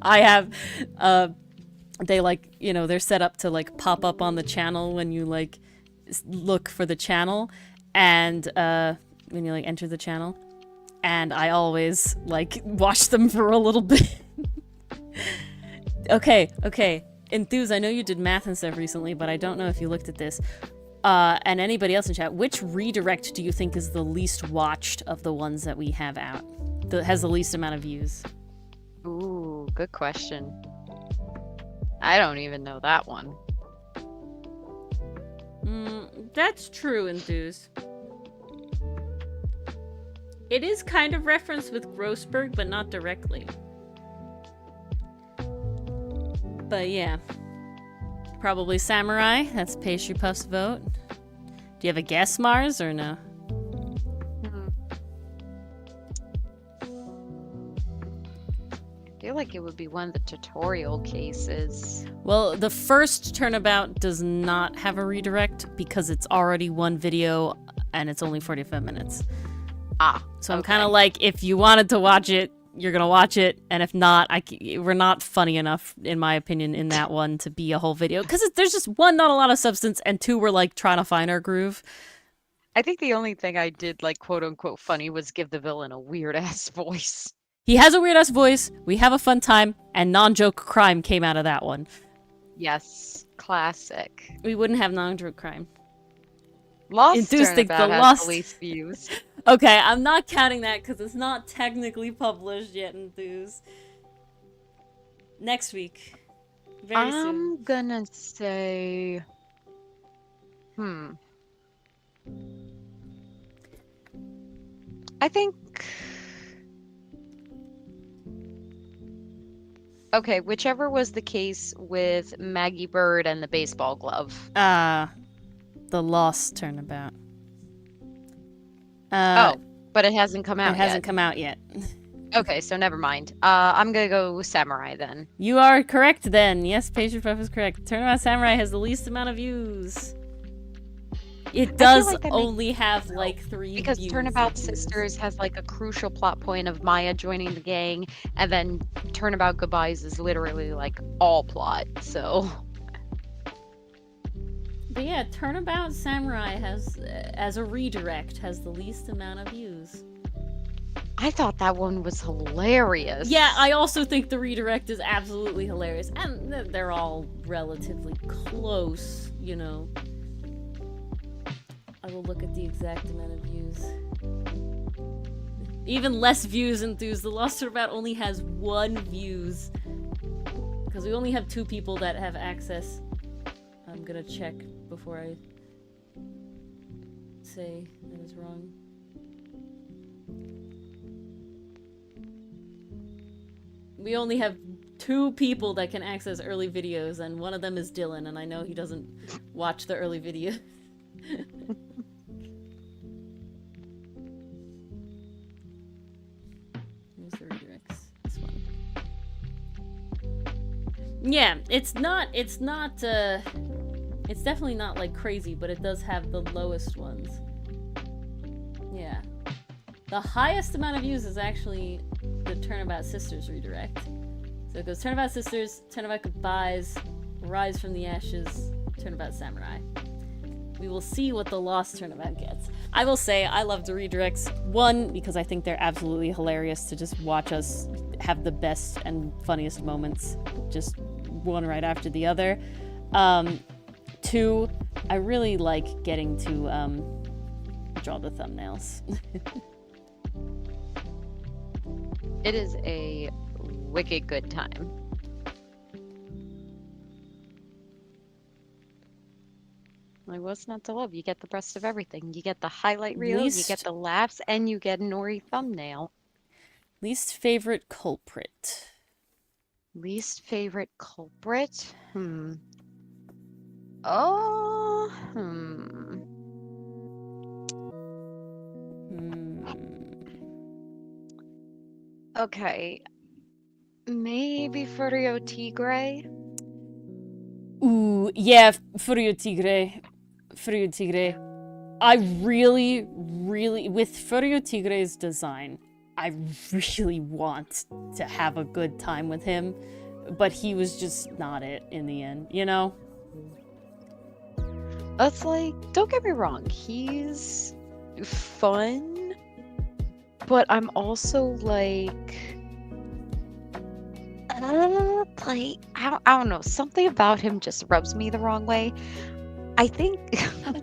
I have, they like, they're set up to like pop up on the channel when you like look for the channel, and when you like enter the channel, and I always like watch them for a little bit. Okay. Enthuse, I know you did math and stuff recently, but I don't know if you looked at this. And anybody else in chat, which redirect do you think is the least watched of the ones that we have out? That has the least amount of views? Ooh, good question. I don't even know that one. That's true, Enthuse. It is kind of referenced with Grossberg, but not directly. But yeah. Probably Samurai. That's Pastry Puff's vote. Do you have a guess, Mars, or no? I feel like it would be one of the tutorial cases. Well, the first turnabout does not have a redirect because it's already one video and it's only 45 minutes. So I'm kind of like, if you wanted to watch it, you're gonna watch it, and if not, we're not funny enough, in my opinion, in that one to be a whole video, because there's just one, not a lot of substance, and two, we're like trying to find our groove. I think the only thing I did like quote unquote funny was give the villain a weird ass voice. He has a weird ass voice, we have a fun time, and non-joke crime came out of that one. Yes, classic. We wouldn't have non-joke crime. Lost Turnabout has the least views. Okay, I'm not counting that because it's not technically published yet, Enthuse. Next week. Very soon. I'm gonna say... I think... Okay, whichever was the case with Maggie Bird and the baseball glove. The Lost Turnabout. But it hasn't come out yet. It hasn't come out yet. Okay, so never mind. I'm gonna go Samurai then. You are correct then. Yes, Pastry Puff is correct. Turnabout Samurai has the least amount of views. It does like only have like 3 because views. Turnabout Sisters has like a crucial plot point of Maya joining the gang, and then Turnabout Goodbyes is literally like all plot, so... But yeah, Turnabout Samurai has, as a redirect, has the least amount of views. I thought that one was hilarious. Yeah, I also think the redirect is absolutely hilarious. And they're all relatively close, I will look at the exact amount of views. Even less views, Enthuse. The Lost Turnabout only has 1 views. Because we only have 2 people that have access. I'm gonna check before I say that was wrong. We only have 2 people that can access early videos, and one of them is Dylan, and I know he doesn't watch the early videos. Where's the redirects? This one. Yeah, it's definitely not like crazy, but it does have the lowest ones. Yeah. The highest amount of views is actually the Turnabout Sisters redirect. So it goes Turnabout Sisters, Turnabout Goodbyes, Rise from the Ashes, Turnabout Samurai. We will see what the Lost Turnabout gets. I will say I love the redirects. 1, because I think they're absolutely hilarious to just watch us have the best and funniest moments, just one right after the other. 2, I really like getting to draw the thumbnails. It is a wicked good time. Like, what's not to love? You get the best of everything. You get the highlight reel, you get the laughs, and you get an Ori thumbnail. Least favorite culprit. Least favorite culprit? Okay. Maybe Furio Tigre? Ooh, yeah, Furio Tigre. Furio Tigre. I really, with Furio Tigre's design, I really want to have a good time with him, but he was just not it in the end, you know? It's like, don't get me wrong, he's fun, but I'm also like, I don't know, something about him just rubs me the wrong way. I think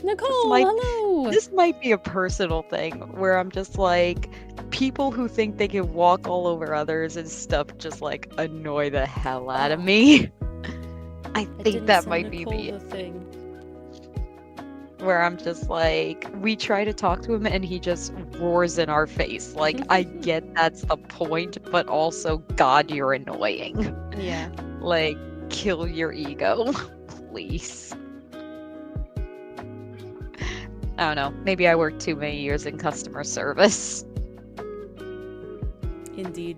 Nicole, hello! this might be a personal thing where I'm just like, people who think they can walk all over others and stuff just like annoy the hell out of me. I think that might be me. Thing. Where I'm just like, we try to talk to him and he just roars in our face. Like, I get that's the point, but also, God, you're annoying. Yeah. Like, kill your ego, please. I don't know. Maybe I worked too many years in customer service. Indeed.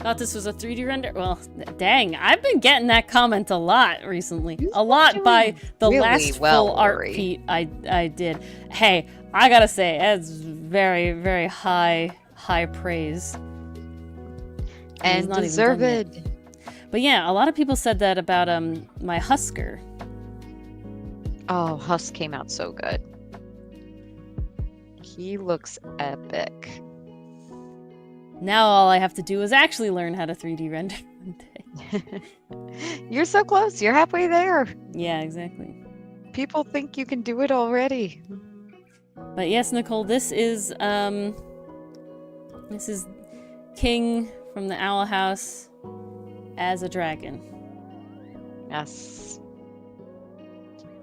Thought this was a 3D render? Well, dang, I've been getting that comment a lot recently. A lot by the really last well, full art Lori. feat I did. Hey, I gotta say, that's very, very high praise. And not even done yet. deserved. But yeah, a lot of people said that about my Husker. Oh, Husk came out so good. He looks epic. Now all I have to do is actually learn how to 3D render one day. You're so close. You're halfway there. Yeah, exactly. People think you can do it already. But yes, Nicole, this is King from the Owl House as a dragon. Yes.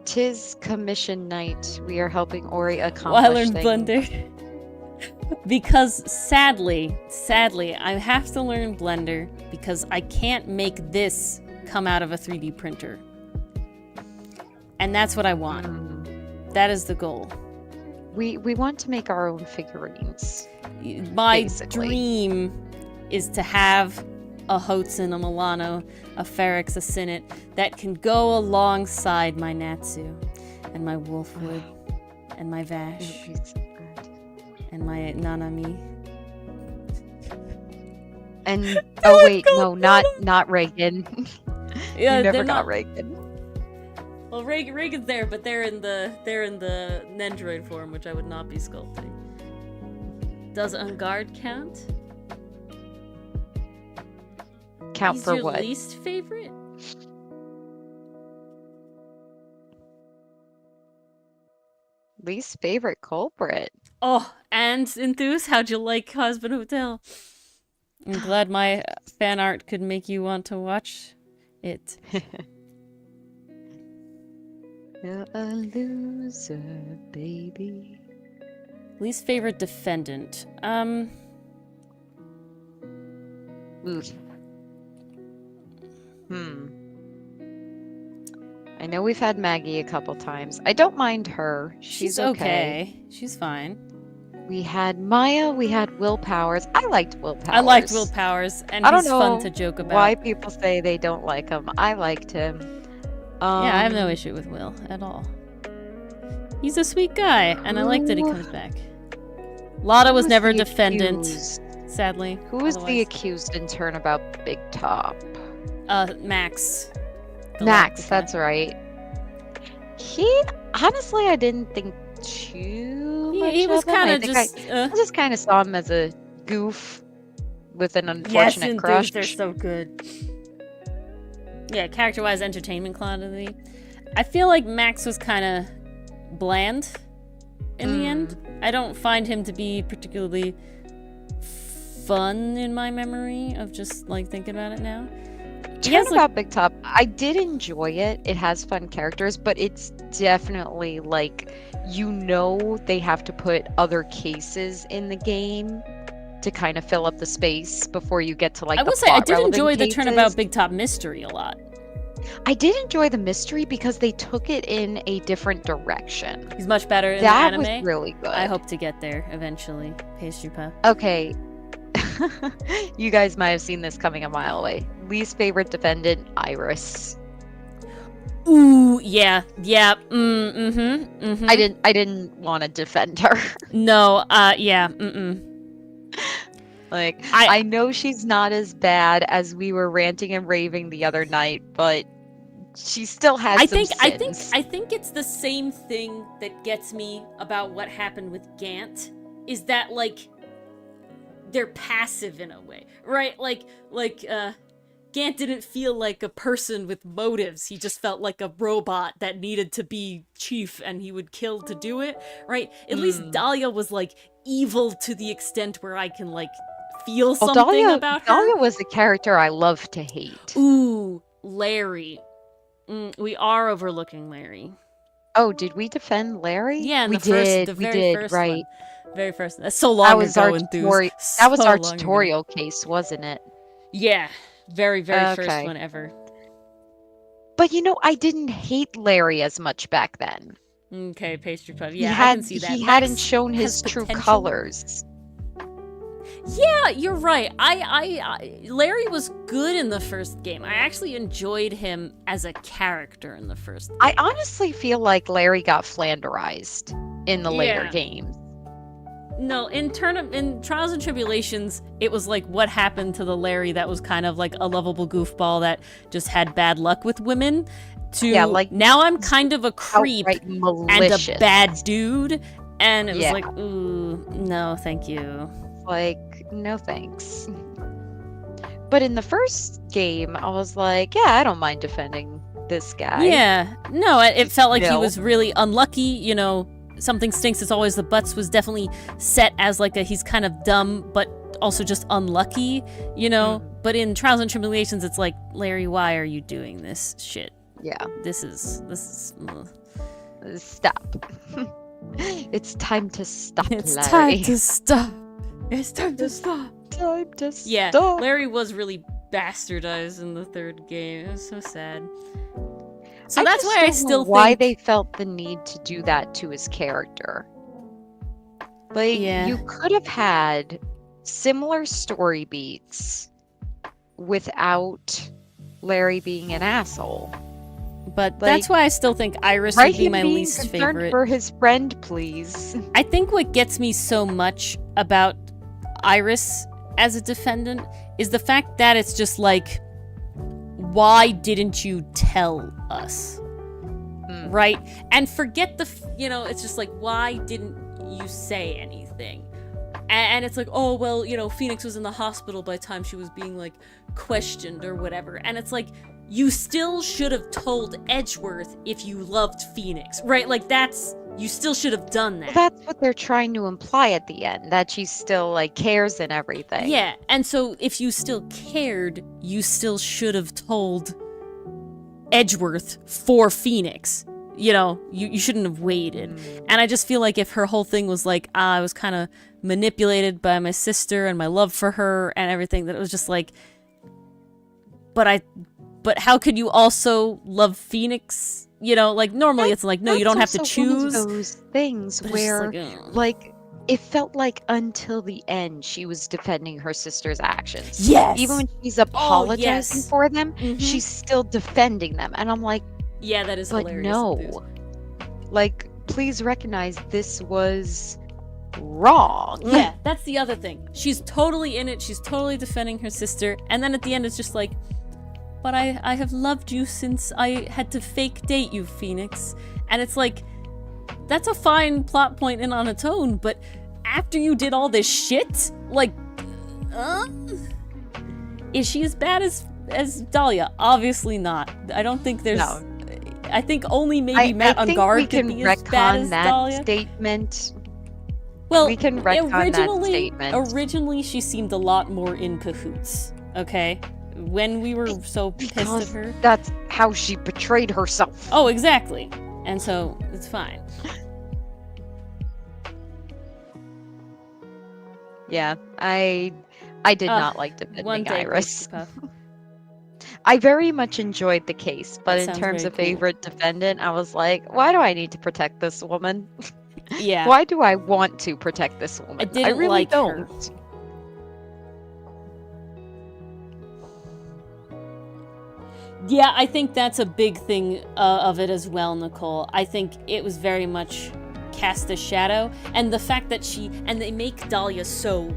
'Tis commission night. We are helping Ori Well, I accomplish learned things. Blender. Because sadly, I have to learn Blender because I can't make this come out of a 3D printer. And that's what I want. That is the goal. We want to make our own figurines. My basically. dream is to have a Hotsun, a Milano, a Feryx, a Sinnet that can go alongside my Natsu and my Wolfwood and my Vash and my Nanami. And oh wait, no, not Reagan. Yeah, you never they're got not. Reagan. Well, Reagan's there, but they're in the Nendroid form, which I would not be sculpting. Does Ungard count? Count He's for your what? least favorite? Least favorite culprit. Oh, and Enthuse, how'd you like Husband Hotel? I'm glad my fan art could make you want to watch it. You're a loser, baby. Least favorite defendant. Oof. I know we've had Maggie a couple times. I don't mind her. She's okay. She's fine. We had Maya, we had Will Powers. I liked Will Powers. I liked Will Powers, and I don't he's know fun to joke about. why people say they don't like him. I liked him. Yeah, I have no issue with Will at all. He's a sweet guy, and I like that he comes back. Lotta was never defendant, sadly. Who was the otherwise. accused in Turnabout Big Top? Max. The Max, Galactica. that's right. He, honestly, I didn't think too much He was of him. kind of just. I just kind of saw him as a goof with an Yes, unfortunate and crush. they're so good. Yeah, character-wise, entertainment quality. I feel like Max was kind of bland in the end. I don't find him to be particularly fun in my memory of just like thinking about it now. Turnabout Big Top, I did enjoy it. It has fun characters, but it's definitely like, they have to put other cases in the game to kind of fill up the space before you get to like I the will say I did plot-relevant enjoy the cases. Turnabout Big Top mystery a lot. I did enjoy the mystery because they took it in a different direction. He's much better in That the anime. was really good. I hope to get there eventually. Pastry Puff. Okay. You guys might have seen this coming a mile away. Least favorite defendant, Iris. Ooh, yeah, mm-hmm. I didn't want to defend her. No, yeah, mm-mm. Like, I know she's not as bad as we were ranting and raving the other night, but she still has some sins. I think it's the same thing that gets me about what happened with Gant, is that, like, they're passive in a way, right? Like, Gant didn't feel like a person with motives. He just felt like a robot that needed to be chief and he would kill to do it, right? At least Dahlia was, like, evil to the extent where I can, like, feel something about her. Dahlia was a character I love to hate. Ooh, Larry. We are overlooking Larry. Oh, did we defend Larry? Yeah, we did. We did, right. Very first. That's so long ago, Enthuse. That was our tutorial case, wasn't it? Yeah. Very first one ever. But I didn't hate Larry as much back then. Okay, pastry puff. Yeah, I can see that. He hadn't shown his true colors. Yeah, you're right. Larry was good in the first game. I actually enjoyed him as a character in the first game. I honestly feel like Larry got flanderized in the later games. No, in Trials and Tribulations, it was like what happened to the Larry that was kind of like a lovable goofball that just had bad luck with women. Now I'm kind of a creep and a bad dude, and it was like, ooh, no, thank you. Like, no thanks. But in the first game, I was like, yeah, I don't mind defending this guy. Yeah, no, it felt like he was really unlucky, Something Stinks, It's Always the Butts was definitely set as like he's kind of dumb, but also just unlucky, But in Trials and Tribulations, it's like, Larry, why are you doing this shit? Yeah. This is. Stop. It's time to stop, It's Larry. time to stop. It's time to stop. Time to stop. Yeah, Larry was really bastardized in the third game. It was so sad. So that's why I still think why they felt the need to do that to his character. Like, you could have had similar story beats without Larry being an asshole. But that's why I still think Iris would be my least favorite. For his friend, please. I think what gets me so much about Iris as a defendant is the fact that it's just like, why didn't you tell us? Right? And forget it's just like, why didn't you say anything? And it's like, oh, well, Phoenix was in the hospital by the time she was being, like, questioned or whatever. And it's like, you still should have told Edgeworth if you loved Phoenix, right? Like, you still should have done that. Well, that's what they're trying to imply at the end, that she still, like, cares and everything. Yeah, and so if you still cared, you still should have told Edgeworth for Phoenix. You shouldn't have waited. And I just feel like if her whole thing was like, I was kind of manipulated by my sister and my love for her and everything, that it was just like, but how could you also love Phoenix? Like, normally it's like, no, you don't have to choose. One of those things where, like, it felt like until the end she was defending her sister's actions. Yes. Even when she's apologizing for them, she's still defending them. And I'm like, yeah, that is hilarious. No. Like, please recognize this was wrong. Yeah, that's the other thing. She's totally in it. She's totally defending her sister. And then at the end, it's just like, but I have loved you since I had to fake date you, Phoenix. And it's like, that's a fine plot point in on its own, but after you did all this shit, like, is she as bad as Dahlia? Obviously not. I don't think there's... No. I think only maybe Matt on guard could be as bad as Dahlia. Statement. Well, we can retcon that statement. Originally, she seemed a lot more in cahoots, okay? When we were so pissed at her. That's how she betrayed herself. Oh, exactly. And so, it's fine. Yeah, I did not like defending Iris. Puff. I very much enjoyed the case, but That in terms of cool. favorite defendant, I was like, why do I need to protect this woman? Yeah. Why do I want to protect this woman? I didn't really like don't. her. Yeah, I think that's a big thing of it as well, Nicole. I think it was very much cast a shadow, and the fact that they make Dahlia so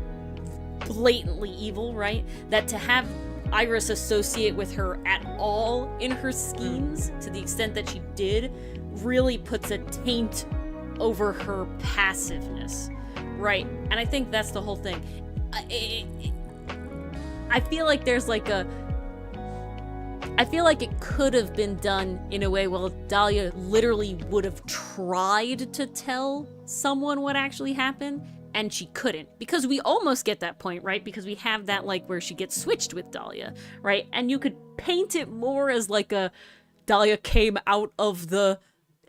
blatantly evil, right? That to have Iris associate with her at all in her schemes, to the extent that she did, really puts a taint over her passiveness, right? And I think that's the whole thing. I feel like there's like I feel like it could have been done in a way where Dahlia literally would have tried to tell someone what actually happened, and she couldn't. Because we almost get that point, right? Because we have that, like, where she gets switched with Dahlia, right? And you could paint it more as, like, Dahlia came out of the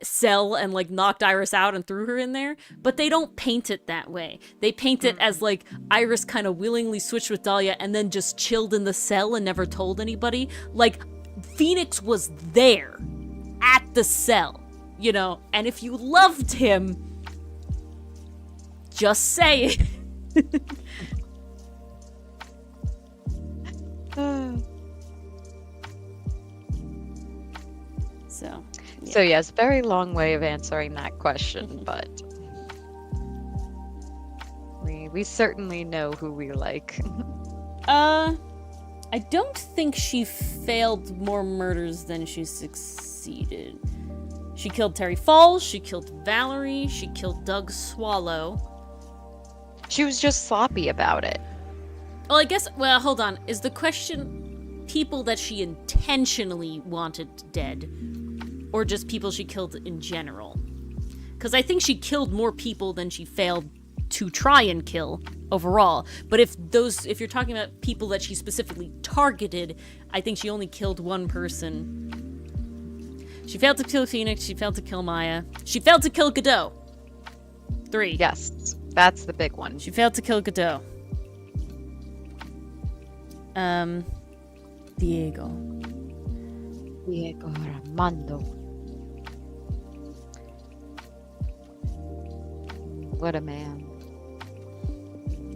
cell and, like, knocked Iris out and threw her in there. But they don't paint it that way. They paint it as, like, Iris kind of willingly switched with Dahlia and then just chilled in the cell and never told anybody. Like, Phoenix was there at the cell, you know? And if you loved him, just say it. So yes, very long way of answering that question, but we certainly know who we like. I don't think she failed more murders than she succeeded. She killed Terry Falls, she killed Valerie, she killed Doug Swallow. She was just sloppy about it. Well, I guess, well, hold on. Is the question people that she intentionally wanted dead? Or just people she killed in general? Because I think she killed more people than she failed to try and kill overall. But if you're talking about people that she specifically targeted, I think she only killed one person. She failed to kill Phoenix, she failed to kill Maya. She failed to kill Godot. 3. Yes, that's the big one. She failed to kill Godot. Diego Armando. What a man.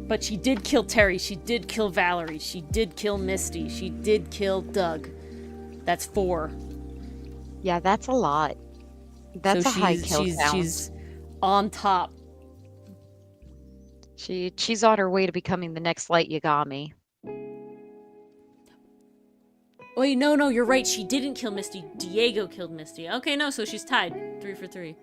But she did kill Terry, she did kill Valerie, she did kill Misty, she did kill Doug. That's 4. Yeah, that's a lot. That's so a high kill count. She's on top. She's on her way to becoming the next Light Yagami. Wait, no, you're right. She didn't kill Misty. Diego killed Misty. Okay, no, so she's tied. 3 for 3.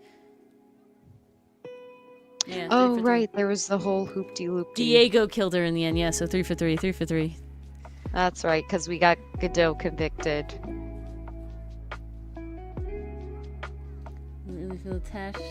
Yeah. Oh, right. There was the whole hoop-de-loop. Diego killed her in the end. Yeah, so 3 for 3. 3 for 3. That's right, because we got Godot convicted. Really feel attached.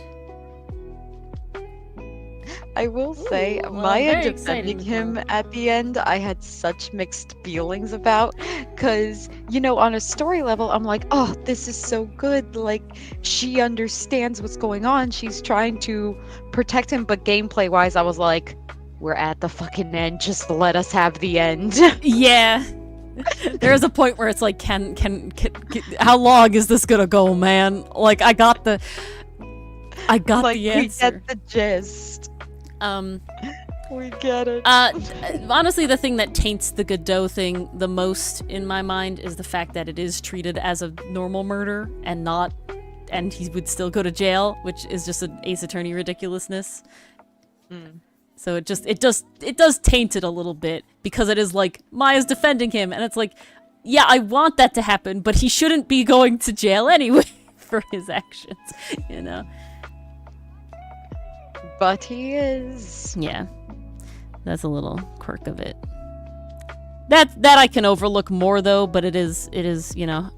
I will say, Ooh, well, Maya very defending exciting, him though. at the end, I had such mixed feelings about. Because, you know, on a story level, I'm like, oh, this is so good. Like, she understands what's going on. She's trying to protect him. But gameplay-wise, I was like, we're at the fucking end. Just let us have the end. Yeah. There is a point where it's like, can how long is this gonna go, man? Like, I got the like, the answer. We get the gist. We get it. Honestly, the thing that taints the Godot thing the most in my mind is the fact that it is treated as a normal murder and he would still go to jail, which is just an Ace Attorney ridiculousness. So it does taint it a little bit because it is like Maya's defending him, and it's like, yeah, I want that to happen, but he shouldn't be going to jail anyway for his actions, you know. But he is. Yeah, that's a little quirk of it. That I can overlook more though, but it is you know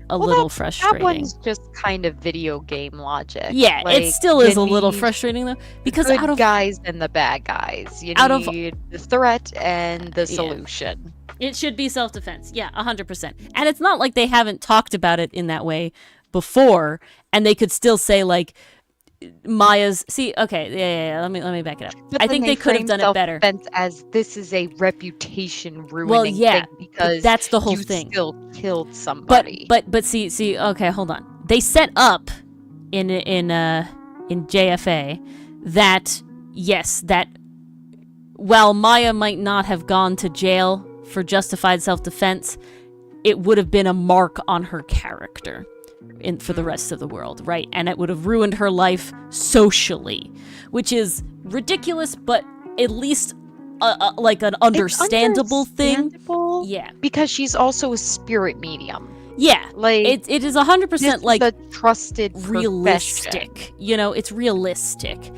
a little frustrating. That one's just kind of video game logic. Yeah, like, it still is a little frustrating though because good out of guys and the bad guys, you out of- need the threat and the solution. it should be self-defense. Yeah, 100%. And it's not like they haven't talked about it in that way before, and they could still say like. Maya's yeah. Let me back it up. But I think they could have done it better. Self-defense as this is a reputation ruining Well, yeah, thing because that's the whole you thing. still killed somebody. But see. Okay, hold on. They set up in JFA that yes, that while Maya might not have gone to jail for justified self-defense, it would have been a mark on her character for the rest of the world, right? And it would have ruined her life socially, which is ridiculous, but at least like an understandable thing. Yeah, because she's also a spirit medium. Yeah, like it is 100% like the trusted realistic. profession. You know, it's realistic. Yeah.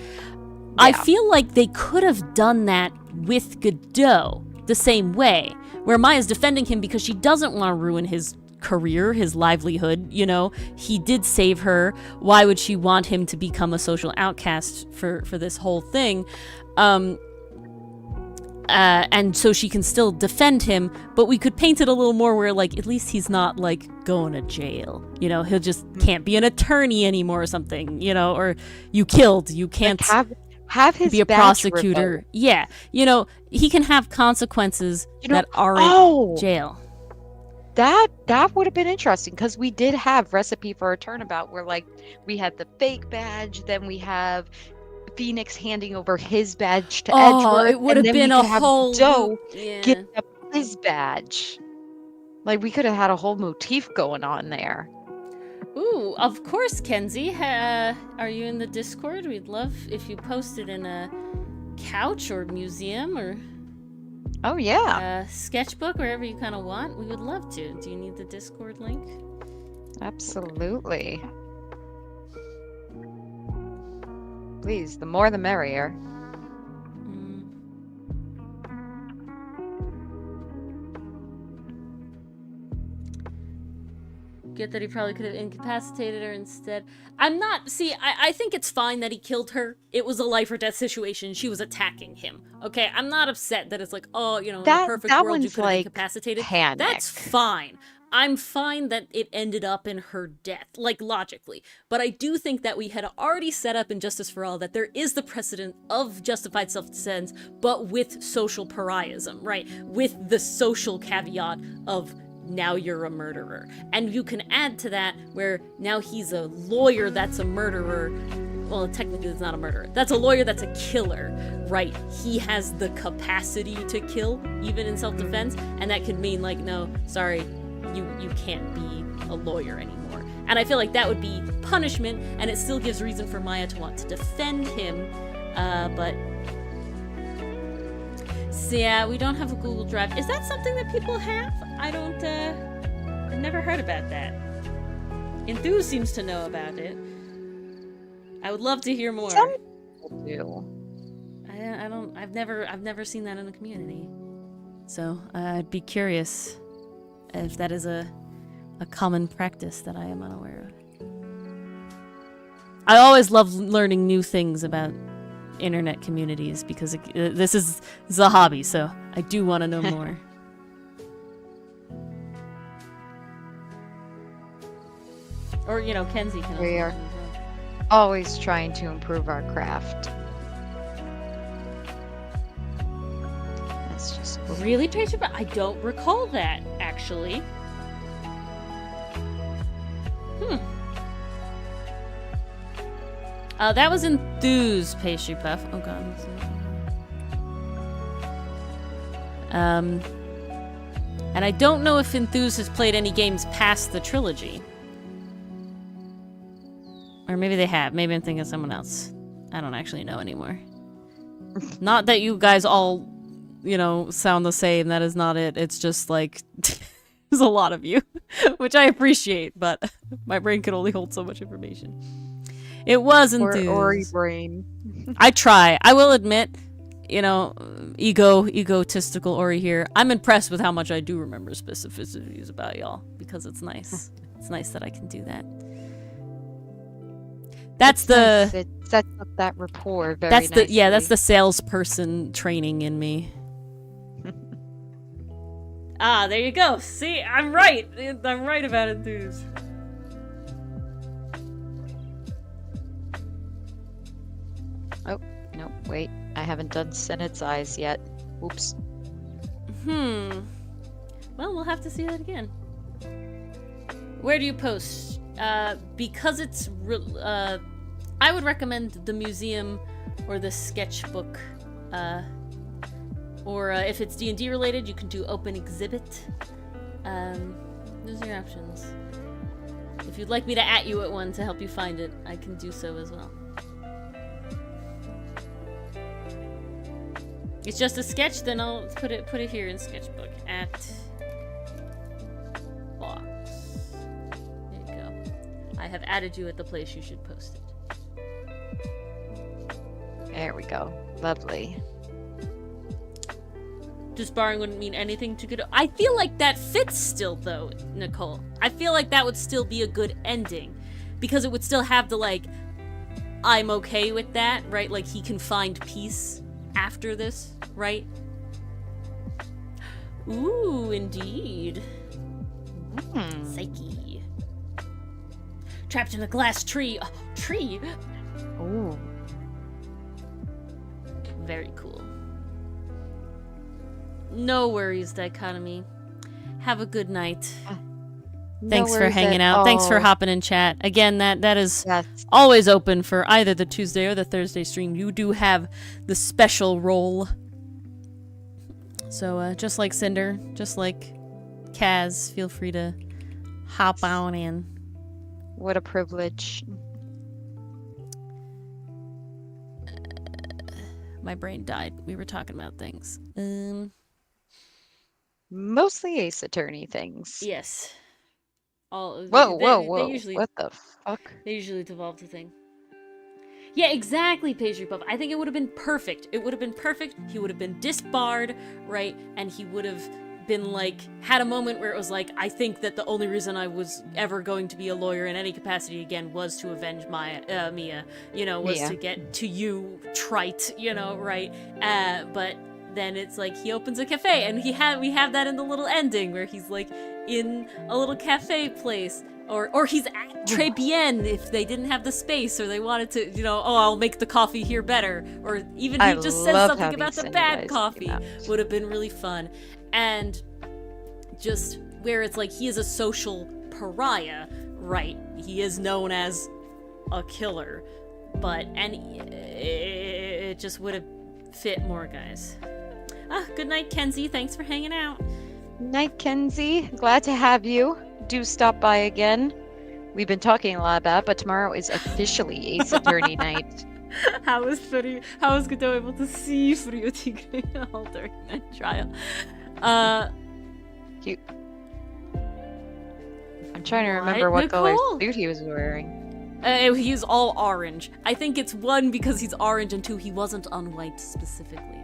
I feel like they could have done that with Godot the same way, where Maya's defending him because she doesn't want to ruin his career, his livelihood. You know, he did save her. Why would she want him to become a social outcast for this whole thing? And so she can still defend him, but we could paint it a little more where, like, at least he's not, like, going to jail. You know, he'll just can't be an attorney anymore or something, you know, or you can't like have his be a prosecutor. Revoked. Yeah, you know, he can have consequences that aren't jail. That would have been interesting, because we did have Recipe for a Turnabout where, like, we had the fake badge, then we have Phoenix handing over his badge to Edgeworth. It would have been a whole get up his badge. Like, we could have had a whole motif going on there. Ooh, of course, Kenzie. Are you in the Discord? We'd love if you posted in a couch or museum or sketchbook, wherever you kind of want. We would love to. Do you need the Discord link? Absolutely. Please, the more the merrier. Get that he probably could have incapacitated her instead. I think it's fine that he killed her. It was a life or death situation. She was attacking him. Okay, I'm not upset that it's like, oh, you know, in the perfect world you could have incapacitated. Panic. That's fine. I'm fine that it ended up in her death, like, logically. But I do think that we had already set up in Justice for All that there is the precedent of justified self-defense, but with social pariahsm, right? With the social caveat of now you're a murderer. And you can add to that where now he's a lawyer that's a murderer. Well, technically it's not a murderer. That's a lawyer that's a killer, right? He has the capacity to kill, even in self-defense, and that could mean, like, no, sorry, you can't be a lawyer anymore. And I feel like that would be punishment, and it still gives reason for Maya to want to defend him, but... So yeah, we don't have a Google Drive. Is that something that people have? I don't, I've never heard about that. Enthuse seems to know about it. I would love to hear more. Some people do. I've never seen that in the community. So, I'd be curious if that is a common practice that I am unaware of. I always love learning new things about internet communities because this is a hobby, so I do want to know more. Or, you know, Kenzie can. We are always trying to improve our craft. That's just really, Tracer? But I don't recall that, actually. That was Enthuse, Pastry Puff. Oh god. And I don't know if Enthuse has played any games past the trilogy. Or maybe they have. Maybe I'm thinking of someone else. I don't actually know anymore. Not that you guys all, you know, sound the same. That is not it. It's just like... there's a lot of you. Which I appreciate, but my brain can only hold so much information. It was Enthuse. Ori brain. I try. I will admit, you know, egotistical Ori here. I'm impressed with how much I do remember specificities about y'all, because it's nice. It's nice that I can do that. That's nice. It sets up that rapport very nicely. That's the salesperson training in me. There you go. See, I'm right. I'm right about Enthuse. Oh, no, wait. I haven't done Senate's Eyes yet. Oops. Well, we'll have to see that again. Where do you post? Because it's... I would recommend the museum or the sketchbook. Or if it's D&D related, you can do open exhibit. Those are your options. If you'd like me to at you at one to help you find it, I can do so as well. It's just a sketch, then I'll put it here in sketchbook at box. There you go. I have added you at the place you should post it. There we go. Lovely. Disbarring wouldn't mean anything to Godot. I feel like that fits still, though, Nicole. I feel like that would still be a good ending. Because it would still have the, like, I'm okay with that, right? Like, he can find peace after this, right? Ooh, indeed. Psyche. Trapped in a glass tree. Oh, tree? Ooh. Very cool. No worries, Dichotomy. Have a good night. Thanks for hanging out. Thanks for hopping in chat. Again, that is always open for either the Tuesday or the Thursday stream. You do have the special role. So, just like Cinder, just like Kaz, feel free to hop on in. What a privilege. My brain died. We were talking about things. Mostly Ace Attorney things. Yes. Whoa, They usually, what the fuck? They usually devolve to thing. Yeah, exactly, Pastry Puff. I think it would have been perfect. It would have been perfect. He would have been disbarred, right? And he would have been like, had a moment where it was like, I think that the only reason I was ever going to be a lawyer in any capacity again was to avenge Mia, you know, was to get to you, trite, you know, right? But then it's like he opens a cafe, and we have that in the little ending where he's like in a little cafe place, or he's at Très Bien if they didn't have the space or they wanted to, you know, oh, I'll make the coffee here better, or even he just says something about the bad coffee. Would have been really fun. And just where it's like he is a social pariah, right? He is known as a killer, and it just would have fit more, guys. Good night, Kenzie. Thanks for hanging out. Night, Kenzie. Glad to have you. Do stop by again. We've been talking a lot about it, but tomorrow is officially Ace Attorney night. How was Godot able to see Frio Tigre all during that trial? Cute. I'm trying to remember what color suit he was wearing. He's all orange. I think it's one because he's orange, and two, he wasn't on white specifically.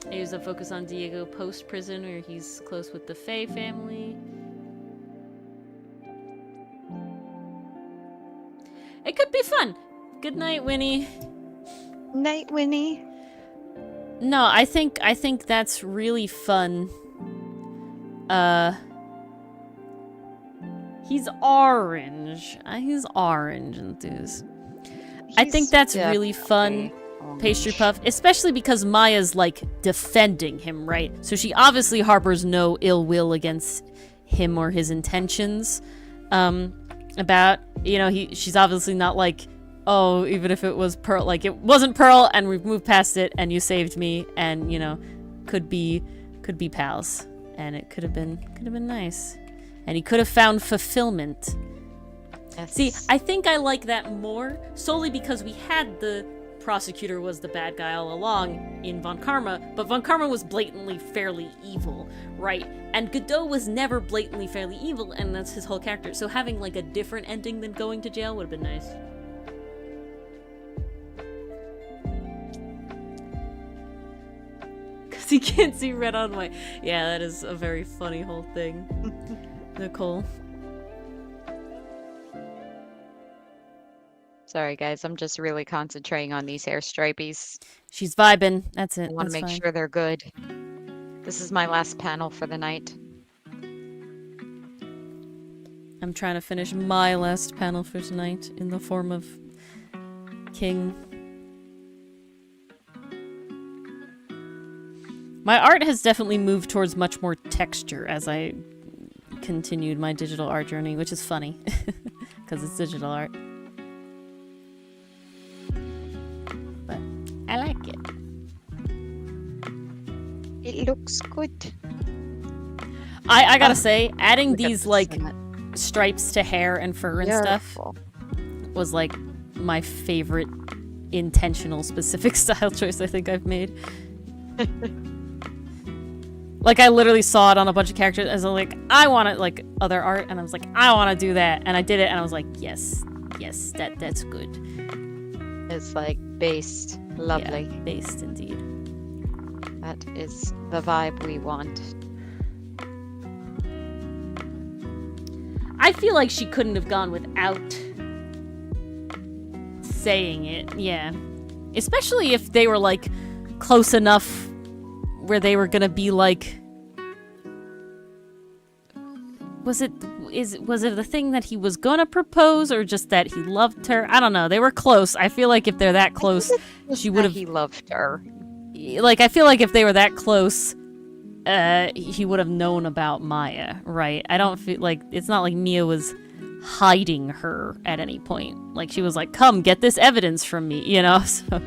He was a focus on Diego post-prison, where he's close with the Faye family. It could be fun. Good night, Winnie. Night, Winnie. No, I think that's really fun. He's orange. He's orange enthused. I think that's really fun. Pastry Puff, especially because Maya's like defending him, right? So she obviously harbors no ill will against him or his intentions. About, you know, she's obviously not like, oh, even if it was Pearl, like it wasn't Pearl and we've moved past it and you saved me, and you know, could be pals, and it could have been nice, and he could have found fulfillment. Yes. See, I think I like that more solely because we had the prosecutor was the bad guy all along in Von Karma, but Von Karma was blatantly fairly evil, right? And Godot was never blatantly fairly evil, and that's his whole character. So having like a different ending than going to jail would have been nice. Because he can't see red on white. Yeah, that is a very funny whole thing. Nicole. Sorry, guys. I'm just really concentrating on these hair stripies. She's vibing. That's it. I want to make sure they're good. This is my last panel for the night. I'm trying to finish my last panel for tonight in the form of King. My art has definitely moved towards much more texture as I continued my digital art journey, which is funny because it's digital art. But I like it. It looks good. I gotta say, adding Look at these this like in it. stripes to hair and fur and stuff Beautiful. was like my favorite intentional specific style choice I think I've made. Like I literally saw it on a bunch of characters and I was like, I want to like other art, and I was like, I want to do that, and I did it, and I was like, yes, that's good. It's like based. Lovely. Yeah, based indeed. That is the vibe we want. I feel like she couldn't have gone without saying it, yeah. Especially if they were like close enough where they were gonna be like, was it the thing that he was gonna propose, or just that he loved her? I don't know. They were close. I feel like if they're that close, she would have. He loved her. Like I feel like if they were that close, he would have known about Maya, right? I don't feel like it's not like Mia was hiding her at any point. Like she was like, "Come get this evidence from me," you know. So.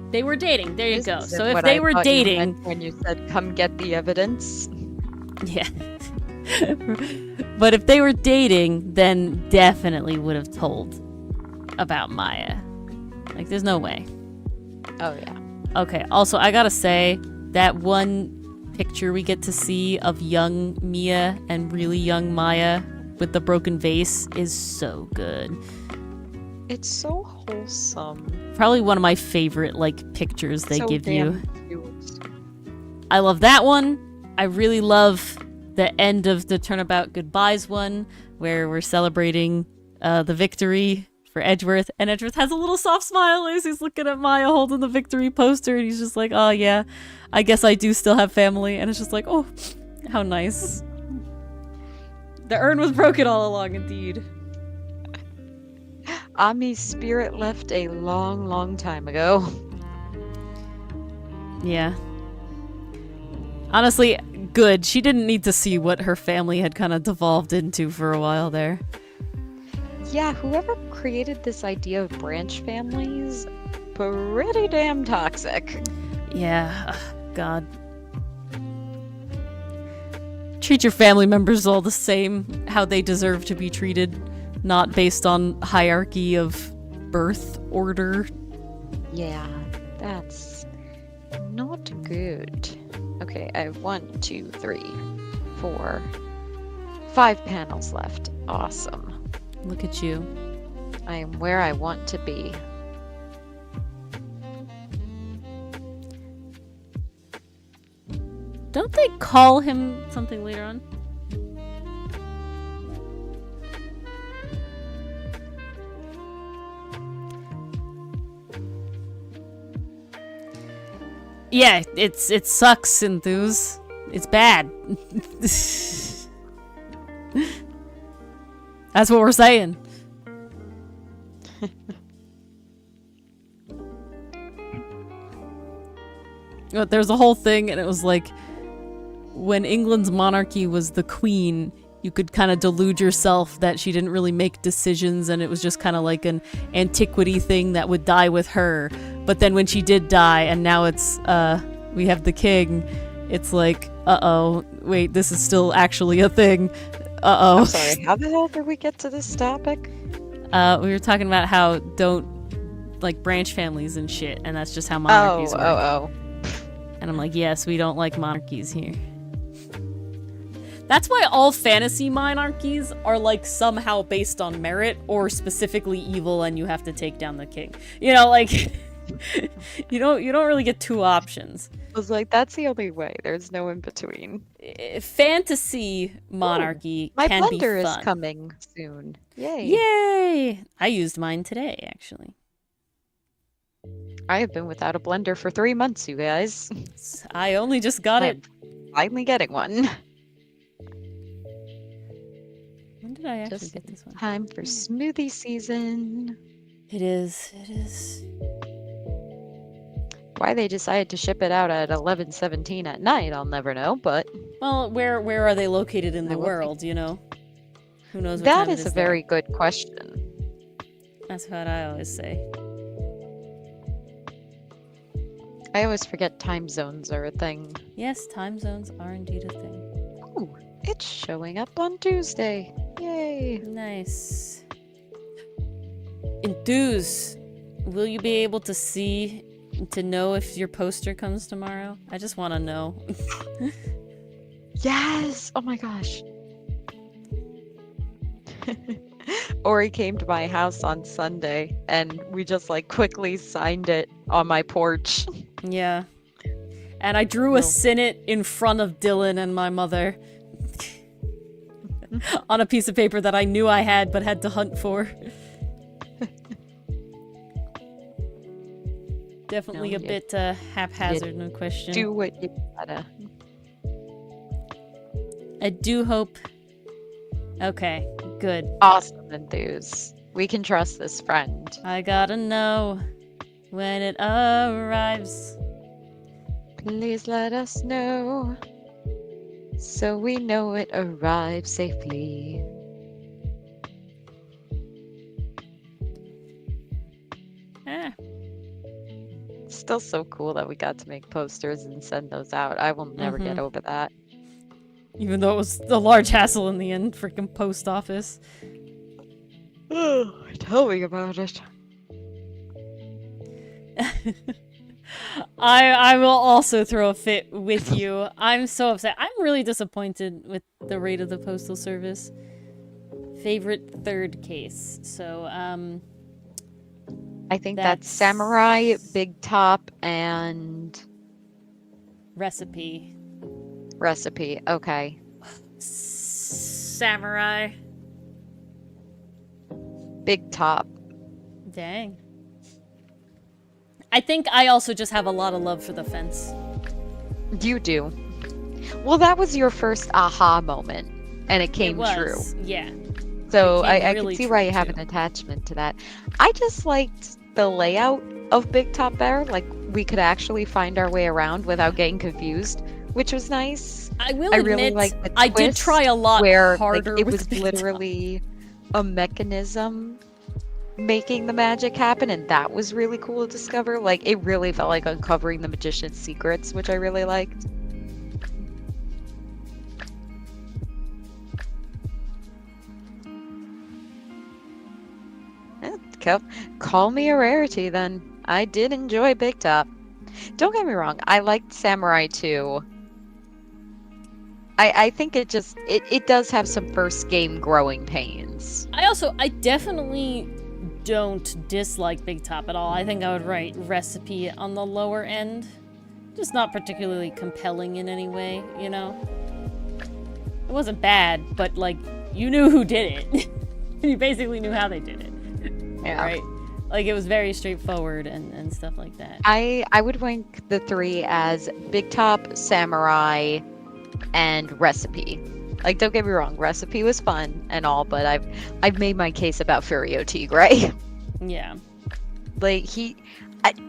They were dating. There you go. So if they were dating, when you said come get the evidence, yeah. But if they were dating, then definitely would have told about Maya. Like there's no way. oh yeah. Okay. Also, I gotta say that one picture we get to see of young Mia and really young Maya with the broken vase is so good. It's so wholesome. Probably one of my favorite like pictures they So give you. damn cute. I love that one. I really love the end of the Turnabout Goodbyes one, where we're celebrating the victory for Edgeworth, and Edgeworth has a little soft smile as he's looking at Maya holding the victory poster, and he's just like, oh yeah, I guess I do still have family, and it's just like, oh, how nice. The urn was broken all along, indeed. Ami's spirit left a long, long time ago. Yeah. Honestly, good. She didn't need to see what her family had kind of devolved into for a while there. Yeah, whoever created this idea of branch families, pretty damn toxic. Yeah, God. Treat your family members all the same, how they deserve to be treated, not based on hierarchy of birth order. Yeah, that's not good. Okay, I have 1, 2, 3, 4, 5 panels left. Awesome. Look at you. I am where I want to be. Don't they call him something later on? Yeah, it sucks, Enthuse. It's bad. That's what we're saying. But there's a whole thing, and it was like, when England's monarchy was the queen, you could kind of delude yourself that she didn't really make decisions, and it was just kind of like an antiquity thing that would die with her. But then when she did die, and now it's, we have the king, it's like, uh-oh, wait, this is still actually a thing. Uh-oh. I'm sorry, how the hell did we get to this topic? We were talking about how don't, like, branch families and shit, and that's just how monarchies work. Oh. And I'm like, yes, we don't like monarchies here. That's why all fantasy monarchies are like somehow based on merit or specifically evil, and you have to take down the king. You know, like you don't really get two options. I was like, that's the only way. There's no in between. Fantasy monarchy My can be blender fun. is coming soon. Yay. Yay! I used mine today, actually. I have been without a blender for 3 months, you guys. I only just got it. Finally getting one. When did I actually Just get this one? time for smoothie season. It is. Why they decided to ship it out at 11:17 at night, I'll never know, but Well, where are they located in I the will take world, you know? Who knows what that time it is a there. very good question. That's what I always say. I always forget time zones are a thing. Yes, time zones are indeed a thing. Ooh, it's showing up on Tuesday. Yay! Nice. Enthuse, will you be able to know if your poster comes tomorrow? I just want to know. Yes! Oh my gosh. Ori came to my house on Sunday and we just like quickly signed it on my porch. Yeah. And I drew No. a Sinnet in front of Dylan and my mother. On a piece of paper that I knew I had but had to hunt for. Definitely No, a you- bit haphazard, no question. Do what you gotta. I do hope... Okay, good. Awesome, Enthuse. We can trust this friend. I gotta know when it arrives. Please let us know so we know it arrived safely. Ah, Still so cool that we got to make posters and send those out. I will never get over that. even though it was a large hassle in the end, freaking post office. Tell me about it. I will also throw a fit with you. I'm so upset. I'm really disappointed with the rate of the postal service. Favorite third case. So, I think That's- that's Samurai, Big Top, and recipe. Recipe. Okay. Samurai. Big Top. Dang. I think I also just have a lot of love for the fence. You do. Well, that was your first aha moment, and it came it was, true. Yeah. So It came I really can see why true, you have too. an attachment to that. I just liked the layout of Big Top better. Like, we could actually find our way around without getting confused, which was nice. I will I admit, really like the I did twist try a lot where like, harder it was with Big Top. literally a mechanism making the magic happen, and that was really cool to discover. Like, it really felt like uncovering the magician's secrets, which I really liked. Call me a rarity then. I did enjoy Big Top. Don't get me wrong, I liked Samurai too. I think it does have some first game growing pains. I definitely don't dislike Big Top at all. I think I would write Recipe on the lower end. Just not particularly compelling in any way, you know? It wasn't bad, but, like, you knew who did it. You basically knew how they did it. Yeah. Right? Like, it was very straightforward and stuff like that. I would rank the three as Big Top, Samurai, and Recipe. Like, don't get me wrong, Recipe was fun and all, but I've made my case about Furio Tigre. Yeah. Like,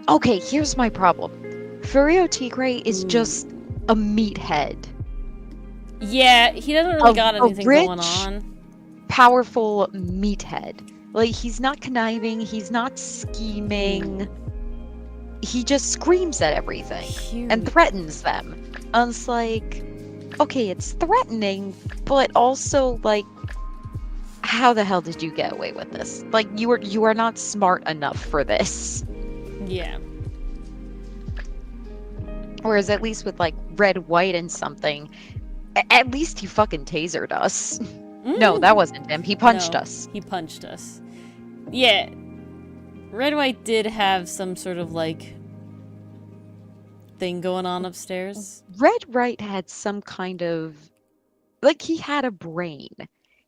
okay, here's my problem. Furio Tigre is just a meathead. Yeah, he doesn't really A- got a anything rich- going on. Powerful meathead. Like, he's not conniving, he's not scheming. He just screams at everything and threatens them. And it's like, okay, it's threatening, but also, like, how the hell did you get away with this? Like, you are not smart enough for this. Yeah. Whereas at least with, like, Red, White, and something, at least he fucking tasered us. No, that wasn't him. He punched No, us. He punched us. Yeah. Red White did have some sort of, like, thing going on upstairs. Red Right had some kind of, like, he had a brain.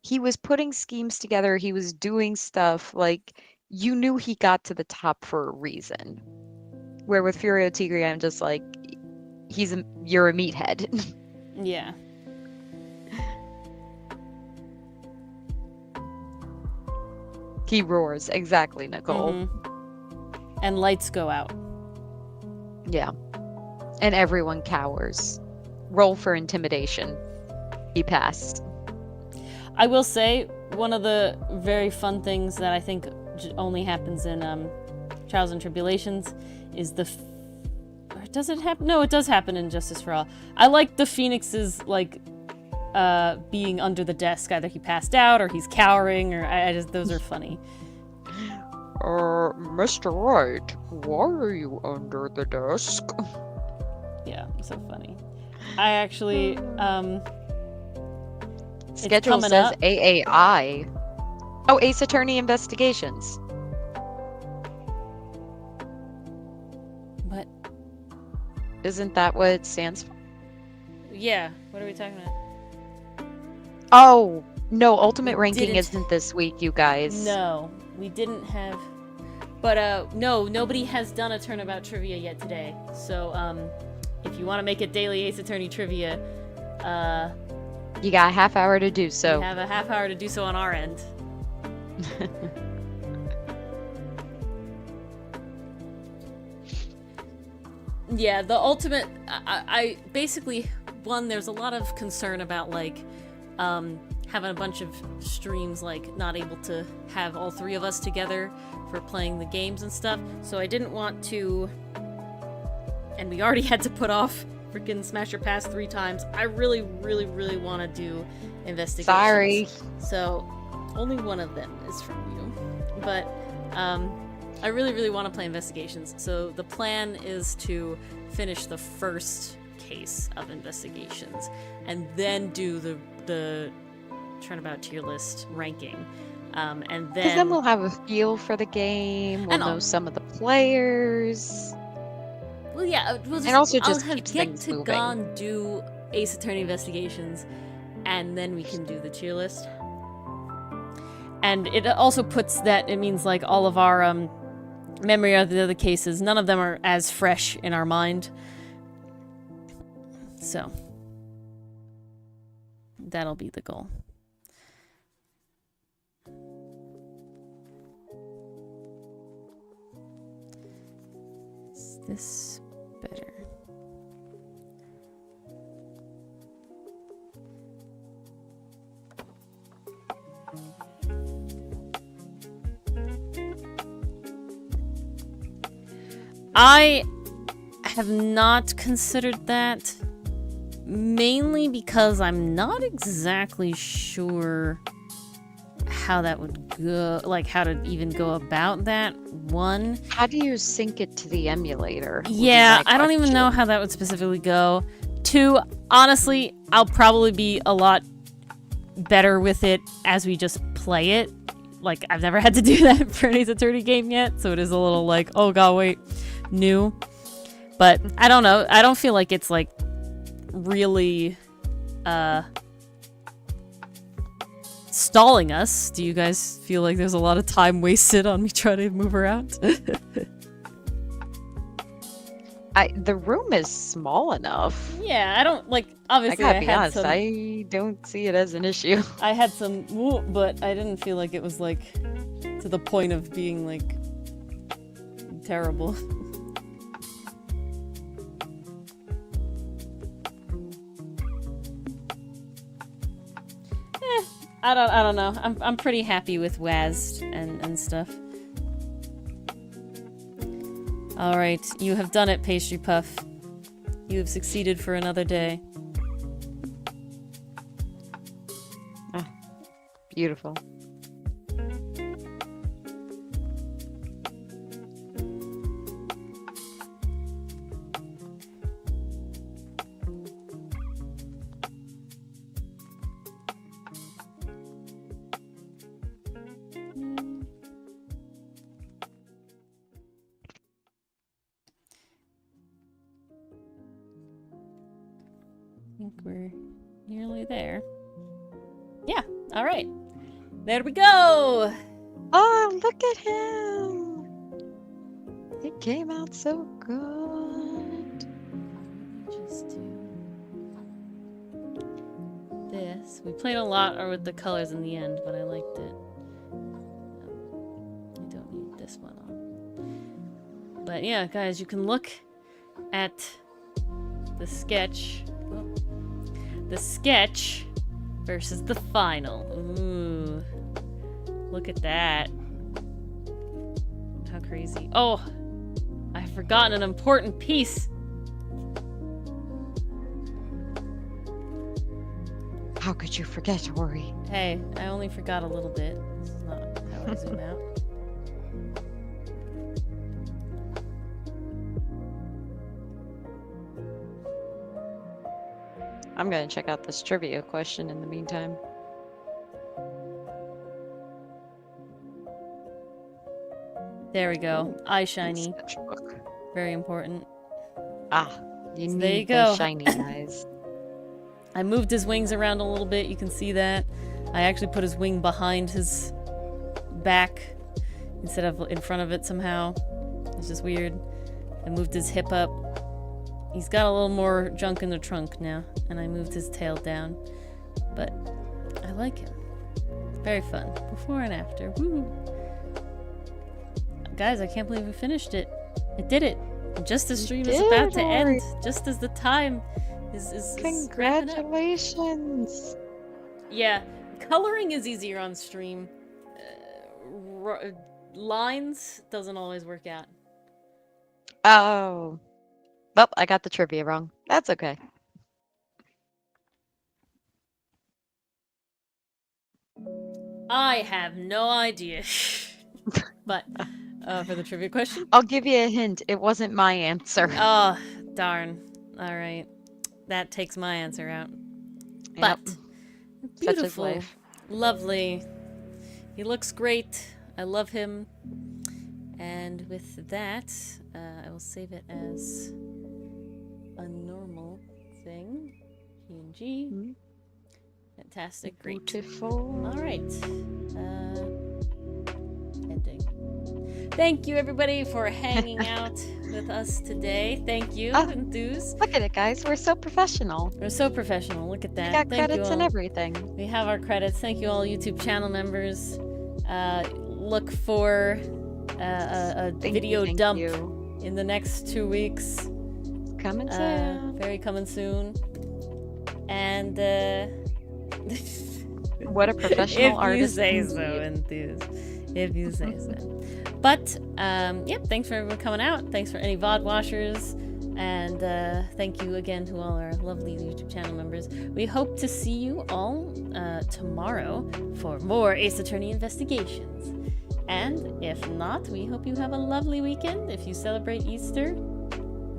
He was putting schemes together. He was doing stuff. Like, you knew he got to the top for a reason. Where with Furio Tigre, I'm just like, you're a meathead. Yeah. He roars. Exactly, Nicole. Mhm. And lights go out. Yeah. And everyone cowers. Roll for intimidation. He passed. I will say, one of the very fun things that I think only happens in Trials and Tribulations, is the. Or does it happen? No, it does happen in Justice for All. I like the Phoenix's like being under the desk. Either he passed out or he's cowering, or I just those are funny. Mr. Wright, why are you under the desk? Yeah, so funny. I actually Schedule it's coming says up. AAI. Oh, Ace Attorney Investigations. What? Isn't that what it stands for? Yeah. What are we talking about? Oh, no, Ultimate Ranking Didn't- isn't this week, you guys. No, we didn't have. But no, nobody has done a turnabout trivia yet today. So if you want to make it daily Ace Attorney trivia, You got a half hour to do so. we have a half hour to do so on our end. Yeah, the ultimate. I basically one. There's a lot of concern about like having a bunch of streams like not able to have all three of us together for playing the games and stuff. So I didn't want to. And we already had to put off freaking Smash Your Pass 3 times. I really, really, really want to do investigations. Sorry. So only one of them is from you. But I really, really want to play investigations. So the plan is to finish the first case of investigations and then do the turnabout tier list ranking. And Because then then we'll have a feel for the game. We'll And know I'll- some of the players. well, yeah, we'll just, And also I'll just have keeps get things to moving. go and do Ace Attorney investigations, and then we can do the tier list. And it also puts that it means like all of our memory of the other cases, none of them are as fresh in our mind. So that'll be the goal. Is this better? I have not considered that, mainly because I'm not exactly sure how that would go, like how to even go about that. One, How do you sync it to the emulator? would be yeah, my I don't even know question. how that would specifically go. Two, honestly, I'll probably be a lot better with it as we just play it. Like, I've never had to do that for an Ace Attorney game yet, so it is a little like, oh god, wait, new. But I don't know. I don't feel like it's like really stalling us. Do you guys feel like there's a lot of time wasted on me trying to move around? The room is small enough. Yeah, I don't like. I Obviously, gotta I be had honest, some. I don't see it as an issue. I had some, but I didn't feel like it was like to the point of being like terrible. I don't know. I'm pretty happy with WASD and stuff. All right, you have done it, Pastry Puff. You have succeeded for another day. Beautiful. I think we're nearly there. Yeah, all right. There we go! Oh, look at him! It came out so good. Just do this. We played a lot with the colors in the end, but I liked it. I don't need this one on. But yeah, guys, you can look at the sketch. Oh. The sketch versus the final. Ooh. Look at that. crazy. Oh, I've forgotten an important piece. How could you forget, Ori? Hey, I only forgot a little bit. This is not how I zoom out. I'm gonna check out this trivia question in the meantime. There we go. Eye shiny. Sketchbook. Very important. Ah, you So need there you those go. shiny eyes. I moved his wings around a little bit. You can see that. I actually put his wing behind his back instead of in front of it somehow. It's just weird. I moved his hip up. He's got a little more junk in the trunk now. And I moved his tail down. But I like him. Very fun. Before and after. Woo! Guys, I can't believe we finished it. I did it. And just as stream is about to end. Just as the time is wrapping up. Congratulations! Yeah, coloring is easier on stream. Lines doesn't always work out. Oh. Well, I got the trivia wrong. That's okay. I have no idea. But, for the trivia question? I'll give you a hint. It wasn't my answer. Oh, darn. Alright. That takes my answer out. But, Such is beautiful. life. Lovely. He looks great. I love him. And with that, I will save it as a normal thing. PNG. Mhm. Fantastic. Great. Beautiful. All right. Ending. Thank you, everybody, for hanging out with us today. Thank you, Enthuse. Look at it, guys. We're so professional. We're so professional. Look at that. We got Thank you credits and all. everything. We have our credits. Thank you all YouTube channel members. Look for a video Thank dump you. in the next 2 weeks. Coming soon. Very coming soon. And What a professional if artist. you say indeed. so, Enthuse. If you say so. But yep, thanks for everyone coming out. Thanks for any VOD watchers. And thank you again to all our lovely YouTube channel members. We hope to see you all tomorrow for more Ace Attorney investigations. And if not, we hope you have a lovely weekend. If you celebrate Easter.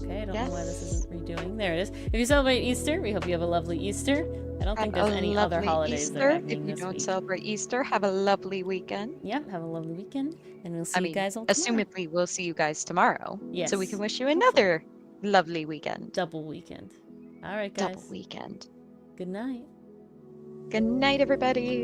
Okay, I don't know why this isn't redoing. There it is. If you celebrate Easter, we hope you have a lovely Easter. I don't think Have there's a any other lovely holidays that are Easter. If happening you this don't week. celebrate Easter, have a lovely weekend. Yep, have a lovely weekend. And we'll see you guys all tomorrow. Assumedly, we'll see you guys tomorrow. Yes. So we can wish you another lovely weekend. Double weekend. All right, guys. Double weekend. Good night. Good night, everybody.